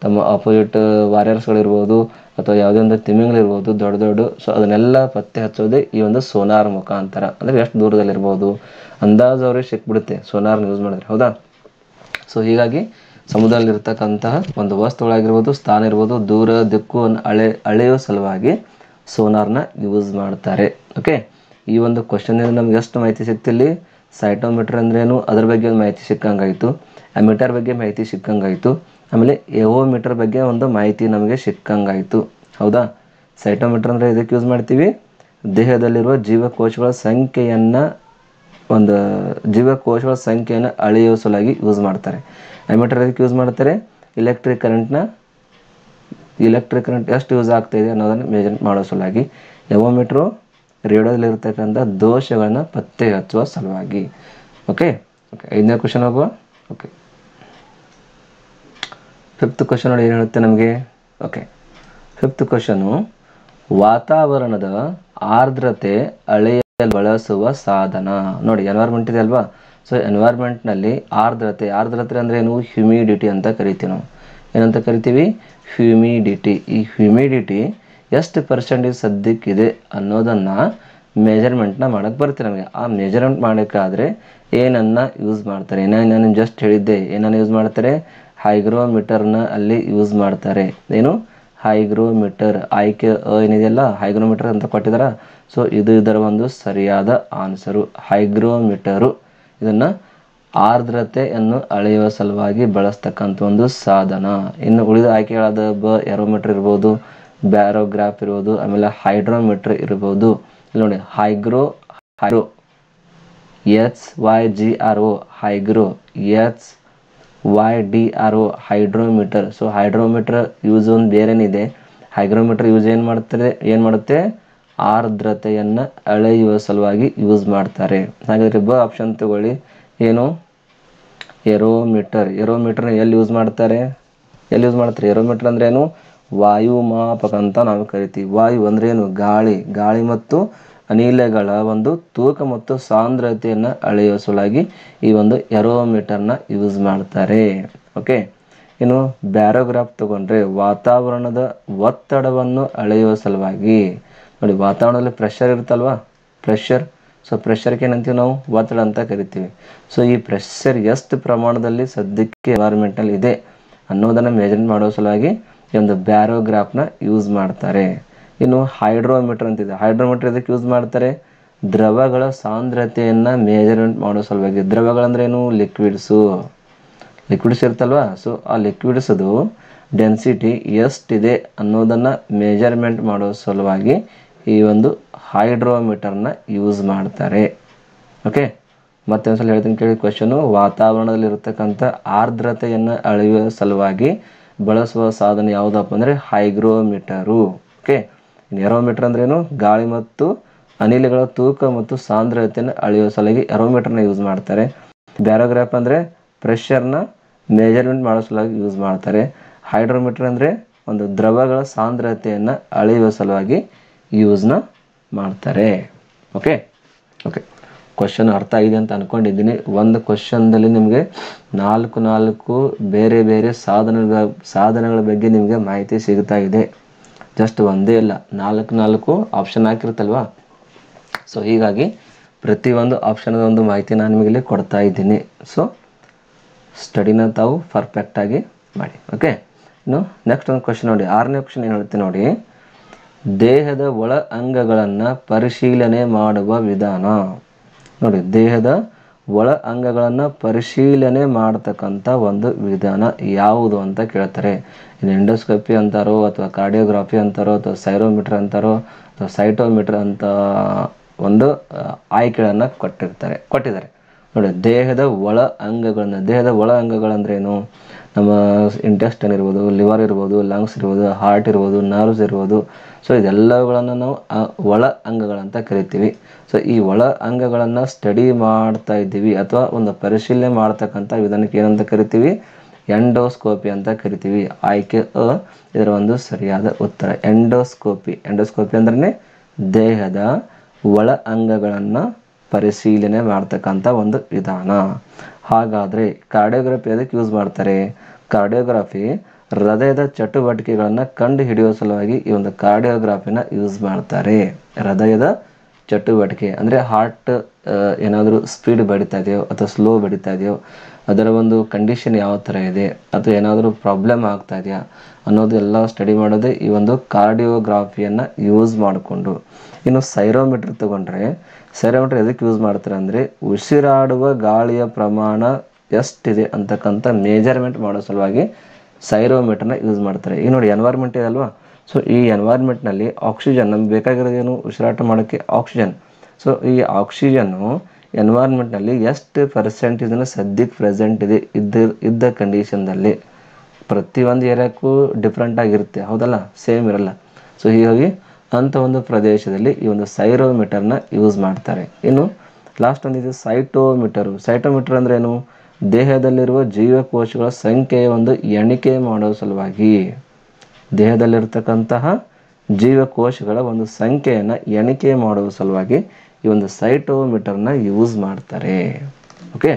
ತಮ್ಮ ಆಪೋಸಿಟ್ ವಾರಿಯರ್ಸ್ಗಳಿರ್ಬೋದು, ಅಥವಾ ಯಾವುದೇ ಒಂದು ತಿಮಿಂಗ್ಳಿರ್ಬೋದು ದೊಡ್ಡ ಸೊ ಅದನ್ನೆಲ್ಲ ಪತ್ತೆ ಹಚ್ಚೋದೇ ಈ ಒಂದು ಸೋನಾರ್ ಮುಖಾಂತರ. ಅಂದರೆ ಎಷ್ಟು ದೂರದಲ್ಲಿರ್ಬೋದು ಅಂದಾಜು ಅವ್ರಿಗೆ ಸಿಕ್ಬಿಡುತ್ತೆ ಸೋನಾರ್ನ ಯೂಸ್ ಮಾಡಿದ್ರೆ, ಹೌದಾ. ಸೊ ಹೀಗಾಗಿ ಸಮುದ್ರದಲ್ಲಿರ್ತಕ್ಕಂತಹ ಒಂದು ವಸ್ತುಗಳಾಗಿರ್ಬೋದು, ಸ್ಥಾನ ಇರ್ಬೋದು, ದೂರ ದಿಕ್ಕನ್ನು ಅಳೆಯುವ ಸಲುವಾಗಿ ಸೋನಾರ್ನ ಯೂಸ್ ಮಾಡ್ತಾರೆ. ಓಕೆ ಈ ಒಂದು ಕ್ವಶನಿಂದ ನಮ್ಗೆ ಎಷ್ಟು ಮಾಹಿತಿ ಸಿಕ್ತಿಲ್ಲಿ, ಸೈಟೋಮೀಟರ್ ಅಂದ್ರೇನು ಅದ್ರ ಬಗ್ಗೆ ಒಂದು ಮಾಹಿತಿ ಸಿಕ್ಕಂಗಾಯಿತು, ಅಮಿಟರ್ ಬಗ್ಗೆ ಮಾಹಿತಿ ಸಿಕ್ಕಂಗಾಯಿತು, ಆಮೇಲೆ ಎವೋಮೀಟರ್ ಬಗ್ಗೆ ಒಂದು ಮಾಹಿತಿ ನಮಗೆ ಸಿಕ್ಕಂಗಾಯಿತು, ಹೌದಾ. ಸೈಟೋಮೀಟರ್ ಅಂದರೆ ಇದಕ್ಕೆ ಯೂಸ್ ಮಾಡ್ತೀವಿ, ದೇಹದಲ್ಲಿರುವ ಜೀವಕೋಶಗಳ ಸಂಖ್ಯೆಯನ್ನು ಅಳೆಯುವ ಸಲುವಾಗಿ ಯೂಸ್ ಮಾಡ್ತಾರೆ. ಅಮಿಟರ್ ಅದಕ್ಕೆ ಯೂಸ್ ಮಾಡ್ತಾರೆ, ಎಲೆಕ್ಟ್ರಿಕ್ ಕರೆಂಟ್ ಎಷ್ಟು ಯೂಸ್ ಆಗ್ತಾಯಿದೆ ಅನ್ನೋದನ್ನು ಮೆಜರ್ಮೆಂಟ್ ಮಾಡೋ ಸಲುವಾಗಿ. ಎವೋಮೀಟ್ರು ರೇಡಿಯೋದಲ್ಲಿರ್ತಕ್ಕಂಥ ದೋಷಗಳನ್ನ ಪತ್ತೆ ಹಚ್ಚುವ ಸಲುವಾಗಿ. ಓಕೆ ಓಕೆ 5ನೇ ಕ್ವಶನ್ ಹೋಗುವ. ಓಕೆ 5th ಕ್ವಶನ್ ನೋಡಿ ಏನು ಹೇಳುತ್ತೆ ನಮಗೆ. ಓಕೆ 5th ಕ್ವಶನು, ವಾತಾವರಣದ ಆರ್ದ್ರತೆ ಅಳೆಯಲು ಬಳಸುವ ಸಾಧನ. ನೋಡಿ ಎನ್ವೈರ್ಮೆಂಟ್ ಇದೆ ಅಲ್ವಾ, ಸೊ ಎನ್ವೈರ್ಮೆಂಟ್ನಲ್ಲಿ ಆರ್ದ್ರತೆ ಅಂದರೆ ಏನು, ಹ್ಯೂಮಿಡಿಟಿ ಅಂತ ಕರಿತೀವಿ ನಾವು. ಏನಂತ ಕರಿತೀವಿ, ಹ್ಯೂಮಿಡಿಟಿ. ಈ ಹ್ಯೂಮಿಡಿಟಿ ಎಷ್ಟು ಪರ್ಸೆಂಟೇಜ್ ಸದ್ಯಕ್ಕಿದೆ ಅನ್ನೋದನ್ನು ಮೆಜರ್ಮೆಂಟ್ನ ಮಾಡೋಕ್ಕೆ ಬರುತ್ತೆ ನಮಗೆ. ಆ ಮೆಜರ್ಮೆಂಟ್ ಮಾಡೋಕ್ಕಾದರೆ ಏನನ್ನು ಯೂಸ್ ಮಾಡ್ತಾರೆ, ನಾನು ಜಸ್ಟ್ ಹೇಳಿದ್ದೆ, ಏನನ್ನು ಯೂಸ್ ಮಾಡ್ತಾರೆ, ಹೈಗ್ರೋಮೀಟರ್ನ ಅಲ್ಲಿ ಯೂಸ್ ಮಾಡ್ತಾರೆ. ಏನು ಹೈಗ್ರೋಮೀಟರ್, ಆಯ್ಕೆ ಏನಿದೆಯಲ್ಲ ಹೈಗ್ರೋಮೀಟರ್ ಅಂತ ಕೊಟ್ಟಿದ್ದಾರೆ. ಸೊ ಇದು ಇದರ ಒಂದು ಸರಿಯಾದ ಆನ್ಸರು, ಹೈಗ್ರೋಮೀಟರು. ಇದನ್ನು ಆರ್ದ್ರತೆಯನ್ನು ಅಳೆಯುವ ಸಲುವಾಗಿ ಬಳಸ್ತಕ್ಕಂಥ ಒಂದು ಸಾಧನ. ಇನ್ನು ಉಳಿದ ಆಯ್ಕೆಗಳಾದ ಏರೋಮೀಟರ್ ಇರ್ಬೋದು, ಬ್ಯಾರೋಗ್ರಾಫ್ ಇರ್ಬೋದು, ಆಮೇಲೆ ಹೈಡ್ರೋಮೀಟರ್ ಇರ್ಬೋದು. ಇಲ್ಲಿ ನೋಡಿ ಹೈಗ್ರೋ HYGRO ಹೈಗ್ರೋ, HYDRO hydrometer. So hydrometer use ಒಂದು ಬೇರೆನಿದೆ. ಹೈಗ್ರೋಮೀಟರ್ ಯೂಸ್ ಏನು ಮಾಡುತ್ತೆ ಆರ್ದ್ರತೆಯನ್ನು ಅಳೆಯುವ ಸಲುವಾಗಿ ಯೂಸ್ ಮಾಡ್ತಾರೆ. ಹಾಗಾದರೆ ಆಪ್ಷನ್ ತಗೊಳ್ಳಿ. ಏನು ಏರೋಮೀಟರ್. ಏರೋಮೀಟರ್ನ ಎಲ್ಲಿ ಯೂಸ್ ಮಾಡ್ತಾರೆ? ಏರೋಮೀಟರ್ ಅಂದ್ರೆ ಏನು? ವಾಯುಮಾಪಕ ಅಂತ ನಾವು ಕರಿತೀವಿ. ವಾಯು ಅಂದ್ರೆ ಏನು? ಗಾಳಿ ಮತ್ತು ಅನಿಲಗಳ ಒಂದು ತೂಕ ಮತ್ತು ಸಾಂದ್ರತೆಯನ್ನು ಅಳೆಯುವ ಸಲುವಾಗಿ ಈ ಒಂದು ಏರೋಮೀಟರ್ನ ಯೂಸ್ ಮಾಡ್ತಾರೆ. ಓಕೆ. ಇನ್ನು ಬ್ಯಾರೋಗ್ರಾಫ್ ತಗೊಂಡ್ರೆ ವಾತಾವರಣದ ಒತ್ತಡವನ್ನು ಅಳೆಯುವ ಸಲುವಾಗಿ. ನೋಡಿ, ವಾತಾವರಣದಲ್ಲಿ ಪ್ರೆಷರ್ ಇರುತ್ತಲ್ವಾ, ಪ್ರೆಷರ್. ಸೊ ಪ್ರೆಷರ್ಗೆ ಏನಂತೀವಿ ನಾವು? ಒತ್ತಡ ಅಂತ ಕರಿತೀವಿ. ಸೊ ಈ ಪ್ರೆಷರ್ ಎಷ್ಟು ಪ್ರಮಾಣದಲ್ಲಿ ಸದ್ಯಕ್ಕೆ ಎನ್ವೈರ್ಮೆಂಟಲ್ಲಿ ಇದೆ ಅನ್ನೋದನ್ನು ಮೆಜರ್ಮೆಂಟ್ ಮಾಡೋ ಸಲುವಾಗಿ ಈ ಒಂದು ಬ್ಯಾರೋಗ್ರಾಫ್ನ ಯೂಸ್ ಮಾಡ್ತಾರೆ. ಇನ್ನು ಹೈಡ್ರೋಮೀಟರ್ ಅಂತಿದೆ. ಹೈಡ್ರೋಮೀಟರ್ ಇದಕ್ಕೆ ಯೂಸ್ ಮಾಡ್ತಾರೆ? ದ್ರವಗಳ ಸಾಂದ್ರತೆಯನ್ನು ಮೆಜರ್ಮೆಂಟ್ ಮಾಡೋ ಸಲುವಾಗಿ. ದ್ರವಗಳಂದ್ರೆ ಏನು? ಲಿಕ್ವಿಡ್ಸ್ ಇರ್ತಲ್ವಾ. ಸೊ ಆ ಲಿಕ್ವಿಡ್ಸದು ಡೆನ್ಸಿಟಿ ಎಷ್ಟಿದೆ ಅನ್ನೋದನ್ನು ಮೆಜರ್ಮೆಂಟ್ ಮಾಡೋ ಸಲುವಾಗಿ ಈ ಒಂದು ಹೈಡ್ರೋಮೀಟರ್ನ ಯೂಸ್ ಮಾಡ್ತಾರೆ. ಓಕೆ. ಮತ್ತೆ ಒಂದ್ಸಲ ಹೇಳ್ತೀನಿ ಕೇಳಿ ಕ್ವಶನು. ವಾತಾವರಣದಲ್ಲಿರ್ತಕ್ಕಂಥ ಆರ್ದ್ರತೆಯನ್ನು ಅಳೆಯುವ ಸಲುವಾಗಿ ಬಳಸುವ ಸಾಧನ ಯಾವುದಪ್ಪ ಅಂದರೆ ಹೈಗ್ರೋಮೀಟರು. ಓಕೆ. ಏರೋಮೀಟರ್ ಅಂದ್ರೇನು? ಗಾಳಿ ಮತ್ತು ಅನಿಲಗಳ ತೂಕ ಮತ್ತು ಸಾಂದ್ರತೆಯನ್ನು ಅಳೆಯುವ ಸಲುವಾಗಿ ಏರೋಮೀಟರ್ನ ಯೂಸ್ ಮಾಡ್ತಾರೆ. ಬ್ಯಾರೋಗ್ರಾಫ್ ಅಂದರೆ ಪ್ರೆಷರ್ನ ಮೆಜರ್ಮೆಂಟ್ ಮಾಡೋ ಸಲುವಾಗಿ ಯೂಸ್ ಮಾಡ್ತಾರೆ. ಹೈಡ್ರೋಮೀಟರ್ ಅಂದರೆ ಒಂದು ದ್ರವಗಳ ಸಾಂದ್ರತೆಯನ್ನು ಅಳೆಯುವ ಸಲುವಾಗಿ ಯೂಸ್ನ ಮಾಡ್ತಾರೆ. ಓಕೆ. ಕ್ವಶನ್ ಅರ್ಥ ಆಗಿದೆ ಅಂತ ಅಂದ್ಕೊಂಡಿದ್ದೀನಿ. ಒಂದು ಕ್ವಶನ್ದಲ್ಲಿ ನಿಮಗೆ ನಾಲ್ಕು ಬೇರೆ ಬೇರೆ ಸಾಧನಗಳ ಬಗ್ಗೆ ನಿಮಗೆ ಮಾಹಿತಿ ಸಿಗ್ತಾ ಇದೆ. ಜಸ್ಟ್ ಒಂದೇ ಇಲ್ಲ, ನಾಲ್ಕು ಆಪ್ಷನ್ ಹಾಕಿರುತ್ತಲ್ವಾ. ಸೊ ಹೀಗಾಗಿ ಪ್ರತಿಯೊಂದು ಆಪ್ಷನ್ದ ಒಂದು ಮಾಹಿತಿ ನಾನು ನಿಮಗೆ ಇಲ್ಲಿ ಕೊಡ್ತಾ ಇದ್ದೀನಿ. ಸೊ ಸ್ಟಡಿನ ತಾವು ಪರ್ಫೆಕ್ಟಾಗಿ ಮಾಡಿ. ಓಕೆ. ಇನ್ನು ನೆಕ್ಸ್ಟ್ ಒಂದು ಕ್ವಶನ್ ನೋಡಿ. 6ನೇ ಕ್ವಶನ್ ಏನು ಹೇಳ್ತೀನಿ ನೋಡಿ. ದೇಹದ ಒಳ ಅಂಗಗಳನ್ನು ಪರಿಶೀಲನೆ ಮಾಡುವ ವಿಧಾನ. ನೋಡಿ, ದೇಹದ ಒಳ ಅಂಗಗಳನ್ನು ಪರಿಶೀಲನೆ ಮಾಡ್ತಕ್ಕಂಥ ಒಂದು ವಿಧಾನ ಯಾವುದು ಅಂತ ಕೇಳ್ತಾರೆ. ಎಂಡೋಸ್ಕೋಪಿ ಅಂತಾರೋ ಅಥವಾ ಕಾರ್ಡಿಯೋಗ್ರಾಫಿ ಅಂತಾರೋ ಅಥವಾ ಸೈರೋಮೀಟರ್ ಅಂತಾರೋ ಅಥವಾ ಸೈಟೋಮೀಟರ್ ಅಂತ ಒಂದು ಆಯ್ಕೆಗಳನ್ನು ಕೊಟ್ಟಿದ್ದಾರೆ. ನೋಡಿ, ದೇಹದ ಒಳ ಅಂಗಗಳಂದ್ರೆ ಏನು? ನಮ್ಮ ಇಂಟೆಸ್ಟೈನ್ ಇರ್ಬೋದು, ಲಿವರ್ ಇರ್ಬೋದು, ಲಂಗ್ಸ್ ಇರ್ಬೋದು, ಹಾರ್ಟ್ ಇರ್ಬೋದು, ನರ್ವ್ಸ್ ಇರ್ಬೋದು. ಸೊ ಇದೆಲ್ಲಗಳನ್ನು ನಾವು ಒಳ ಅಂಗಗಳಂತ ಕರಿತೀವಿ. ಸೊ ಈ ಒಳ ಅಂಗಗಳನ್ನು ಸ್ಟಡಿ ಮಾಡ್ತಾ ಇದ್ದೀವಿ ಅಥವಾ ಒಂದು ಪರಿಶೀಲನೆ ಮಾಡ್ತಕ್ಕಂಥ ವಿಧಾನಕ್ಕೆ ಏನಂತ ಕರಿತೀವಿ? ಎಂಡೋಸ್ಕೋಪಿ ಅಂತ ಕರಿತೀವಿ. ಆಯ್ಕೆ ಅ ಇದರ ಒಂದು ಸರಿಯಾದ ಉತ್ತರ. ಎಂಡೋಸ್ಕೋಪಿ ಅಂದ್ರೆ ದೇಹದ ಒಳ ಅಂಗಗಳನ್ನು ಪರಿಶೀಲನೆ ಮಾಡ್ತಕ್ಕಂಥ ಒಂದು ವಿಧಾನ. ಹಾಗಾದರೆ ಕಾರ್ಡಿಯೋಗ್ರಫಿ ಅದಕ್ಕೆ ಯೂಸ್ ಮಾಡ್ತಾರೆ? ಕಾರ್ಡಿಯೋಗ್ರಫಿ ಹೃದಯದ ಚಟುವಟಿಕೆಗಳನ್ನು ಕಂಡು ಹಿಡಿಯುವ ಸಲುವಾಗಿ ಈ ಒಂದು ಕಾರ್ಡಿಯೋಗ್ರಫಿನ ಯೂಸ್ ಮಾಡ್ತಾರೆ. ಹೃದಯದ ಚಟುವಟಿಕೆ ಅಂದರೆ ಹಾರ್ಟ್ ಏನಾದರೂ ಸ್ಪೀಡ್ ಬಡಿತಾ ಇದೆಯೋ ಅಥವಾ ಸ್ಲೋ ಬಡಿತಾ ಇದೆಯೋ, ಅದರ ಒಂದು ಕಂಡೀಷನ್ ಯಾವ ಥರ ಇದೆ ಅಥವಾ ಏನಾದರೂ ಪ್ರಾಬ್ಲಮ್ ಆಗ್ತಾ ಇದೆಯಾ ಅನ್ನೋದು ಎಲ್ಲ ಸ್ಟಡಿ ಮಾಡೋದೇ ಈ ಒಂದು ಕಾರ್ಡಿಯೋಗ್ರಫಿಯನ್ನು ಯೂಸ್ ಮಾಡಿಕೊಂಡು. ಇನ್ನು ಸೈರೋಮೀಟರ್ ತಗೊಂಡ್ರೆ, ಸೈರೋಮೀಟರ್ ಎದಕ್ಕೆ ಯೂಸ್ ಮಾಡ್ತಾರೆ ಅಂದರೆ ಉಸಿರಾಡುವ ಗಾಳಿಯ ಪ್ರಮಾಣ ಎಷ್ಟಿದೆ ಅಂತಕ್ಕಂಥ ಮೇಜರ್ಮೆಂಟ್ ಮಾಡೋ ಸಲುವಾಗಿ ಸೈರೋಮೀಟರ್ನ ಯೂಸ್ ಮಾಡ್ತಾರೆ. ಈಗ ನೋಡಿ, ಎನ್ವೈರ್ಮೆಂಟ್ ಇದೆ ಅಲ್ವಾ. ಸೊ ಈ ಎನ್ವೈರ್ಮೆಂಟ್ನಲ್ಲಿ ಆಕ್ಸಿಜನ್ ನಮ್ಗೆ ಬೇಕಾಗಿರೋದೇನು? ಉಸಿರಾಟ ಮಾಡೋಕ್ಕೆ ಆಕ್ಸಿಜನ್. ಸೊ ಈ ಆಕ್ಸಿಜನ್ನು ಎನ್ವೈರ್ಮೆಂಟ್ನಲ್ಲಿ ಎಷ್ಟು ಪರ್ಸೆಂಟೇಜನ್ನು ಸದ್ಯಕ್ಕೆ ಪ್ರೆಸೆಂಟ್ ಇದೆ ಇದ್ದ ಕಂಡೀಷನ್ದಲ್ಲಿ ಪ್ರತಿಯೊಂದು ಏರಿಯಾಕ್ಕೂ ಡಿಫ್ರೆಂಟ್ ಆಗಿರುತ್ತೆ, ಹೌದಲ್ಲ, ಸೇಮ್ ಇರಲ್ಲ. ಸೊ ಹೀಗಾಗಿ ಅಂಥ ಒಂದು ಪ್ರದೇಶದಲ್ಲಿ ಈ ಒಂದು ಸೈರೋಮೀಟರ್ನ ಯೂಸ್ ಮಾಡ್ತಾರೆ. ಇನ್ನು ಲಾಸ್ಟ್ ಒಂದಿದೆ ಸೈಟೋಮೀಟರ್ ಅಂದ್ರೆ ಏನು? ದೇಹದಲ್ಲಿರುವ ಜೀವಕೋಶಗಳ ಸಂಖ್ಯೆಯ ಒಂದು ಎಣಿಕೆ ಮಾಡೋ ಸಲುವಾಗಿ, ದೇಹದಲ್ಲಿರ್ತಕ್ಕಂತಹ ಜೀವಕೋಶಗಳ ಒಂದು ಸಂಖ್ಯೆಯನ್ನು ಎಣಿಕೆ ಮಾಡುವ ಸಲುವಾಗಿ ಈ ಒಂದು ಸೈಟೋಮೀಟರ್ನ ಯೂಸ್ ಮಾಡ್ತಾರೆ. ಓಕೆ.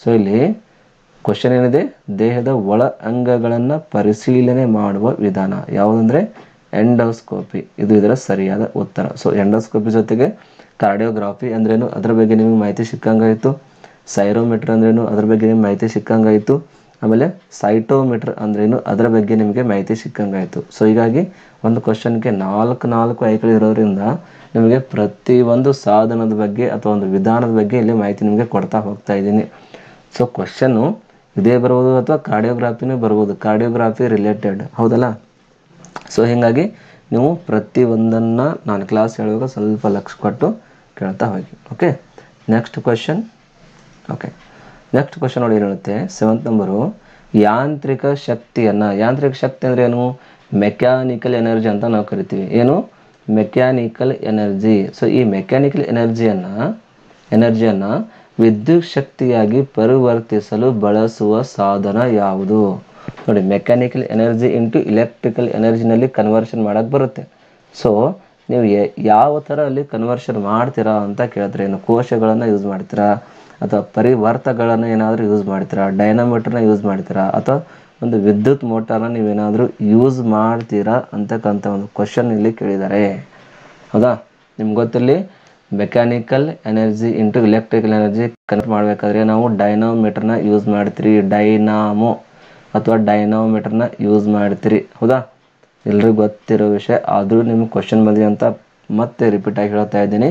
ಸೊ ಇಲ್ಲಿ ಕ್ವಶನ್ ಏನಿದೆ? ದೇಹದ ಒಳ ಅಂಗಗಳನ್ನು ಪರಿಶೀಲನೆ ಮಾಡುವ ವಿಧಾನ ಯಾವುದಂದ್ರೆ ಎಂಡೋಸ್ಕೋಪಿ. ಇದು ಇದರ ಸರಿಯಾದ ಉತ್ತರ. ಸೊ ಎಂಡೋಸ್ಕೋಪಿ ಜೊತೆಗೆ ಕಾರ್ಡಿಯೋಗ್ರಫಿ ಅಂದ್ರೇನು ಅದರ ಬಗ್ಗೆ ನಿಮಗೆ ಮಾಹಿತಿ ಸಿಕ್ಕಂಗಾಯಿತು. ಸೈರೋಮೀಟರ್ ಅಂದ್ರೇನು ಅದ್ರ ಬಗ್ಗೆ ನಿಮ್ಗೆ ಮಾಹಿತಿ ಸಿಕ್ಕಂಗಾಯಿತು. ಆಮೇಲೆ ಸೈಟೋಮೀಟರ್ ಅಂದ್ರೇನು ಅದರ ಬಗ್ಗೆ ನಿಮಗೆ ಮಾಹಿತಿ ಸಿಕ್ಕಂಗಾಯಿತು. ಸೊ ಹೀಗಾಗಿ ಒಂದು ಕ್ವಶನ್ಗೆ ನಾಲ್ಕು ಆಯ್ಕೆಗಳು ಇರೋದ್ರಿಂದ ನಿಮಗೆ ಪ್ರತಿಯೊಂದು ಸಾಧನದ ಬಗ್ಗೆ ಅಥವಾ ಒಂದು ವಿಧಾನದ ಬಗ್ಗೆ ಇಲ್ಲಿ ಮಾಹಿತಿ ನಿಮಗೆ ಕೊಡ್ತಾ ಹೋಗ್ತಾ ಇದ್ದೀನಿ. ಸೊ ಕ್ವಶನ್ನು ಇದೇ ಬರ್ಬೋದು ಅಥವಾ ಕಾರ್ಡಿಯೋಗ್ರಫಿನೇ ಬರ್ಬೋದು, ಕಾರ್ಡಿಯೋಗ್ರಫಿ ರಿಲೇಟೆಡ್, ಹೌದಲ್ಲ. ಸೊ ಹೀಗಾಗಿ ನೀವು ಪ್ರತಿಯೊಂದನ್ನು ನಾನು ಕ್ಲಾಸ್ ಹೇಳುವಾಗ ಸ್ವಲ್ಪ ಲಕ್ಷ ಕೊಟ್ಟು ಕೇಳ್ತಾ ಹೋಗಿ. Okay. Next question. Okay, next question ನೋಡಿ ಏನು ಹೇಳುತ್ತೆ, 7th ನಂಬರು. ಯಾಂತ್ರಿಕ ಶಕ್ತಿಯನ್ನು, ಯಾಂತ್ರಿಕ ಶಕ್ತಿ ಅಂದರೆ ಏನು? ಮೆಕ್ಯಾನಿಕಲ್ ಎನರ್ಜಿ ಅಂತ ನಾವು ಕರಿತೀವಿ. ಏನು? Mechanical energy. ಸೊ ಈ ಮೆಕ್ಯಾನಿಕಲ್ ಎನರ್ಜಿಯನ್ನು ವಿದ್ಯುತ್ ಶಕ್ತಿಯಾಗಿ ಪರಿವರ್ತಿಸಲು ಬಳಸುವ ಸಾಧನ ಯಾವುದು? ನೋಡಿ, ಮೆಕ್ಯಾನಿಕಲ್ ಎನರ್ಜಿ ಇಂಟು ಇಲೆಕ್ಟ್ರಿಕಲ್ ಎನರ್ಜಿನಲ್ಲಿ ಕನ್ವರ್ಷನ್ ಮಾಡೋಕ್ಕೆ ಬರುತ್ತೆ. ಸೊ ನೀವು ಯಾವ ಥರ ಅಲ್ಲಿ ಕನ್ವರ್ಷನ್ ಮಾಡ್ತೀರಾ ಅಂತ ಕೇಳಿದ್ರೆ, ಏನು ಕೋಶಗಳನ್ನು ಯೂಸ್ ಮಾಡ್ತೀರಾ ಅಥವಾ ಪರಿವರ್ತಗಳನ್ನು ಏನಾದರೂ ಯೂಸ್ ಮಾಡ್ತೀರಾ, ಡೈನಾಮೀಟರ್ನ ಯೂಸ್ ಮಾಡ್ತೀರಾ ಅಥವಾ ಒಂದು ವಿದ್ಯುತ್ ಮೋಟಾರ್ನ ನೀವೇನಾದರೂ ಯೂಸ್ ಮಾಡ್ತೀರಾ ಅಂತಕ್ಕಂಥ ಒಂದು ಕ್ವಶನ್ ಇಲ್ಲಿ ಕೇಳಿದ್ದಾರೆ. ಹೌದಾ? ನಿಮ್ಗೆ ಗೊತ್ತಿರಲಿ, mechanical energy into electrical energy convert ಮಾಡಬೇಕಾದ್ರೆ ನಾವು ಡೈನಾಮೀಟರ್ನ ಯೂಸ್ ಮಾಡ್ತೀರಿ, ಡೈನಾಮೋ ಅಥವಾ ಡೈನಾಮೀಟರ್ನ ಯೂಸ್ ಮಾಡ್ತೀರಿ. ಹೌದಾ? ಎಲ್ರಿಗೂ ಗೊತ್ತಿರೋ ವಿಷಯ, ಆದರೂ ನಿಮ್ಗೆ ಕ್ವಶನ್ ಬಂದಿದೆ ಅಂತ ಮತ್ತೆ ರಿಪೀಟ್ ಆಗಿ ಹೇಳ್ತಾ ಇದ್ದೀನಿ.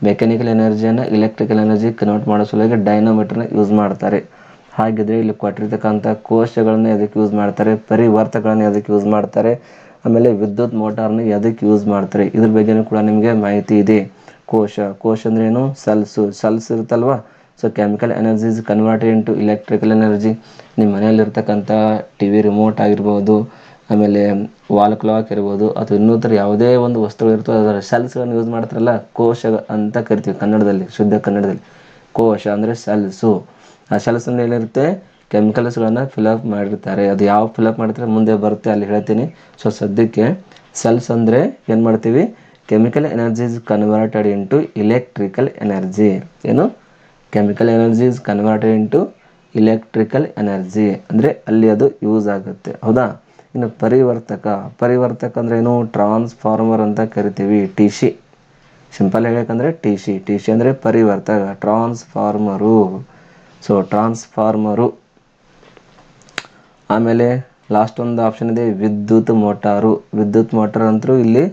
ಮೆಕ್ಯಾನಿಕಲ್ ಎನರ್ಜಿಯನ್ನು ಇಲೆಕ್ಟ್ರಿಕಲ್ ಎನರ್ಜಿ ಕನ್ವರ್ಟ್ ಮಾಡೋ ಸಲುವಾಗಿ ಡೈನಾಮೀಟರ್ನ ಯೂಸ್ ಮಾಡ್ತಾರೆ. ಹಾಗಿದ್ರೆ ಇಲ್ಲಿ ಕೊಟ್ಟಿರ್ತಕ್ಕಂಥ ಕೋಶಗಳನ್ನು ಎದಕ್ಕೆ ಯೂಸ್ ಮಾಡ್ತಾರೆ, ಪರಿವರ್ತಗಳನ್ನು ಎದಕ್ಕೆ ಯೂಸ್ ಮಾಡ್ತಾರೆ, ಆಮೇಲೆ ವಿದ್ಯುತ್ ಮೋಟಾರ್ನ ಎದಕ್ಕೆ ಯೂಸ್ ಮಾಡ್ತಾರೆ, ಇದ್ರ ಬಗ್ಗೆನೂ ಕೂಡ ನಿಮಗೆ ಮಾಹಿತಿ ಇದೆ. ಕೋಶ ಅಂದ್ರೆ ಏನು? ಸೆಲ್ಸ್ ಇರುತ್ತಲ್ವ. So chemical energy is converted into electrical energy. ನಿಮ್ಮ ಮನೆಯಲ್ಲಿರ್ತಕ್ಕಂಥ TV ರಿಮೋಟ್ ಆಗಿರ್ಬೋದು, ಆಮೇಲೆ ವಾಲ್ ಕ್ಲಾಕ್ ಇರ್ಬೋದು, ಅಥವಾ ಇನ್ನೂತರ ಯಾವುದೇ ಒಂದು ವಸ್ತುಗಳು ಇರ್ತವೆ, ಅದರ ಸೆಲ್ಸ್ಗಳನ್ನು ಯೂಸ್ ಮಾಡ್ತಾರಲ್ಲ, ಕೋಶ ಅಂತ ಕರಿತೀವಿ ಕನ್ನಡದಲ್ಲಿ, ಶುದ್ಧ ಕನ್ನಡದಲ್ಲಿ. ಕೋಶ ಅಂದರೆ ಸೆಲ್ಸು. ಆ ಸೆಲ್ಸ್ ಅಂದರೆ ಏನಿರುತ್ತೆ? ಕೆಮಿಕಲ್ಸ್ಗಳನ್ನು ಫಿಲಪ್ ಮಾಡಿರ್ತಾರೆ. ಅದು ಯಾವ ಫಿಲಪ್ ಮಾಡ್ತಾರೆ ಮುಂದೆ ಬರುತ್ತೆ, ಅಲ್ಲಿ ಹೇಳ್ತೀನಿ. ಸೊ ಸದ್ಯಕ್ಕೆ ಸೆಲ್ಸ್ ಅಂದರೆ ಏನು ಮಾಡ್ತೀವಿ? Chemical energy is converted into electrical energy. ಏನು? Chemical energy is converted into electrical energy ಅಂದರೆ ಅಲ್ಲಿ ಅದು ಯೂಸ್ ಆಗುತ್ತೆ. ಹೌದಾ? ಇನ್ನು ಪರಿವರ್ತಕ ಅಂದರೆ ಏನು? ಟ್ರಾನ್ಸ್ಫಾರ್ಮರ್ ಅಂತ ಕರಿತೀವಿ. TC, ಸಿಂಪಲ್ ಹೇಳಬೇಕಂದ್ರೆ TC ಅಂದರೆ ಪರಿವರ್ತಕ, ಟ್ರಾನ್ಸ್ಫಾರ್ಮರು. So transformer. ಆಮೇಲೆ ಲಾಸ್ಟ್ ಒಂದು ಆಪ್ಷನ್ ಇದೆ, ವಿದ್ಯುತ್ ಮೋಟಾರ್ ಅಂತೂ ಇಲ್ಲಿ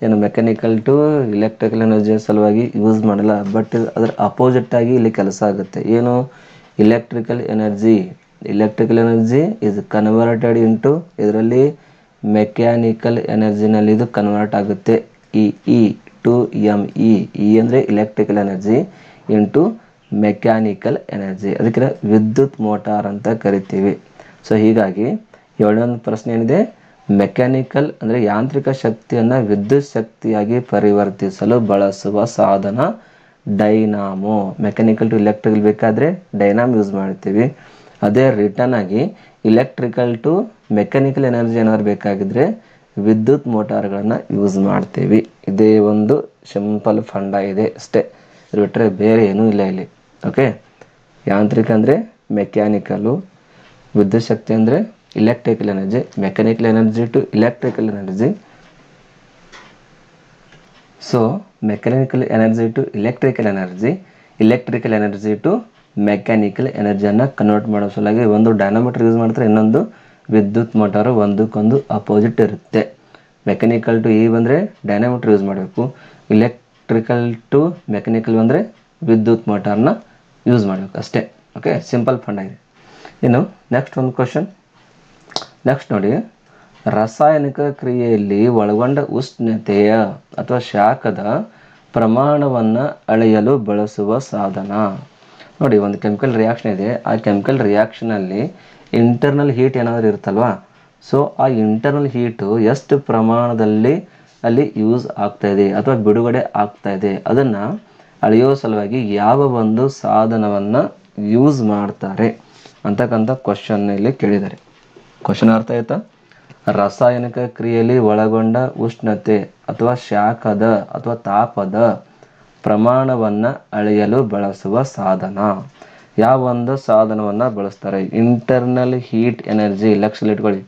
ಏನು ಮೆಕ್ಯಾನಿಕಲ್ ಟು ಇಲೆಕ್ಟ್ರಿಕಲ್ ಎನರ್ಜಿ ಸಲುವಾಗಿ ಯೂಸ್ ಮಾಡಲ್ಲ, ಬಟ್ ಅದರ ಅಪೋಸಿಟ್ ಆಗಿ ಇಲ್ಲಿ ಕೆಲಸ ಆಗುತ್ತೆ. ಏನು? Electrical energy is converted into, ಇದರಲ್ಲಿ ಮೆಕ್ಯಾನಿಕಲ್ ಎನರ್ಜಿನಲ್ಲಿ ಇದು ಕನ್ವರ್ಟ್ ಆಗುತ್ತೆ. E ಟು ME, ಅಂದರೆ electrical energy into mechanical energy, ಅದಕ್ಕೆ ವಿದ್ಯುತ್ ಮೋಟಾರ್ ಅಂತ ಕರಿತೀವಿ. ಸೊ ಹೀಗಾಗಿ 7ನೇ ಪ್ರಶ್ನೆ ಏನಿದೆ? ಮೆಕ್ಯಾನಿಕಲ್ ಅಂದರೆ ಯಾಂತ್ರಿಕ ಶಕ್ತಿಯನ್ನು ವಿದ್ಯುತ್ ಶಕ್ತಿಯಾಗಿ ಪರಿವರ್ತಿಸಲು ಬಳಸುವ ಸಾಧನ ಡೈನಾಮೋ. ಮೆಕ್ಯಾನಿಕಲ್ ಟು ಇಲೆಕ್ಟ್ರಿಕಲ್ ಬೇಕಾದರೆ ಡೈನಾಮೋ ಯೂಸ್ ಮಾಡ್ತೀವಿ. ಅದೇ ರಿಟರ್ನ್ ಆಗಿ ಇಲೆಕ್ಟ್ರಿಕಲ್ ಟು ಮೆಕ್ಯಾನಿಕಲ್ ಎನರ್ಜಿ ಏನಾದ್ರು ಬೇಕಾಗಿದ್ದರೆ ವಿದ್ಯುತ್ ಮೋಟಾರ್ಗಳನ್ನು ಯೂಸ್ ಮಾಡ್ತೀವಿ. ಇದೇ ಒಂದು ಸಿಂಪಲ್ ಫಂಡ ಇದೆ ಅಷ್ಟೇ, ಇದು ಬಿಟ್ಟರೆ ಬೇರೆ ಏನೂ ಇಲ್ಲ ಇಲ್ಲಿ. ಓಕೆ, ಯಾಂತ್ರಿಕ ಅಂದರೆ ಮೆಕ್ಯಾನಿಕಲು, ವಿದ್ಯುತ್ ಶಕ್ತಿ ಅಂದರೆ electrical energy, mechanical energy to electrical energy. So mechanical energy to electrical energy to mechanical ಎನರ್ಜಿಯನ್ನು ಕನ್ವರ್ಟ್ ಮಾಡೋ ಸಲುವಾಗಿ ಒಂದು ಡೈನಾಮೀಟರ್ ಯೂಸ್ ಮಾಡ್ತಾರೆ, ಇನ್ನೊಂದು ವಿದ್ಯುತ್ ಮೋಟಾರು, ಒಂದಕ್ಕೊಂದು ಅಪೋಸಿಟ್ ಇರುತ್ತೆ. ಮೆಕ್ಯಾನಿಕಲ್ ಟು ಬಂದರೆ ಡೈನಾಮೀಟರ್ ಯೂಸ್ ಮಾಡಬೇಕು, ಇಲೆಕ್ಟ್ರಿಕಲ್ ಟು ಮೆಕ್ಯಾನಿಕಲ್ ಅಂದರೆ ವಿದ್ಯುತ್ ಮೋಟಾರ್ನ ಯೂಸ್ ಮಾಡಬೇಕು ಅಷ್ಟೇ. ಓಕೆ, ಸಿಂಪಲ್ ಫಂಡ ಇದೆ. ಇನ್ನು ನೆಕ್ಸ್ಟ್ ಒಂದು ಕ್ವಶನ್. ನೆಕ್ಸ್ಟ್ ನೋಡಿ, ರಾಸಾಯನಿಕ ಕ್ರಿಯೆಯಲ್ಲಿ ಒಳಗೊಂಡ ಉಷ್ಣತೆಯ ಅಥವಾ ಶಾಖದ ಪ್ರಮಾಣವನ್ನು ಅಳೆಯಲು ಬಳಸುವ ಸಾಧನ. ನೋಡಿ, ಒಂದು ಕೆಮಿಕಲ್ ರಿಯಾಕ್ಷನ್ ಇದೆ, ಆ ಕೆಮಿಕಲ್ ರಿಯಾಕ್ಷನಲ್ಲಿ ಇಂಟರ್ನಲ್ ಹೀಟ್ ಏನಾದರೂ ಇರುತ್ತಲ್ವಾ. ಸೊ ಆ ಇಂಟರ್ನಲ್ ಹೀಟು ಎಷ್ಟು ಪ್ರಮಾಣದಲ್ಲಿ ಅಲ್ಲಿ ಯೂಸ್ ಆಗ್ತಾಯಿದೆ ಅಥವಾ ಬಿಡುಗಡೆ ಆಗ್ತಾಯಿದೆ ಅದನ್ನು ಅಳೆಯೋ ಸಲುವಾಗಿ ಯಾವ ಒಂದು ಸಾಧನವನ್ನು ಯೂಸ್ ಮಾಡ್ತಾರೆ ಅಂತಕ್ಕಂಥ ಕ್ವಶನ್ ಇಲ್ಲಿ ಕೇಳಿದ್ದಾರೆ. ಕ್ವಶನ್ ಅರ್ಥ ಆಯ್ತಾ? ರಾಸಾಯನಿಕ ಕ್ರಿಯೆಯಲ್ಲಿ ಒಳಗೊಂಡ ಉಷ್ಣತೆ ಅಥವಾ ಶಾಖದ ಅಥವಾ ತಾಪದ ಪ್ರಮಾಣವನ್ನು ಅಳೆಯಲು ಬಳಸುವ ಸಾಧನ. ಯಾವ ಒಂದು ಸಾಧನವನ್ನು ಬಳಸ್ತಾರೆ? Internal heat energy. ಲಕ್ಷದಲ್ಲಿ ಇಟ್ಕೊಳ್ಳಿ,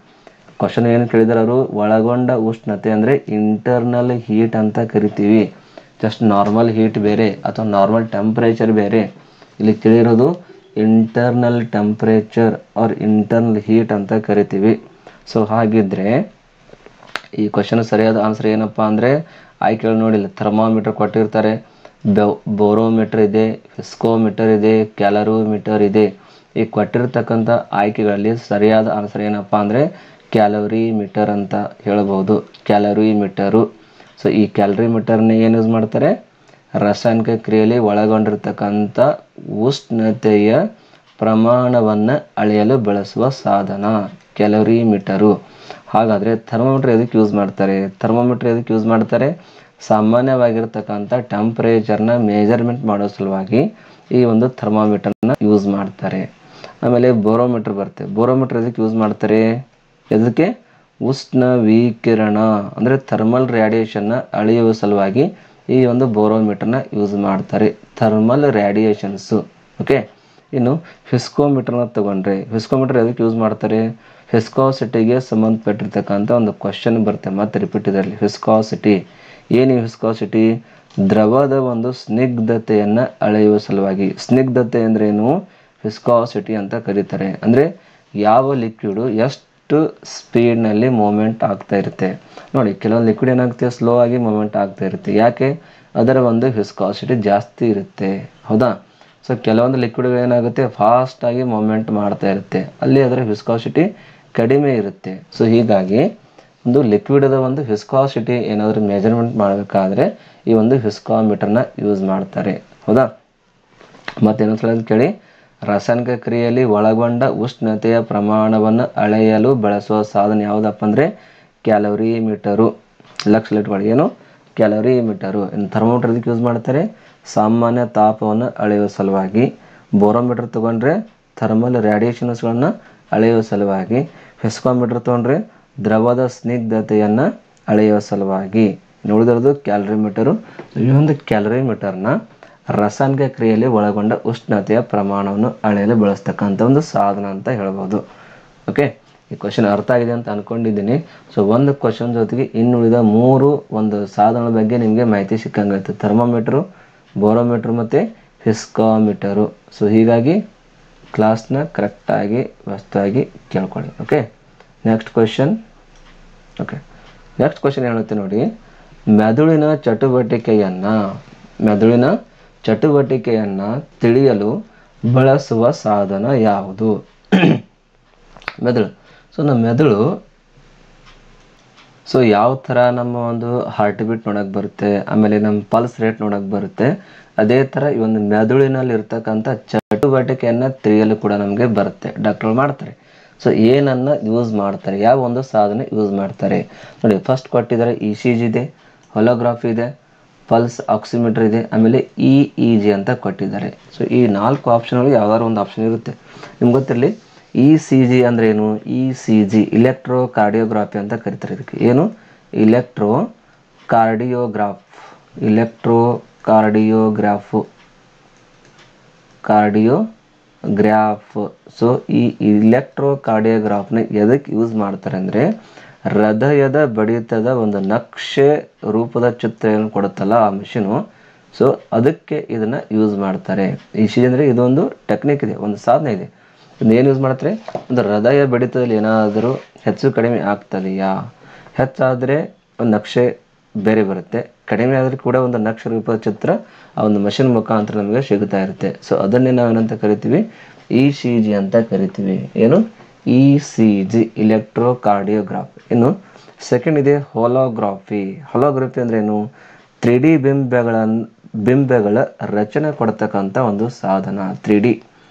ಕ್ವಶನ್ ಏನು ಕೇಳಿದಾರೆ ಅವರು, ಒಳಗೊಂಡ ಉಷ್ಣತೆ ಅಂದರೆ ಇಂಟರ್ನಲ್ ಹೀಟ್ ಅಂತ ಕರಿತೀವಿ. ಜಸ್ಟ್ ನಾರ್ಮಲ್ ಹೀಟ್ ಬೇರೆ ಅಥವಾ ನಾರ್ಮಲ್ ಟೆಂಪ್ರೇಚರ್ ಬೇರೆ. ಇಲ್ಲಿ ಕೇಳಿರೋದು internal temperature or internal heat ಅಂತ ಕರಿತೀವಿ. ಸೊ ಹಾಗಿದ್ರೆ ಈ ಕ್ವಶನ್ ಸರಿಯಾದ ಆನ್ಸರ್ ಏನಪ್ಪ ಅಂದರೆ ಆಯ್ಕೆಗಳು ನೋಡಿಲ್ಲ. ಥರ್ಮಾಮೀಟರ್ ಕೊಟ್ಟಿರ್ತಾರೆ, ಬೋರೋಮೀಟರ್ ಇದೆ, ಫಿಸ್ಕೋಮೀಟರ್ ಇದೆ, ಕ್ಯಾಲೋರಿಮೀಟರ್ ಇದೆ. ಈ ಕೊಟ್ಟಿರ್ತಕ್ಕಂಥ ಆಯ್ಕೆಗಳಲ್ಲಿ ಸರಿಯಾದ ಆನ್ಸರ್ ಏನಪ್ಪ ಅಂದರೆ ಕ್ಯಾಲೋರಿಮೀಟರ್ ಅಂತ ಹೇಳ್ಬೋದು. ಕ್ಯಾಲೋರಿಮೀಟರು. ಸೊ ಈ ಕ್ಯಾಲೋರಿಮೀಟರ್ನ ಏನು ಯೂಸ್ ಮಾಡ್ತಾರೆ? ರಾಸಾಯನಿಕ ಕ್ರಿಯೆಯಲ್ಲಿ ಒಳಗೊಂಡಿರ್ತಕ್ಕಂಥ ಉಷ್ಣತೆಯ ಪ್ರಮಾಣವನ್ನು ಅಳೆಯಲು ಬಳಸುವ ಸಾಧನ ಕ್ಯಾಲೋರಿಮೀಟರು. ಹಾಗಾದರೆ ಥರ್ಮೋಮೀಟರ್ ಎದಕ್ಕೆ ಯೂಸ್ ಮಾಡ್ತಾರೆ? ಥರ್ಮೋಮೀಟರ್ ಎದಕ್ಕೆ ಯೂಸ್ ಮಾಡ್ತಾರೆ? ಸಾಮಾನ್ಯವಾಗಿರ್ತಕ್ಕಂಥ ಟೆಂಪ್ರೇಚರ್ನ ಮೇಜರ್ಮೆಂಟ್ ಮಾಡೋ ಸಲುವಾಗಿ ಈ ಒಂದು ಥರ್ಮೋಮೀಟರ್ನ ಯೂಸ್ ಮಾಡ್ತಾರೆ. ಆಮೇಲೆ ಬೋರೋಮೀಟರ್ ಬರುತ್ತೆ. ಬೋರೋಮೀಟರ್ ಎದಕ್ಕೆ ಯೂಸ್ ಮಾಡ್ತಾರೆ? ಎದಕ್ಕೆ? ಉಷ್ಣ ವಿಕಿರಣ ಅಂದರೆ ಥರ್ಮಲ್ ರೇಡಿಯೇಷನ್ನ ಅಳೆಯುವ ಸಲುವಾಗಿ ಈ ಒಂದು ಬೋರೋಮೀಟರ್ನ ಯೂಸ್ ಮಾಡ್ತಾರೆ. Thermal radiations. ಓಕೆ, ಇನ್ನು ಹಿಸ್ಕೋಮೀಟರ್ನ ತಗೊಂಡ್ರೆ ಹಿಸ್ಕೋಮೀಟರ್ ಎದಕ್ಕೆ ಯೂಸ್ ಮಾಡ್ತಾರೆ? ಹಿಸ್ಕಾಸಿಟಿಗೆ ಸಂಬಂಧಪಟ್ಟಿರ್ತಕ್ಕಂಥ ಒಂದು ಕ್ವಶನ್ ಬರುತ್ತೆ ಮತ್ತೆ ರಿಪೀಟ್ ಇದರಲ್ಲಿ. ಹಿಸ್ಕಾಸಿಟಿ ಏನು? ಹಿಸ್ಕಾಸಿಟಿ ದ್ರವದ ಒಂದು ಸ್ನಿಗ್ಧತೆಯನ್ನು ಅಳೆಯುವ ಸಲುವಾಗಿ. ಸ್ನಿಗ್ಧತೆ ಅಂದ್ರೆ ಏನು? ಹಿಸ್ಕಾಸಿಟಿ ಅಂತ ಕರೀತಾರೆ. ಅಂದರೆ ಯಾವ ಲಿಕ್ವಿಡು ಎಷ್ಟು ಸ್ಪೀಡ್ನಲ್ಲಿ ಮೂವ್ಮೆಂಟ್ ಆಗ್ತಾ ಇರುತ್ತೆ. ನೋಡಿ, ಕೆಲವೊಂದು ಲಿಕ್ವಿಡ್ ಏನಾಗುತ್ತೆ, ಸ್ಲೋ ಆಗಿ ಮೂವ್ಮೆಂಟ್ ಆಗ್ತಾ ಇರುತ್ತೆ. ಯಾಕೆ? ಅದರ ಒಂದು ಹಿಸ್ಕಾಸಿಟಿ ಜಾಸ್ತಿ ಇರುತ್ತೆ. ಹೌದಾ? ಸೊ ಕೆಲವೊಂದು ಲಿಕ್ವಿಡ್ ಏನಾಗುತ್ತೆ, ಫಾಸ್ಟಾಗಿ ಮೂವ್ಮೆಂಟ್ ಮಾಡ್ತಾ ಇರುತ್ತೆ, ಅಲ್ಲಿ ಅದರ ಹಿಸ್ಕಾಸಿಟಿ ಕಡಿಮೆ ಇರುತ್ತೆ. ಸೊ ಹೀಗಾಗಿ ಒಂದು ಲಿಕ್ವಿಡದ ಒಂದು ಹಿಸ್ಕಾಸಿಟಿ ಏನಾದರೂ ಮೆಜರ್ಮೆಂಟ್ ಮಾಡಬೇಕಾದ್ರೆ ಈ ಒಂದು ಹಿಸ್ಕಾಮೀಟರ್ನ ಯೂಸ್ ಮಾಡ್ತಾರೆ. ಹೌದಾ? ಮತ್ತೇನಂತ ಹೇಳೋದು ಕೇಳಿ. ರಾಸಾಯನಿಕ ಕ್ರಿಯೆಯಲ್ಲಿ ಒಳಗೊಂಡ ಉಷ್ಣತೆಯ ಪ್ರಮಾಣವನ್ನು ಅಳೆಯಲು ಬಳಸುವ ಸಾಧನ ಯಾವುದಪ್ಪ ಅಂದರೆ ಕ್ಯಾಲೋರಿಮೀಟರು. ಲಕ್ಷ ಇಟ್ಕೊಳ್ಳಿ. ಏನು? ಕ್ಯಾಲೋರಿಮೀಟರು. ಇನ್ನು ಥರ್ಮೋಮೀಟರ್ ಇದಕ್ಕೆ ಯೂಸ್ ಮಾಡ್ತಾರೆ ಸಾಮಾನ್ಯ ತಾಪವನ್ನು ಅಳೆಯುವ ಸಲುವಾಗಿ. ಬೋರೋಮೀಟರ್ ತೊಗೊಂಡ್ರೆ ಥರ್ಮಲ್ ರೇಡಿಯೇಷನ್ಸ್ಗಳನ್ನು ಅಳೆಯುವ ಸಲುವಾಗಿ. ಹಿಸ್ಕೋಮೀಟರ್ ತೊಗೊಂಡ್ರೆ ದ್ರವದ ಸ್ನಿಗ್ಧತೆಯನ್ನು ಅಳೆಯುವ ಸಲುವಾಗಿ. ಉಳಿದಿರೋದು ಕ್ಯಾಲೋರಿಮೀಟರು. ಈ ಒಂದು ಕ್ಯಾಲೋರಿಮೀಟರ್ನ ರಾಸಾಯನಿಕ ಕ್ರಿಯೆಯಲ್ಲಿ ಒಳಗೊಂಡ ಉಷ್ಣತೆಯ ಪ್ರಮಾಣವನ್ನು ಅಳೆಯಲು ಬಳಸ್ತಕ್ಕಂಥ ಒಂದು ಸಾಧನ ಅಂತ ಹೇಳ್ಬೋದು. ಓಕೆ, ಈ ಕ್ವಶನ್ ಅರ್ಥ ಆಗಿದೆ ಅಂತ ಅಂದ್ಕೊಂಡಿದ್ದೀನಿ. ಸೊ ಒಂದು ಕ್ವಶನ್ ಜೊತೆಗೆ ಇನ್ನುಳಿದ 3 ಒಂದು ಸಾಧನಗಳ ಬಗ್ಗೆ ನಿಮಗೆ ಮಾಹಿತಿ ಸಿಕ್ಕಂಗಾಯ್ತು. ಥರ್ಮೋಮೀಟರು, ಬೋರೋಮೀಟರ್ ಮತ್ತು ಹಿಸ್ಕಾಮೀಟರು. ಸೊ ಹೀಗಾಗಿ ಕ್ಲಾಸ್ನ ಕರೆಕ್ಟಾಗಿ ವ್ಯವಸ್ಥೆಯಾಗಿ ಕೇಳ್ಕೊಳ್ಳಿ. Okay, next question. Okay, next question ಹೇಳುತ್ತೆ ನೋಡಿ. ಮೆದುಳಿನ ಚಟುವಟಿಕೆಯನ್ನು ತಿಳಿಯಲು ಬಳಸುವ ಸಾಧನ ಯಾವುದು? ಮೆದುಳು. ಸೊ ನಮ್ಮ ಮೆದುಳು ಯಾವ ಥರ ನಮ್ಮ ಒಂದು ಹಾರ್ಟ್ ಬೀಟ್ ನೋಡೋಕೆ ಬರುತ್ತೆ, ಆಮೇಲೆ ನಮ್ಮ ಪಲ್ಸ್ ರೇಟ್ ನೋಡೋಕೆ ಬರುತ್ತೆ, ಅದೇ ಥರ ಈ ಒಂದು ಮೆದುಳಿನಲ್ಲಿ ಇರ್ತಕ್ಕಂಥ ಚಟುವಟಿಕೆಯನ್ನು ತಿಳಿಯಲು ಕೂಡ ನಮಗೆ ಬರುತ್ತೆ. ಡಾಕ್ಟರ್ ಮಾಡ್ತಾರೆ. ಸೊ ಏನನ್ನು ಯೂಸ್ ಮಾಡ್ತಾರೆ, ಯಾವ ಒಂದು ಸಾಧನೆ ಯೂಸ್ ಮಾಡ್ತಾರೆ ನೋಡಿ. ಫಸ್ಟ್ ಕೊಟ್ಟಿದ್ದಾರೆ ECG ಇದೆ, ಹೊಲೋಗ್ರಾಫಿ ಇದೆ, ಪಲ್ಸ್ ಆಕ್ಸಿಮೀಟರ್ ಇದೆ, ಆಮೇಲೆ EEG ಅಂತ ಕೊಟ್ಟಿದ್ದಾರೆ. ಸೊ ಈ 4 ಆಪ್ಷನ್ಗಳು ಯಾವ್ದಾದ್ರು ಒಂದು ಆಪ್ಷನ್ ಇರುತ್ತೆ. ನಿಮ್ಗೆ ಗೊತ್ತಿರಲಿ ECG ಅಂದ್ರೆ ಏನು? ECG ಇಲೆಕ್ಟ್ರೋ ಕಾರ್ಡಿಯೋಗ್ರಾಫಿ ಅಂತ ಕರೀತಾರೆ. ಇದಕ್ಕೆ ಏನು? ಇಲೆಕ್ಟ್ರೋ ಕಾರ್ಡಿಯೋಗ್ರಾಫ್. ಸೊ ಈ ಇಲೆಕ್ಟ್ರೋ ಕಾರ್ಡಿಯೋಗ್ರಾಫ್ನ ಎದಕ್ಕೆ ಯೂಸ್ ಮಾಡ್ತಾರೆ ಅಂದರೆ ಹೃದಯದ ಬಡಿತದ ಒಂದು ನಕ್ಷೆ ರೂಪದ ಚಿತ್ರ ಏನು ಕೊಡುತ್ತಲ್ಲ ಆ ಮಿಷಿನು, ಸೊ ಅದಕ್ಕೆ ಇದನ್ನು ಯೂಸ್ ಮಾಡ್ತಾರೆ. ECG ಅಂದರೆ ಇದೊಂದು ಟೆಕ್ನಿಕ್ ಇದೆ, ಒಂದು ಸಾಧನೆ ಇದೆ. ಏನು ಯೂಸ್ ಮಾಡ್ತಾರೆ? ಒಂದು ಹೃದಯ ಬಡಿತದಲ್ಲಿ ಏನಾದರೂ ಹೆಚ್ಚು ಕಡಿಮೆ ಆಗ್ತದೆಯಾ, ಹೆಚ್ಚಾದರೆ ಒಂದು ನಕ್ಷೆ ಬೇರೆ ಬರುತ್ತೆ, ಕಡಿಮೆ ಆದರೆ ಕೂಡ ಒಂದು ನಕ್ಷೆ ರೂಪದ ಚಿತ್ರ ಆ ಒಂದು ಮಷಿನ್ ಮುಖಾಂತರ ನಮಗೆ ಸಿಗುತ್ತಾ ಇರುತ್ತೆ. ಸೊ ಅದನ್ನೇ ನಾವೇನಂತ ಕರಿತೀವಿ? ECG ಅಂತ ಕರಿತೀವಿ. ಏನು? ECG electrocardiograph. ಇನ್ನು ಸೆಕೆಂಡ್ ಇದೆ ಹೋಲೋಗ್ರಾಫಿ. ಹೋಲೋಗ್ರಾಫಿ ಅಂದ್ರೆ ಏನು? 3D ಬಿಂಬಗಳ ರಚನೆ ಕೊಡ್ತಕ್ಕಂಥ ಒಂದು ಸಾಧನ. 3D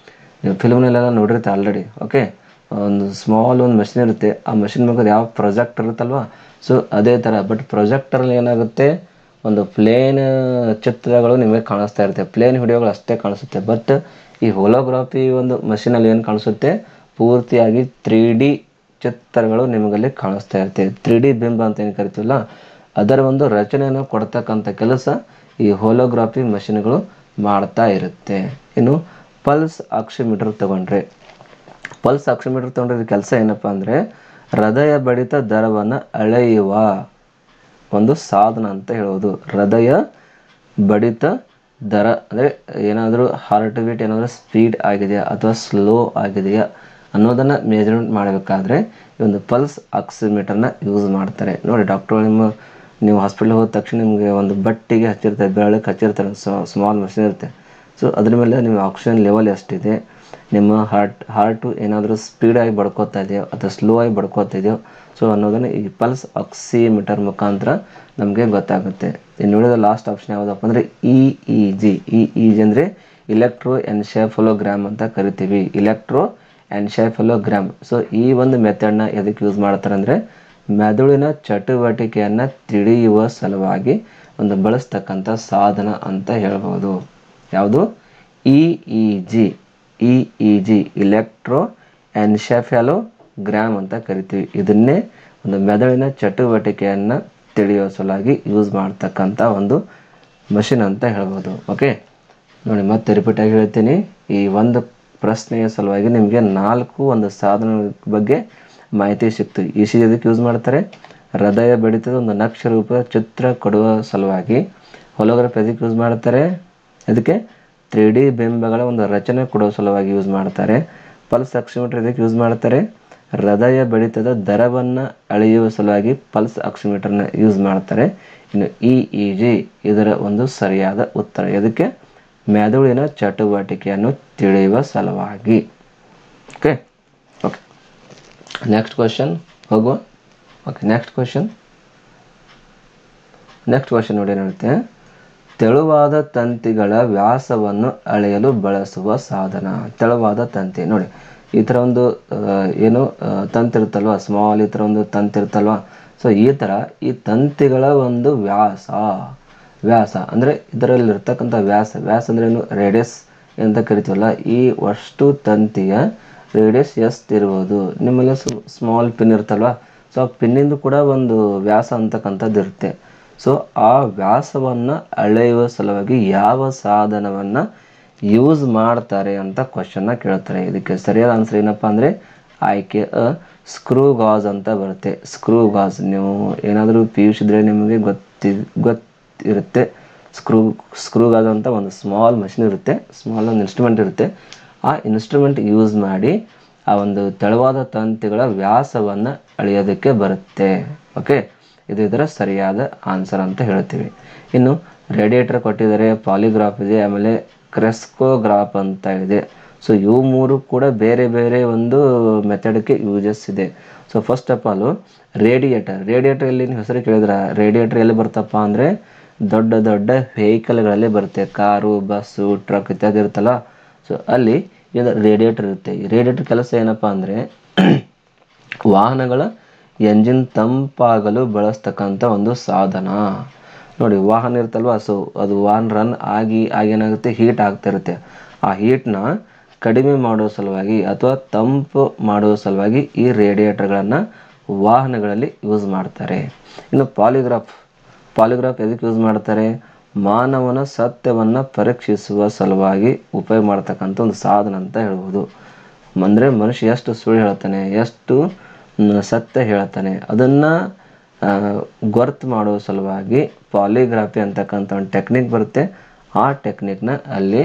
ನೀವು ಫಿಲ್ಮ್ನೆಲ್ಲ ನೋಡಿರುತ್ತೆ ಆಲ್ರೆಡಿ. ಓಕೆ, ಒಂದು ಸ್ಮಾಲ್ ಒಂದು ಮಷಿನ್ ಇರುತ್ತೆ, ಆ ಮಷಿನ್ ಮುಖದ ಯಾವ ಪ್ರೊಜೆಕ್ಟರ್ ಇರುತ್ತಲ್ವ, ಸೊ ಅದೇ ಥರ. ಬಟ್ ಪ್ರೊಜೆಕ್ಟರಲ್ಲಿ ಏನಾಗುತ್ತೆ, ಒಂದು ಪ್ಲೇನ್ ಚಿತ್ರಗಳು ನಿಮಗೆ ಕಾಣಿಸ್ತಾ ಇರುತ್ತೆ, ಪ್ಲೇನ್ ವಿಡಿಯೋಗಳು ಅಷ್ಟೇ ಕಾಣಿಸುತ್ತೆ. ಬಟ್ ಈ ಹೋಲೋಗ್ರಾಫಿ ಒಂದು ಮಷೀನಲ್ಲಿ ಏನು ಕಾಣಿಸುತ್ತೆ, ಪೂರ್ತಿಯಾಗಿ 3D ಚಿತ್ರಗಳು ನಿಮಗಲ್ಲಿ ಕಾಣಿಸ್ತಾ ಇರುತ್ತೆ. 3D ಬಿಂಬ ಅಂತ ಏನು ಕರಿತೀವಲ್ಲ, ಅದರ ಒಂದು ರಚನೆಯನ್ನು ಕೊಡ್ತಕ್ಕಂಥ ಕೆಲಸ ಈ ಹೋಲೋಗ್ರಾಫಿ ಮಷಿನ್ಗಳು ಮಾಡ್ತಾ ಇರುತ್ತೆ. ಇನ್ನು ಪಲ್ಸ್ ಆಕ್ಸಿಮೀಟರ್ ತಗೊಂಡ್ರೆ ಇದು ಕೆಲಸ ಏನಪ್ಪ ಅಂದರೆ ಹೃದಯ ಬಡಿತ ದರವನ್ನು ಅಳೆಯುವ ಒಂದು ಸಾಧನ ಅಂತ ಹೇಳೋದು. ಹೃದಯ ಬಡಿತ ದರ ಅಂದರೆ ಏನಾದರೂ ಹಾರ್ಟ್ ಬೀಟ್ ಏನಾದರೂ ಸ್ಪೀಡ್ ಆಗಿದೆಯಾ ಅಥವಾ ಸ್ಲೋ ಆಗಿದೆಯಾ ಅನ್ನೋದನ್ನು ಮೆಜರ್ಮೆಂಟ್ ಮಾಡಬೇಕಾದ್ರೆ ಈ ಒಂದು ಪಲ್ಸ್ ಆಕ್ಸಿಮೀಟರ್ನ ಯೂಸ್ ಮಾಡ್ತಾರೆ. ನೋಡಿ, ಡಾಕ್ಟರ್ ನೀವು ಹಾಸ್ಪಿಟ್ಲಿಗೆ ಹೋದ ತಕ್ಷಣ ನಿಮಗೆ ಒಂದು ಬಟ್ಟಿಗೆ ಹಚ್ಚಿರ್ತಾರೆ, ಬೆರಳಕ್ಕೆ ಹಚ್ಚಿರ್ತಾರೆ, ಸ್ಮಾಲ್ ಮಷಿನ್ ಇರುತ್ತೆ. ಸೊ ಅದ್ರ ಮೇಲೆ ನಿಮ್ಮ ಆಕ್ಸಿಜನ್ ಲೆವೆಲ್ ಎಷ್ಟಿದೆ, ನಿಮ್ಮ ಹಾರ್ಟು ಏನಾದರೂ ಸ್ಪೀಡಾಗಿ ಬಡ್ಕೋತಾ ಇದೆಯೋ ಅಥವಾ ಸ್ಲೋ ಆಗಿ ಬಡ್ಕೋತಾ ಇದೆಯೋ ಸೊ ಅನ್ನೋದನ್ನು ಈ ಪಲ್ಸ್ ಆಕ್ಸಿಮೀಟರ್ ಮುಖಾಂತರ ನಮಗೆ ಗೊತ್ತಾಗುತ್ತೆ. ಇನ್ನು ಉಳಿದ ಲಾಸ್ಟ್ ಆಪ್ಷನ್ ಯಾವುದಪ್ಪ ಅಂದರೆ ಇ ಇ ಜಿ ಅಂದರೆ ಇಲೆಕ್ಟ್ರೋ ಎನ್ಸೆಫಲೋಗ್ರಾಮ್ ಅಂತ ಕರಿತೀವಿ. Electro encephalogram. ಸೊ ಈ ಒಂದು ಮೆಥಡ್ನ ಎದಕ್ಕೆ ಯೂಸ್ ಮಾಡ್ತಾರೆ ಅಂದರೆ ಮೆದುಳಿನ ಚಟುವಟಿಕೆಯನ್ನು ತಿಳಿಯುವ ಸಲುವಾಗಿ ಒಂದು ಬಳಸ್ತಕ್ಕಂಥ ಸಾಧನ ಅಂತ ಹೇಳ್ಬೋದು. ಯಾವುದು? E E G electro encephalogram ಅಂತ ಕರಿತೀವಿ. ಇದನ್ನೇ ಒಂದು ಮೆದುಳಿನ ಚಟುವಟಿಕೆಯನ್ನು ತಿಳಿಯೋ ಸಲುವಾಗಿ ಯೂಸ್ ಮಾಡ್ತಕ್ಕಂಥ ಒಂದು ಮಷಿನ್ ಅಂತ ಹೇಳ್ಬೋದು. ಓಕೆ, ನೋಡಿ ಮತ್ತೆ ರಿಪೀಟಾಗಿ ಹೇಳ್ತೀನಿ. ಈ ಒಂದು ಪ್ರಶ್ನೆಯ ಸಲುವಾಗಿ ನಿಮಗೆ 4 ಒಂದು ಸಾಧನಗಳ ಬಗ್ಗೆ ಮಾಹಿತಿ ಸಿಕ್ತು. ಇ ಸಿ ಜಿ ಅದಕ್ಕೆ ಯೂಸ್ ಮಾಡ್ತಾರೆ, ಹೃದಯ ಬಡಿತದ ಒಂದು ನಕ್ಷೆ ರೂಪದ ಚಿತ್ರ ಕೊಡುವ ಸಲುವಾಗಿ. ಹೊಲೋಗ್ರಫಿ ಅದಕ್ಕೆ ಯೂಸ್ ಮಾಡ್ತಾರೆ, ಅದಕ್ಕೆ 3D ಬಿಂಬಗಳ ಒಂದು ರಚನೆ ಕೊಡುವ ಸಲುವಾಗಿ ಯೂಸ್ ಮಾಡ್ತಾರೆ. ಪಲ್ಸ್ ಆಕ್ಸಿಮೀಟರ್ ಇದಕ್ಕೆ ಯೂಸ್ ಮಾಡ್ತಾರೆ, ಹೃದಯ ಬಡಿತದ ದರವನ್ನು ಅಳೆಯುವ ಸಲುವಾಗಿ ಪಲ್ಸ್ ಆಕ್ಸಿಮೀಟರ್ನ ಯೂಸ್ ಮಾಡ್ತಾರೆ. ಇನ್ನು ಇ ಇ ಜಿ ಇದರ ಒಂದು ಸರಿಯಾದ ಉತ್ತರ. ಇದಕ್ಕೆ ಮೆದುಳಿನ ಚಟುವಟಿಕೆಯನ್ನು ತಿಳಿಯುವ ಸಲುವಾಗಿ. ಓಕೆ ಓಕೆ ನೆಕ್ಸ್ಟ್ ಕ್ವಶನ್ ಹೋಗುವ. ಓಕೆ ನೆಕ್ಸ್ಟ್ ಕ್ವಶನ್ ನೋಡಿ ಏನಿರುತ್ತೆ, ತೆಳುವಾದ ತಂತಿಗಳ ವ್ಯಾಸವನ್ನು ಅಳೆಯಲು ಬಳಸುವ ಸಾಧನ. ತೆಳುವಾದ ತಂತಿ ನೋಡಿ, ಈ ಥರ ಒಂದು ಏನು ತಂತಿ ಇರುತ್ತಲ್ವ, ಸ್ಮಾಲ್ ಈ ಥರ ಒಂದು ತಂತಿ ಇರುತ್ತಲ್ವ. ಸೊ ಈ ಥರ ಈ ತಂತಿಗಳ ಒಂದು ವ್ಯಾಸ ಅಂದರೆ ಇದರಲ್ಲಿರ್ತಕ್ಕಂಥ ವ್ಯಾಸ ಅಂದ್ರೆ ಏನು, ರೇಡಿಯಸ್ ಅಂತ ಕರಿತೀವಲ್ಲ. ಈ ಅಷ್ಟು ತಂತಿಯ ರೇಡಿಯಸ್ ಎಷ್ಟಿರ್ಬೋದು? ನಿಮ್ಮಲ್ಲಿ ಸ್ಮಾಲ್ ಪಿನ್ ಇರುತ್ತಲ್ವ, ಸೊ ಆ ಪಿನ್ನಿಂದು ಕೂಡ ಒಂದು ವ್ಯಾಸ ಅಂತಕ್ಕಂಥದ್ದು ಇರುತ್ತೆ. ಸೊ ಆ ವ್ಯಾಸವನ್ನು ಅಳೆಯುವ ಸಲುವಾಗಿ ಯಾವ ಸಾಧನವನ್ನು ಯೂಸ್ ಮಾಡ್ತಾರೆ ಅಂತ ಕ್ವಶನ್ನ ಕೇಳ್ತಾರೆ. ಇದಕ್ಕೆ ಸರಿಯಾದ ಆನ್ಸರ್ ಏನಪ್ಪ ಅಂದರೆ ಆಯ್ಕೆ ಸ್ಕ್ರೂ ಗಾಜ್ ಅಂತ ಬರುತ್ತೆ. ಸ್ಕ್ರೂ ಗಾಜ್ ನೀವು ಏನಾದರೂ PUC ಇದ್ದರೆ ನಿಮಗೆ ಗೊತ್ತಿರುತ್ತೆ. ಸ್ಕ್ರೂ ಗಾಜ್ ಅಂತ ಒಂದು ಸ್ಮಾಲ್ ಮಷಿನ್ ಇರುತ್ತೆ, ಸ್ಮಾಲ್ ಒಂದು ಇನ್ಸ್ಟ್ರೂಮೆಂಟ್ ಇರುತ್ತೆ. ಆ ಇನ್ಸ್ಟ್ರೂಮೆಂಟ್ ಯೂಸ್ ಮಾಡಿ ಆ ಒಂದು ತೆಳುವಾದ ತಂತಿಗಳ ವ್ಯಾಸವನ್ನು ಅಳೆಯೋದಕ್ಕೆ ಬರುತ್ತೆ. ಓಕೆ, ಇದು ಇದರ ಸರಿಯಾದ ಆನ್ಸರ್ ಅಂತ ಹೇಳ್ತೀವಿ. ಇನ್ನು ರೇಡಿಯೇಟರ್ ಕೊಟ್ಟಿದ್ದಾರೆ, ಪಾಲಿಗ್ರಾಫ್ ಇದೆ, ಆಮೇಲೆ ಕ್ರೆಸ್ಕೋಗ್ರಾಫ್ ಅಂತ ಇದೆ. ಸೊ ಇವು 3 ಕೂಡ ಬೇರೆ ಬೇರೆ ಒಂದು ಮೆಥಡ್ಗೆ ಯೂಸಸ್ ಇದೆ. So first of all radiator ಎಲ್ಲಿ ಹೆಸರು ಕೇಳಿದ್ರೆ, ರೇಡಿಯೇಟರ್ ಎಲ್ಲಿ ಬರ್ತಪ್ಪ ಅಂದರೆ ದೊಡ್ಡ ದೊಡ್ಡ ವೆಹಿಕಲ್ಗಳಲ್ಲಿ ಬರುತ್ತೆ. ಕಾರು, ಬಸ್ಸು, ಟ್ರಕ್ ಇತ್ಯಾದಿ ಇರುತ್ತಲ್ಲ. ಸೊ ಅಲ್ಲಿ ಇದು ರೇಡಿಯೇಟರ್ ಇರುತ್ತೆ. ಈ ರೇಡಿಯೇಟರ್ ಕೆಲಸ ಏನಪ್ಪ ಅಂದರೆ ವಾಹನಗಳ ಎಂಜಿನ್ ತಂಪಾಗಲು ಬಳಸ್ತಕ್ಕಂಥ ಒಂದು ಸಾಧನ. ನೋಡಿ ವಾಹನ ಇರುತ್ತಲ್ವ, ಸೊ ಅದು ವಾಹನ ರನ್ ಆಗಿ ಏನಾಗುತ್ತೆ, ಹೀಟ್ ಆಗ್ತಾ ಇರುತ್ತೆ. ಆ ಹೀಟ್ನ ಕಡಿಮೆ ಮಾಡುವ ಸಲುವಾಗಿ ಅಥವಾ ತಂಪು ಮಾಡುವ ಸಲುವಾಗಿ ಈ ರೇಡಿಯೇಟರ್ಗಳನ್ನು ವಾಹನಗಳಲ್ಲಿ ಯೂಸ್ ಮಾಡ್ತಾರೆ. ಇನ್ನು ಪಾಲಿಗ್ರಾಫ್ ಎದಕ್ಕೆ ಯೂಸ್ ಮಾಡ್ತಾರೆ? ಮಾನವನ ಸತ್ಯವನ್ನು ಪರೀಕ್ಷಿಸುವ ಸಲುವಾಗಿ ಉಪಯೋಗ ಮಾಡ್ತಕ್ಕಂಥ ಒಂದು ಸಾಧನ ಅಂತ ಹೇಳ್ಬೋದು. ಅಂದರೆ ಮನುಷ್ಯ ಎಷ್ಟು ಸುಳ್ಳು ಹೇಳ್ತಾನೆ, ಎಷ್ಟು ಸತ್ಯ ಹೇಳ್ತಾನೆ ಅದನ್ನು ಗೊತ್ತು ಮಾಡುವ ಸಲುವಾಗಿ ಪಾಲಿಗ್ರಾಫಿ ಅಂತಕ್ಕಂಥ ಒಂದು ಟೆಕ್ನಿಕ್ ಬರುತ್ತೆ. ಆ ಟೆಕ್ನಿಕ್ನ ಅಲ್ಲಿ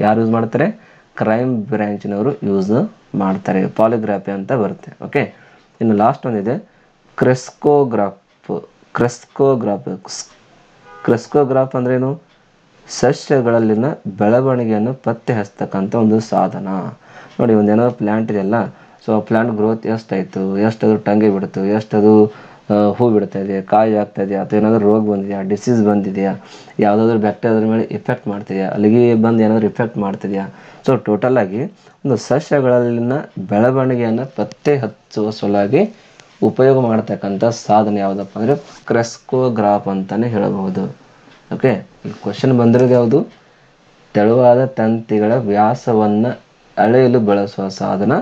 ಯಾರು ಯೂಸ್ ಮಾಡ್ತಾರೆ? ಕ್ರೈಮ್ ಬ್ರ್ಯಾಂಚಿನವರು ಯೂಸ್ ಮಾಡ್ತಾರೆ. ಪಾಲಿಗ್ರಾಫಿ ಅಂತ ಬರುತ್ತೆ. ಓಕೆ, ಇನ್ನು ಲಾಸ್ಟ್ ಒಂದಿದೆ ಕ್ರೆಸ್ಕೋಗ್ರಾಫ್ ಅಂದ್ರೇನು? ಸಸ್ಯಗಳಲ್ಲಿನ ಬೆಳವಣಿಗೆಯನ್ನು ಪತ್ತೆ ಹಚ್ಚತಕ್ಕಂಥ ಒಂದು ಸಾಧನ. ನೋಡಿ ಒಂದೇನೋ ಪ್ಲ್ಯಾಂಟ್ ಇದೆಯಲ್ಲ, ಸೊ ಆ ಪ್ಲ್ಯಾಂಟ್ ಗ್ರೋತ್ ಎಷ್ಟಾಯಿತು, ಎಷ್ಟದು ಟಂಗೆ ಬಿಡ್ತು, ಎಷ್ಟದು ಹೂ ಬಿಡ್ತಾ ಇದೆ, ಕಾಯಿ ಆಗ್ತಾ ಇದೆಯಾ, ಅಥವಾ ಏನಾದರೂ ರೋಗ ಬಂದಿದೆಯಾ, ಡಿಸೀಸ್ ಬಂದಿದೆಯಾ, ಯಾವುದಾದ್ರೂ ಬ್ಯಾಕ್ಟೀರಿಯಾದ್ರ ಮೇಲೆ ಇಫೆಕ್ಟ್ ಮಾಡ್ತಿದೆಯಾ, ಅಲ್ಲಿಗೆ ಬಂದು ಏನಾದರೂ ಇಫೆಕ್ಟ್ ಮಾಡ್ತಿದೆಯಾ. ಸೊ ಟೋಟಲಾಗಿ ಒಂದು ಸಸ್ಯಗಳಲ್ಲಿನ ಬೆಳವಣಿಗೆಯನ್ನು ಪತ್ತೆ ಹಚ್ಚುವ ಸಲುವಾಗಿ ಉಪಯೋಗ ಮಾಡ್ತಕ್ಕಂಥ ಸಾಧನ ಯಾವುದಪ್ಪ ಅಂದರೆ ಕ್ರೆಸ್ಕೋಗ್ರಾಫ್ ಅಂತಲೇ ಹೇಳಬಹುದು. ಓಕೆ, ಈ ಕ್ವಶನ್ ಬಂದಿರೋದು ಯಾವುದು? ತೆಳುವಾದ ತಂತಿಗಳ ವ್ಯಾಸವನ್ನು ಅಳೆಯಲು ಬಳಸುವ ಸಾಧನ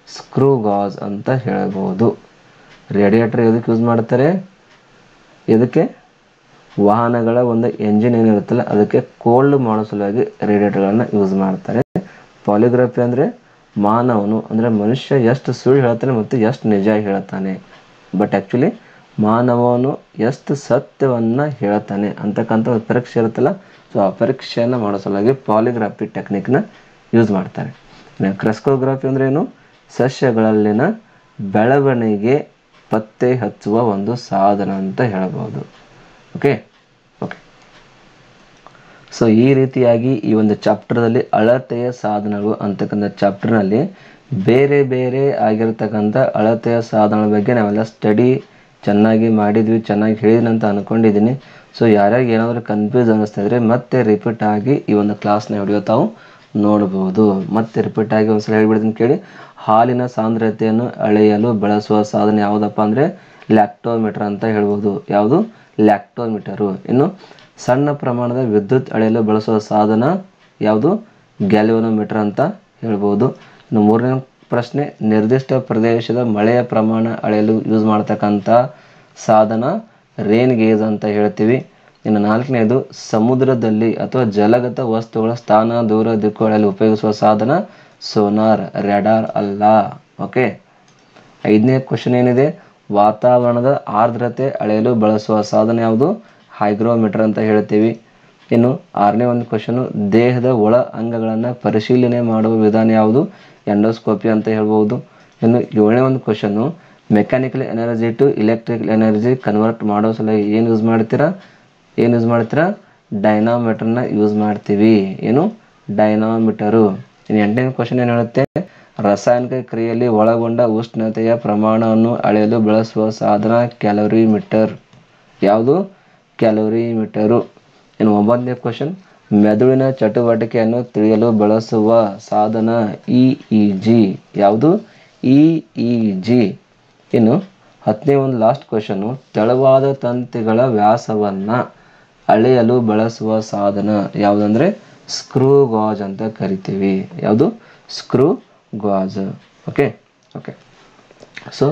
ಸ್ಕ್ರೂ ಗಾಜ್ ಅಂತ ಹೇಳಬಹುದು. ರೇಡಿಯೇಟರ್ ಎದಕ್ಕೆ ಯೂಸ್ ಮಾಡ್ತಾರೆ? ಇದಕ್ಕೆ ವಾಹನಗಳ ಒಂದು ಎಂಜಿನ್ ಏನಿರುತ್ತಲ್ಲ ಅದಕ್ಕೆ ಕೋಲ್ಡ್ ಮಾಡೋ ಸಲುವಾಗಿ ರೇಡಿಯೇಟರ್ಗಳನ್ನು ಯೂಸ್ ಮಾಡ್ತಾರೆ. ಪಾಲಿಗ್ರಾಫಿ ಅಂದರೆ ಮಾನವನು ಅಂದರೆ ಮನುಷ್ಯ ಎಷ್ಟು ಸುಳ್ಳು ಹೇಳ್ತಾನೆ ಮತ್ತು ಎಷ್ಟು ನಿಜ ಹೇಳ್ತಾನೆ, ಬಟ್ ಆ್ಯಕ್ಚುಲಿ ಮಾನವನು ಎಷ್ಟು ಸತ್ಯವನ್ನು ಹೇಳ್ತಾನೆ ಅಂತಕ್ಕಂಥ ಒಂದು ಪರೀಕ್ಷೆ ಇರುತ್ತಲ್ಲ, ಸೊ ಆ ಪರೀಕ್ಷೆಯನ್ನು ಮಾಡೋ ಸಲುವಾಗಿ ಪಾಲಿಗ್ರಾಫಿ ಟೆಕ್ನಿಕ್ನ ಯೂಸ್ ಮಾಡ್ತಾರೆ. ಕ್ರೆಸ್ಕೋಗ್ರಾಫಿ ಅಂದರೆ ಏನು? ಸಸ್ಯಗಳಲ್ಲಿನ ಬೆಳವಣಿಗೆ ಪತ್ತೆ ಹಚ್ಚುವ ಒಂದು ಸಾಧನ ಅಂತ ಹೇಳ್ಬೋದು. ಓಕೆ ಓಕೆ ಸೊ ಈ ರೀತಿಯಾಗಿ ಈ ಒಂದು ಚಾಪ್ಟರ್ದಲ್ಲಿ ಅಳತೆಯ ಸಾಧನಗಳು ಅಂತಕ್ಕಂಥ ಚಾಪ್ಟರ್ನಲ್ಲಿ ಬೇರೆ ಬೇರೆ ಆಗಿರ್ತಕ್ಕಂಥ ಅಳತೆಯ ಸಾಧನಗಳ ಬಗ್ಗೆ ನಾವೆಲ್ಲ ಸ್ಟಡಿ ಚೆನ್ನಾಗಿ ಮಾಡಿದ್ವಿ, ಚೆನ್ನಾಗಿ ಹೇಳಿದ್ವಿ ಅಂತ ಅಂದ್ಕೊಂಡಿದ್ದೀನಿ. ಸೊ ಯಾರ್ಯಾರಿಗೆ ಏನಾದರೂ ಕನ್ಫ್ಯೂಸ್ ಅನ್ನಿಸ್ತಾ ಇದ್ರೆ ಮತ್ತೆ ರಿಪೀಟ್ ಆಗಿ ಈ ಒಂದು ಕ್ಲಾಸ್ನ ವಿಡಿಯೋ ತಾವು ನೋಡ್ಬೋದು. ಮತ್ತೆ ರಿಪೀಟ್ ಆಗಿ ಒಂದ್ಸಲ ಹೇಳ್ಬಿಡ್ತೀನಿ ಕೇಳಿ. ಹಾಲಿನ ಸಾಂದ್ರತೆಯನ್ನು ಅಳೆಯಲು ಬಳಸುವ ಸಾಧನ ಯಾವುದಪ್ಪ ಅಂದರೆ ಲ್ಯಾಕ್ಟೋಮೀಟರ್ ಅಂತ ಹೇಳ್ಬೋದು. ಯಾವುದು? ಲ್ಯಾಕ್ಟೋಮೀಟರು. ಇನ್ನು ಸಣ್ಣ ಪ್ರಮಾಣದ ವಿದ್ಯುತ್ ಅಳೆಯಲು ಬಳಸುವ ಸಾಧನ ಯಾವುದು? ಗ್ಯಾಲ್ವನೋಮೀಟರ್ ಅಂತ ಹೇಳ್ಬೋದು. ಇನ್ನು ಮೂರನೇ ಪ್ರಶ್ನೆ, ನಿರ್ದಿಷ್ಟ ಪ್ರದೇಶದ ಮಳೆಯ ಪ್ರಮಾಣ ಅಳೆಯಲು ಯೂಸ್ ಮಾಡ್ತಕ್ಕಂಥ ಸಾಧನ ರೇನ್ ಗೇಜ್ ಅಂತ ಹೇಳ್ತೀವಿ. ಇನ್ನು ನಾಲ್ಕನೇದು, ಸಮುದ್ರದಲ್ಲಿ ಅಥವಾ ಜಲಗತ ವಸ್ತುಗಳ ಸ್ಥಾನ, ದೂರ, ದಿಕ್ಕು ಅಳೆಯಲು ಉಪಯೋಗಿಸುವ ಸಾಧನ ಸೋನಾರ್, ರೆಡಾರ್ ಅಲ್ಲ. ಓಕೆ. ಐದನೇ ಕ್ವಶನ್ ಏನಿದೆ, ವಾತಾವರಣದ ಆರ್ದ್ರತೆ ಅಳೆಯಲು ಬಳಸುವ ಸಾಧನ ಯಾವುದು? ಹೈಗ್ರೋಮೀಟರ್ ಅಂತ ಹೇಳ್ತೀವಿ. ಇನ್ನು ಆರನೇ ಒಂದು ಕ್ವಶನು, ದೇಹದ ಒಳ ಅಂಗಗಳನ್ನು ಪರಿಶೀಲನೆ ಮಾಡುವ ವಿಧಾನ ಯಾವುದು? ಎಂಡೋಸ್ಕೋಪಿ ಅಂತ ಹೇಳ್ಬೋದು. ಇನ್ನು ಏಳನೇ ಒಂದು question, mechanical energy to electrical energy convert ಮಾಡೋ ಸಲ ಏನು ಯೂಸ್ ಮಾಡ್ತೀರಾ? ಡೈನಾಮೀಟರ್ನ ಯೂಸ್ ಮಾಡ್ತೀವಿ. ಏನು? ಡೈನಾಮೀಟರು. ಇನ್ನು ಎಂಟನೇ ಕ್ವಶನ್ ಏನು ಹೇಳುತ್ತೆ, ರಾಸಾಯನಿಕ ಕ್ರಿಯೆಯಲ್ಲಿ ಒಳಗೊಂಡ ಉಷ್ಣತೆಯ ಪ್ರಮಾಣವನ್ನು ಅಳೆಯಲು ಬಳಸುವ ಸಾಧನ ಕ್ಯಾಲೋರಿಮೀಟರ್. ಯಾವುದು? ಕ್ಯಾಲೋರಿಮೀಟರು. ಇನ್ನು ಒಂಬತ್ತನೇ ಕ್ವಶನ್, ಮೆದುಳಿನ ಚಟುವಟಿಕೆಯನ್ನು ತಿಳಿಯಲು ಬಳಸುವ ಸಾಧನ EEG. ಯಾವುದು? EEG. ಇನ್ನು ಹತ್ತನೇ ಒಂದು ಲಾಸ್ಟ್ ಕ್ವಶನು, ತೆಳುವಾದ ತಂತಿಗಳ ವ್ಯಾಸವನ್ನು ಅಳೆಯಲು ಬಳಸುವ ಸಾಧನ ಯಾವುದಂದ್ರೆ ಸ್ಕ್ರೂ ಗಾಜ್ ಅಂತ ಕರಿತೀವಿ. ಯಾವುದು? ಸ್ಕ್ರೂ ಗಾಜ್. ಓಕೆ. ಸೊ